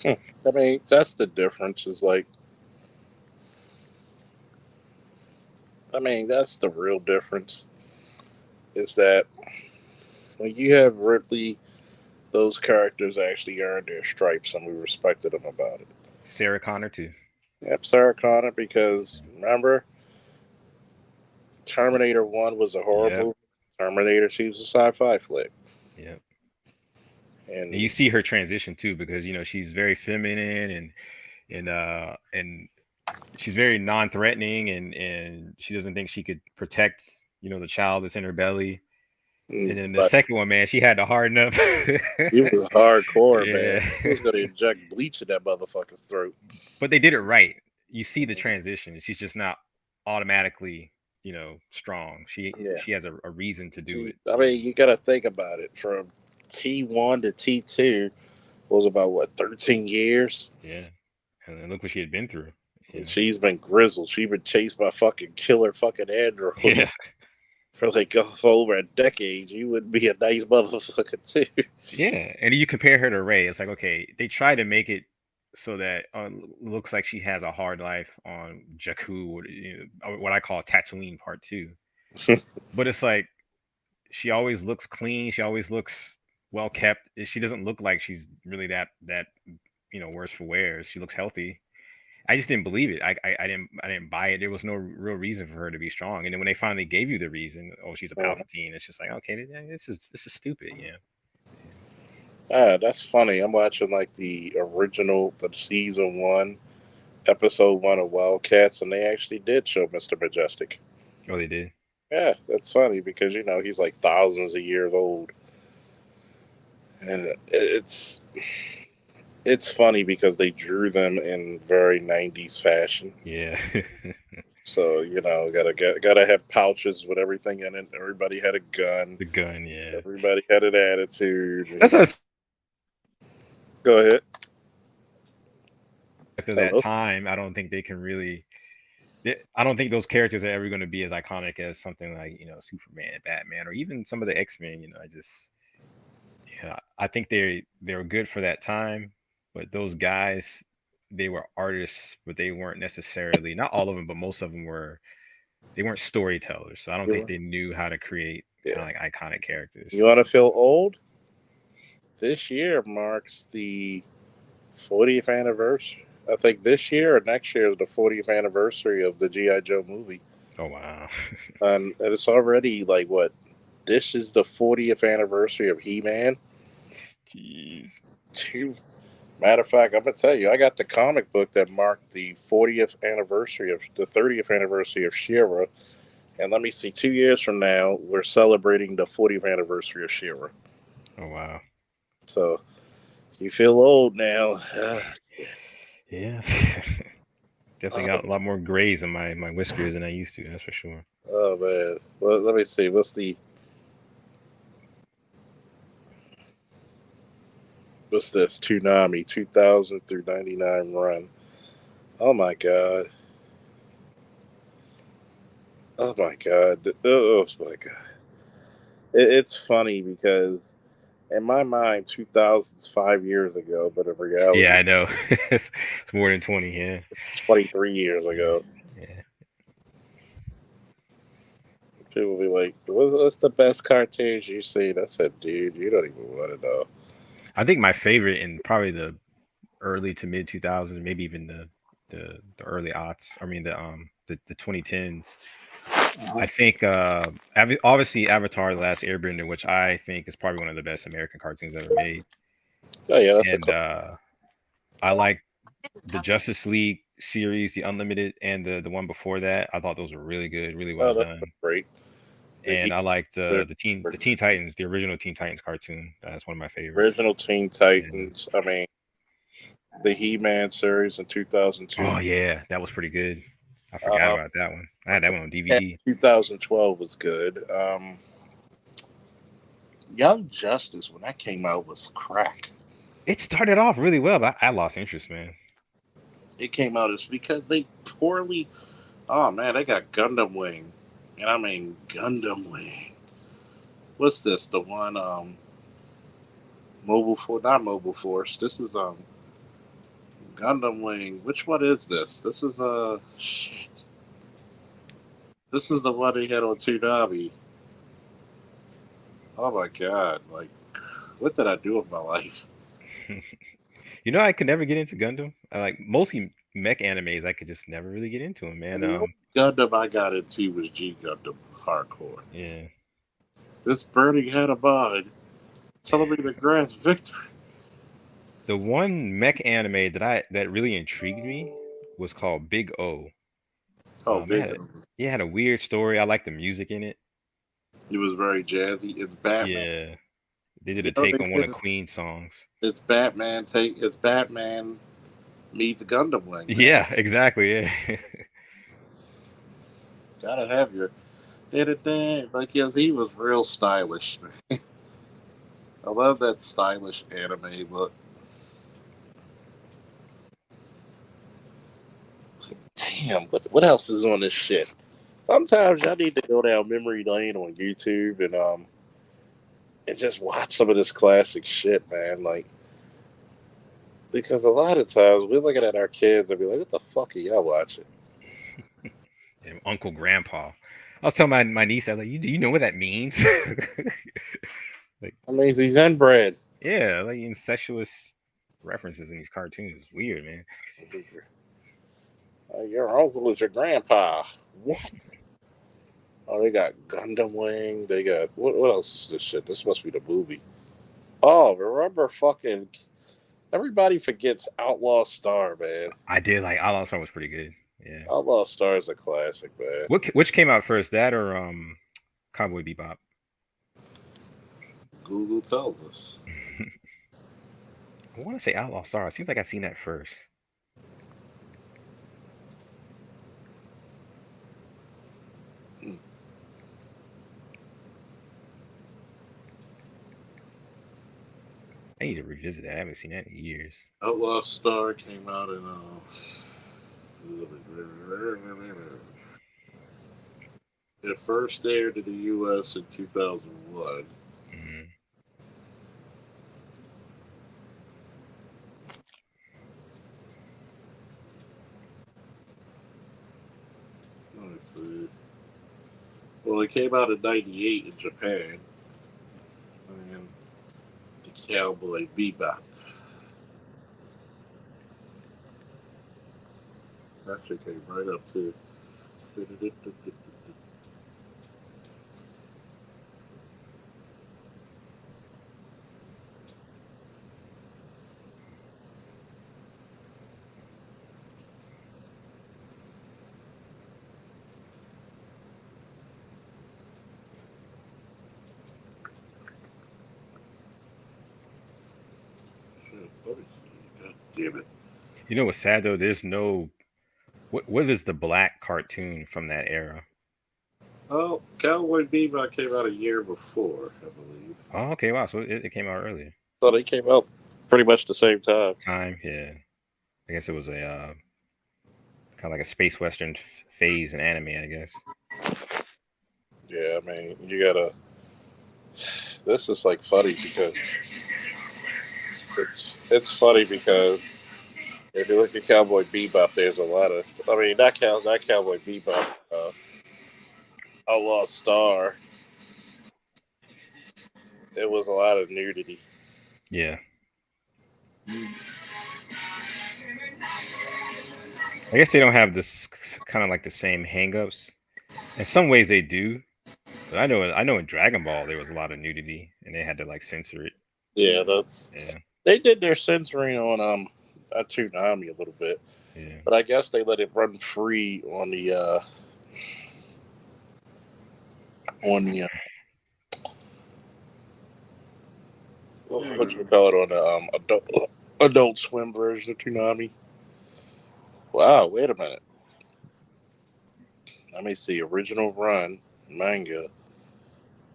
I mean, that's the difference. Is like, I mean, that's the real difference. Is that when you have Ripley, those characters actually earned their stripes, and we respected them about it. Sarah Connor too. Yep, Sarah Connor, because remember, Terminator 1 was a horror movie. Terminator 2 was a sci-fi flick. Yeah. And you see her transition too, because she's very feminine and she's very non-threatening, and she doesn't think she could protect the child that's in her belly. And then the second one, man, she had to harden up. He was hardcore, man. He was gonna inject bleach in that motherfucker's throat. But they did it right. You see the transition. She's just not automatically, strong. She has a reason to do it. I mean, you got to think about it. From T1 to T2 was about what, 13 years? Yeah. And look what she had been through. She's been grizzled. She's been chased by fucking killer fucking android. Yeah. For like over a decade. You would be a nice motherfucker too. Yeah. And you compare her to Ray. It's like, okay, they try to make it so that looks like she has a hard life on Jakku, or what I call Tatooine Part 2. But it's like she always looks clean. She always looks well kept. She doesn't look like she's really that worse for wear. She looks healthy. I just didn't believe it. I didn't buy it. There was no real reason for her to be strong. And then when they finally gave you the reason, she's a Palpatine, it's just like, okay, this is stupid, That's funny. I'm watching like the original, the season 1, episode 1 of Wildcats, and they actually did show Mr. Majestic. Oh, they did? Yeah, that's funny because he's like thousands of years old, and it's funny because they drew them in very 90s fashion. Yeah. So gotta have pouches with everything in it. Everybody had a gun. The gun, yeah. Everybody had an attitude. That's Go ahead. After that time, I don't think they can really. I don't think those characters are ever going to be as iconic as something like Superman, Batman, or even some of the X-Men. I think they're good for that time, but those guys, they were artists, but they weren't necessarily, not all of them, but most of them they weren't storytellers. So I don't think they knew how to create kind of like iconic characters. You want to feel old? This year marks the 40th anniversary. I think this year or next year is the 40th anniversary of the G.I. Joe movie. Oh, wow. And it's already like what? This is the 40th anniversary of He-Man. Jeez. Matter of fact, I'm going to tell you, I got the comic book that marked the 30th anniversary of She-Ra. And let me see, 2 years from now, we're celebrating the 40th anniversary of She-Ra. Oh, wow. So, you feel old now. Yeah. Definitely got a lot more grays in my whiskers than I used to, that's for sure. Oh, man. Well, let me see. What's this Toonami 2000 through 99 run? Oh my god. It's funny because in my mind 2000's 5 years ago, but in reality, yeah, I know. It's more than 20. Yeah, 23 years ago. Yeah. People be like, what's the best cartoons you seen? I said, dude, you don't even want to know. I think my favorite in probably the early to mid 2000s, maybe even the early aughts. I mean the 2010s. I think obviously Avatar: The Last Airbender, which I think is probably one of the best American cartoons ever made. Oh yeah, I like the Justice League series, the Unlimited, and the one before that. I thought those were really good, really well done. Great. And I liked the Teen Titans, the original Teen Titans cartoon. That's one of my favorites. Original Teen Titans. I mean, the He-Man series in 2002. Oh yeah, that was pretty good. I forgot about that one. I had that one on DVD. 2012 was good. Young Justice, when that came out, was crack. It started off really well, but I lost interest, man. It came out as because they poorly. Oh man, they got Gundam Wing, and I mean Gundam Wing. What's this? The one Mobile Force, not Mobile Force. This is Gundam Wing. Which one is this? This is shit. This is the one they had on Toonami. Oh my god! Like, what did I do with my life? You know, I could never get into Gundam. I like mostly mech animes. I could just never really get into them, man. Gundam I got into was G Gundam Hardcore. Yeah. This burning head of mine, telling me to grasp victory. The one mech anime that really intrigued me was called Big O. Oh, Big O. It had a weird story. I liked the music in it. It was very jazzy. It's Batman. Yeah. They did a take on one of Queen's songs. It's Batman meets Gundam Wing. Man. Yeah, exactly. Yeah. Gotta have your like he was real stylish, man. I love that stylish anime look. Damn, what else is on this shit? Sometimes I need to go down memory lane on YouTube and just watch some of this classic shit, man. Like, because a lot of times we're looking at our kids and be like, "What the fuck are y'all watching?" And Uncle Grandpa. I was telling my niece, I was like, "Do you know what that means?" Like, that means he's inbred. Yeah, like incestuous references in these cartoons. It's weird, man. Your uncle is your grandpa. What? Oh, they got Gundam Wing. They got what else is this shit? This must be the movie. Oh, remember fucking everybody forgets Outlaw Star, man. I did like Outlaw Star was pretty good. Yeah. Outlaw Star is a classic, man. Which came out first, that or Cowboy Bebop? Google tells us. I want to say Outlaw Star. It seems like I've seen that first. I need to revisit that. I haven't seen that in years. Outlaw Star came out in it first aired in the U.S. in 2001. Mm-hmm. Let me see. Well, it came out in '98 in Japan. And the Cowboy Bebop. That shit came right up to. Let me see. God damn it. You know what's sad though? There's no. What is the black cartoon from that era? Oh, Cowboy Bebop came out a year before, I believe. Oh, okay, wow. So it came out earlier. So they came out pretty much the same time. Yeah. I guess it was a kind of like a space western phase in anime, I guess. Yeah, I mean, you gotta. This is like funny because it's funny because if you look at Cowboy Bebop, there's a lot of. I mean, not Cowboy Bebop. Outlaw Star. It was a lot of nudity. Yeah. I guess they don't have this kind of like the same hangups. In some ways they do, but I know in Dragon Ball there was a lot of nudity and they had to like censor it. Yeah, they did their censoring on Toonami a little bit. Yeah. But I guess they let it run free on the what you call it, on the adult swim version of Toonami. Wow, wait a minute. Let me see. Original run manga.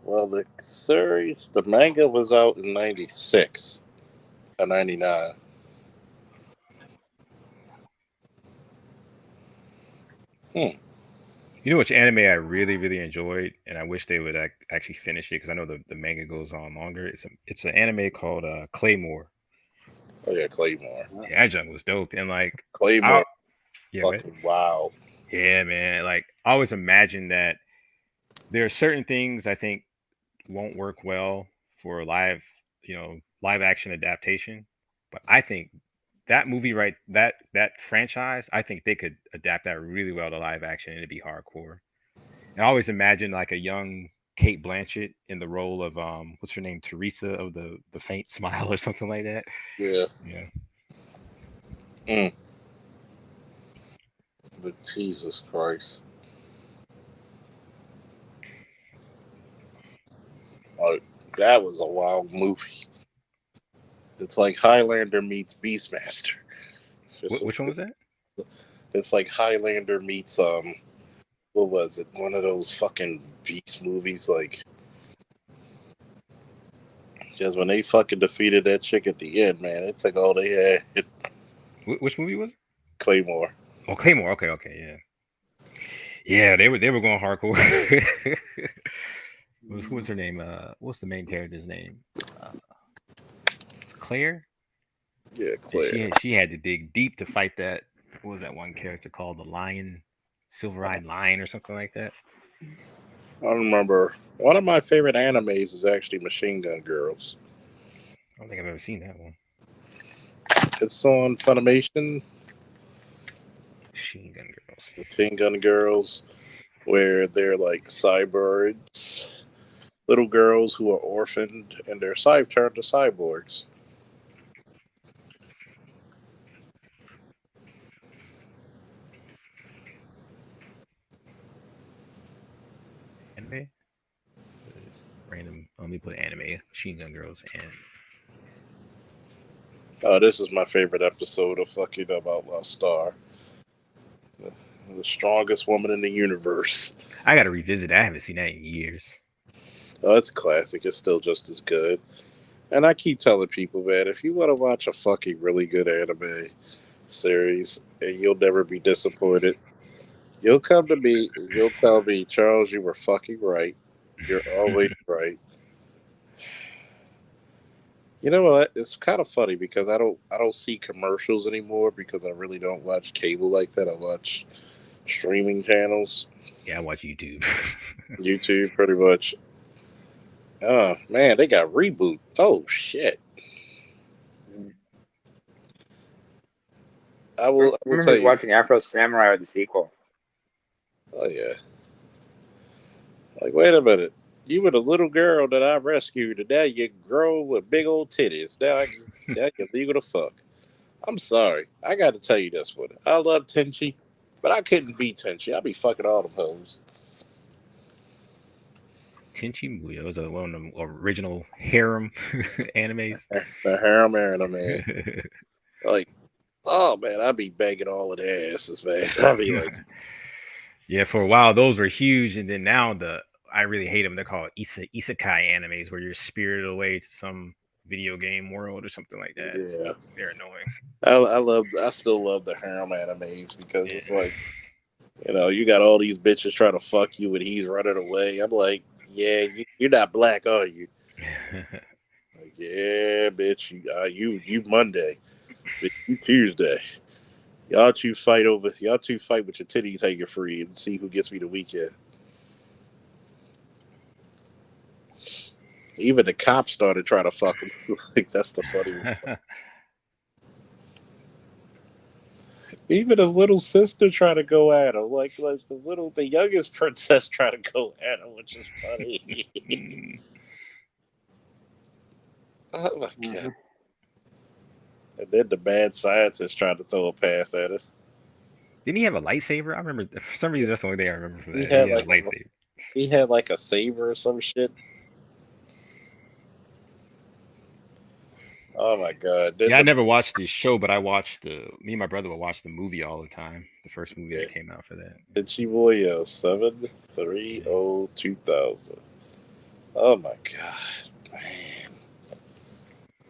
Well, the manga was out in '96 or '99. You know which anime I really, really enjoyed, and I wish they would actually finish it because I know the manga goes on longer. It's an anime called Claymore. Oh yeah, Claymore. Yeah, that junk was dope, and like Claymore, yeah, fucking wow. Yeah, man. Like I always imagine that there are certain things I think won't work well for live action adaptation, but I think that movie that franchise, I think they could adapt that really well to live action and it'd be hardcore. And I always imagine like a young Kate Blanchett in the role of what's her name, Teresa of the Faint Smile or something like that. Yeah. Yeah. But Jesus Christ. That was a wild movie. It's like Highlander meets Beastmaster. Which one was that? It's like Highlander meets what was it? One of those fucking beast movies, like because when they fucking defeated that chick at the end, man, it took all they had. Which movie was it? Claymore. Oh, Claymore. Okay, yeah. Yeah, they were going hardcore. Who was her name? What's the main character's name? Claire. Yeah, Claire. She had to dig deep to fight that. What was that one character called? The Lion, Silver-Eyed Lion, or something like that. I remember one of my favorite animes is actually Machine Gun Girls. I don't think I've ever seen that one. It's on Funimation. Machine Gun Girls. Machine Gun Girls, where they're like cyborgs, little girls who are orphaned, and they're turned to cyborgs. Anime? Random. Let me put anime. Machine Gun Girls and. This is my favorite episode of fucking about Star. The strongest woman in the universe. I gotta revisit it. I haven't seen that in years. Oh, it's a classic. It's still just as good. And I keep telling people, man, if you want to watch a fucking really good anime series and you'll never be disappointed, you'll come to me and you'll tell me, Charles, you were fucking right. You're always right. You know what? It's kind of funny because I don't see commercials anymore because I really don't watch cable like that. I watch streaming channels. Yeah, I watch YouTube. YouTube, pretty much. Oh man, they got reboot. Oh shit. I will tell you. Watching Afro Samurai or the sequel. Oh yeah. Like, wait a minute. You were the little girl that I rescued, and now you grow with big old titties. Now you're legal to fuck. I'm sorry. I got to tell you this one. I love Tenchi, but I couldn't be Tenchi. I'd be fucking all them hoes. Tenchi Muyo was one of the original harem animes. The harem anime. Like, oh man, I'd be banging all of their asses, man. I'd be like, yeah, for a while those were huge, and then now I really hate them. They're called isekai animes, where you're spirited away to some video game world or something like that. Yeah, so they're annoying. I still love the harem animes because it's like, you got all these bitches trying to fuck you, and he's running away. I'm like, yeah, you're not black, are you? Like, yeah, bitch, you Monday, bitch, you Tuesday. Y'all two fight with your titties hanging free and see who gets me the weekend. Even the cops started trying to fuck him. Like, that's the funny one. Even the little sister tried to go at him. Like the youngest princess tried to go at him, which is funny. Oh my god. And then the mad scientist tried to throw a pass at us. Didn't he have a lightsaber? I remember for some reason that's the only thing I remember from that. He had a lightsaber. He had like a saber or some shit. Oh my god! Yeah, I never watched the show, but I watched me and my brother would watch the movie all the time. The first movie that came out for that. Itchy Boy 730-2000. Oh my god, man!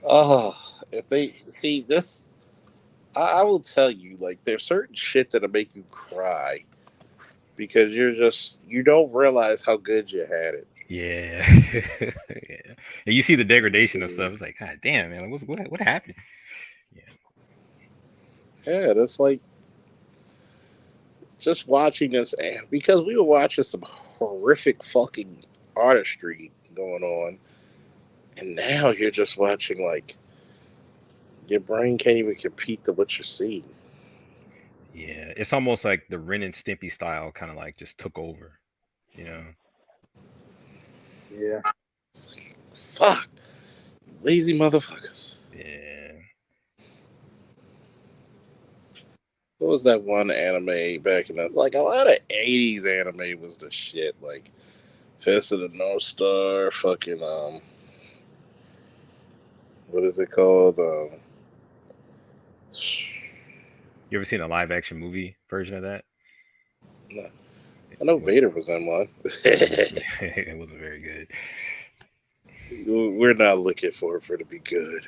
Oh, if they see this, I will tell you, like, there's certain shit that'll make you cry because you don't realize how good you had it. Yeah, yeah. And you see the degradation of stuff. It's like, God damn, man, like, what happened? Yeah, that's like just watching this, and because we were watching some horrific fucking artistry going on, and now you're just watching like your brain can't even compete to what you're seeing. Yeah, it's almost like the Ren and Stimpy style, kind of like just took over. You know? Yeah. Fuck, lazy motherfuckers. Yeah. What was that one anime back in the, like, a lot of 80s anime was the shit, like Fist of the North Star, fucking what is it called? You ever seen a live action movie version of that? No. I know Vader was in one. It wasn't very good. We're not looking for it to be good.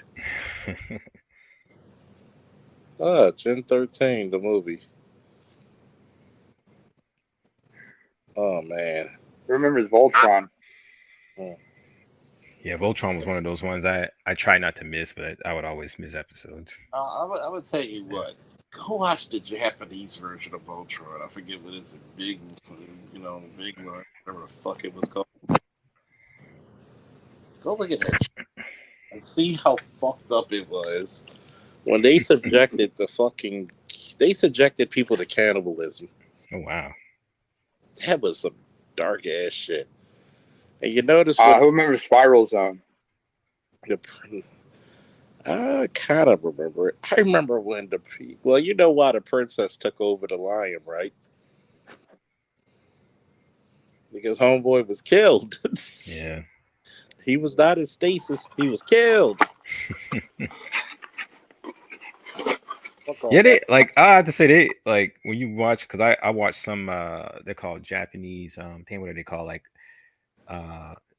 Gen 13, the movie. Oh man. Who remembers Voltron? Yeah, Voltron was one of those ones I try not to miss, but I would always miss episodes. I would tell you what. Go watch the Japanese version of Voltron. I forget what it's, big, big one, whatever the fuck it was called. Go look at that shit and see how fucked up it was when they subjected people to cannibalism. Oh wow. That was some dark ass shit. And you notice who remembers Spiral Zone? I kind of remember it. I remember when you know why the princess took over the lion, right? Because homeboy was killed. Yeah. He was not in stasis. He was killed. Yeah, they like, I have to say, they like, when you watch, because I watched some they're called Japanese what are they called, like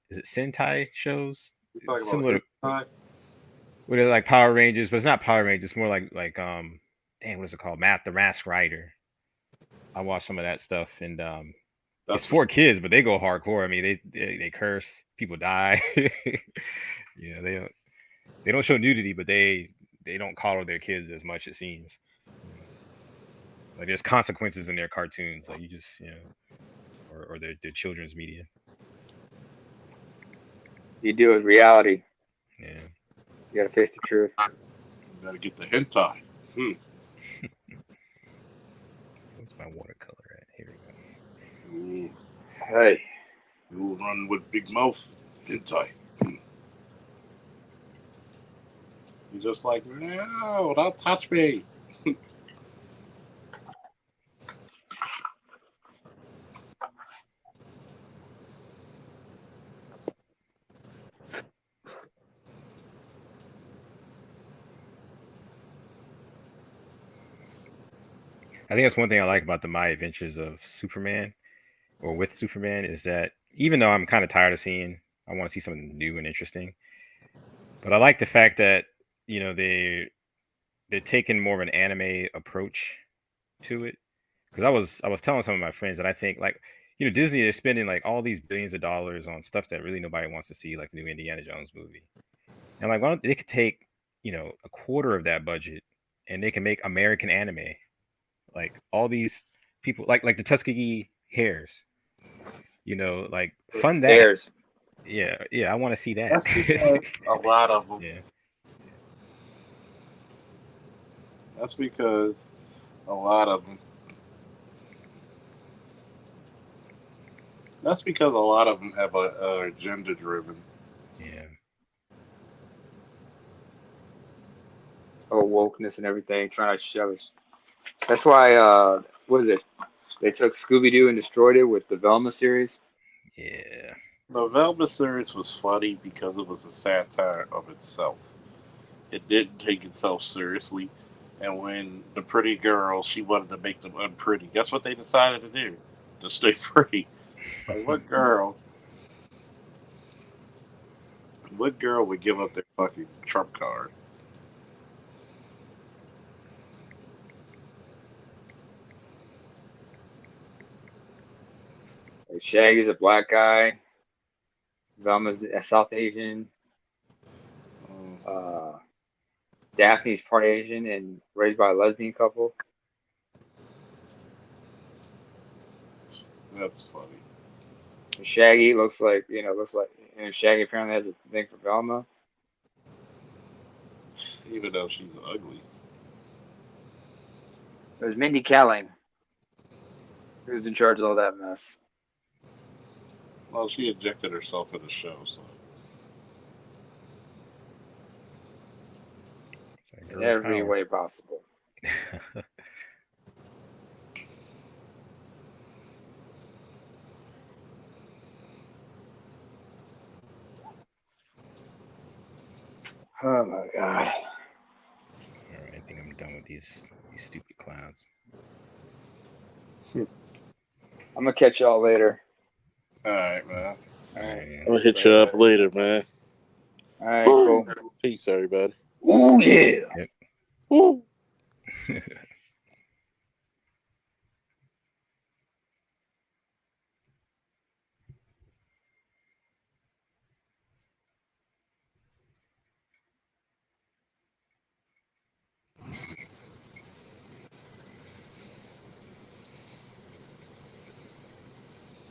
is it Sentai shows? Similar to what are like Power Rangers, but it's not Power Rangers, it's more like what is it called? The Mask Rider. I watched some of that stuff, and it's for kids, but they go hardcore. I mean, they curse, people die. Yeah, they don't show nudity, but they don't coddle their kids as much, it seems. Like, there's consequences in their cartoons, like, you just, or their children's media. You do it reality. Yeah. You gotta face the truth. You gotta get the hentai. What's my watercolor at? Here we go. Ooh. Hey. You run with big mouth hentai. You're just like, no, don't touch me. I think that's one thing I like about the My Adventures of Superman, or with Superman, is that even though I'm kind of tired of seeing, I want to see something new and interesting. But I like the fact that, they're taking more of an anime approach to it. Because I was telling some of my friends that I think, like, Disney, they're spending like all these billions of dollars on stuff that really nobody wants to see, like the new Indiana Jones movie. And like, they could take, a quarter of that budget, and they can make American anime. Like, all these people, like the Tuskegee Hares, like, fund that. Hares. Yeah, I want to see that. That's because a lot of them. Yeah. That's because a lot of them. That's because a lot of them have a agenda driven. Yeah. Oh, wokeness and everything, trying to shove us. That's why, what is it? They took Scooby-Doo and destroyed it with the Velma series. Yeah. The Velma series was funny because it was a satire of itself. It didn't take itself seriously. And when the pretty girl, she wanted to make them unpretty. Guess what they decided to do? To stay free. Like what girl would give up their fucking trump card? Shaggy's a black guy. Velma's a South Asian. Daphne's part Asian and raised by a lesbian couple. That's funny. Shaggy looks like Shaggy apparently has a thing for Velma. Even though she's ugly. There's Mindy Kaling, who's in charge of all that mess. Well, she injected herself in the show, so. In every way possible. Oh my god. Alright, I think I'm done with these stupid clowns. I'm gonna catch y'all later. Alright, man. Alright. I'll hit you up later, man. Alright, cool. Peace, everybody. Oh yeah. Yep. Woo.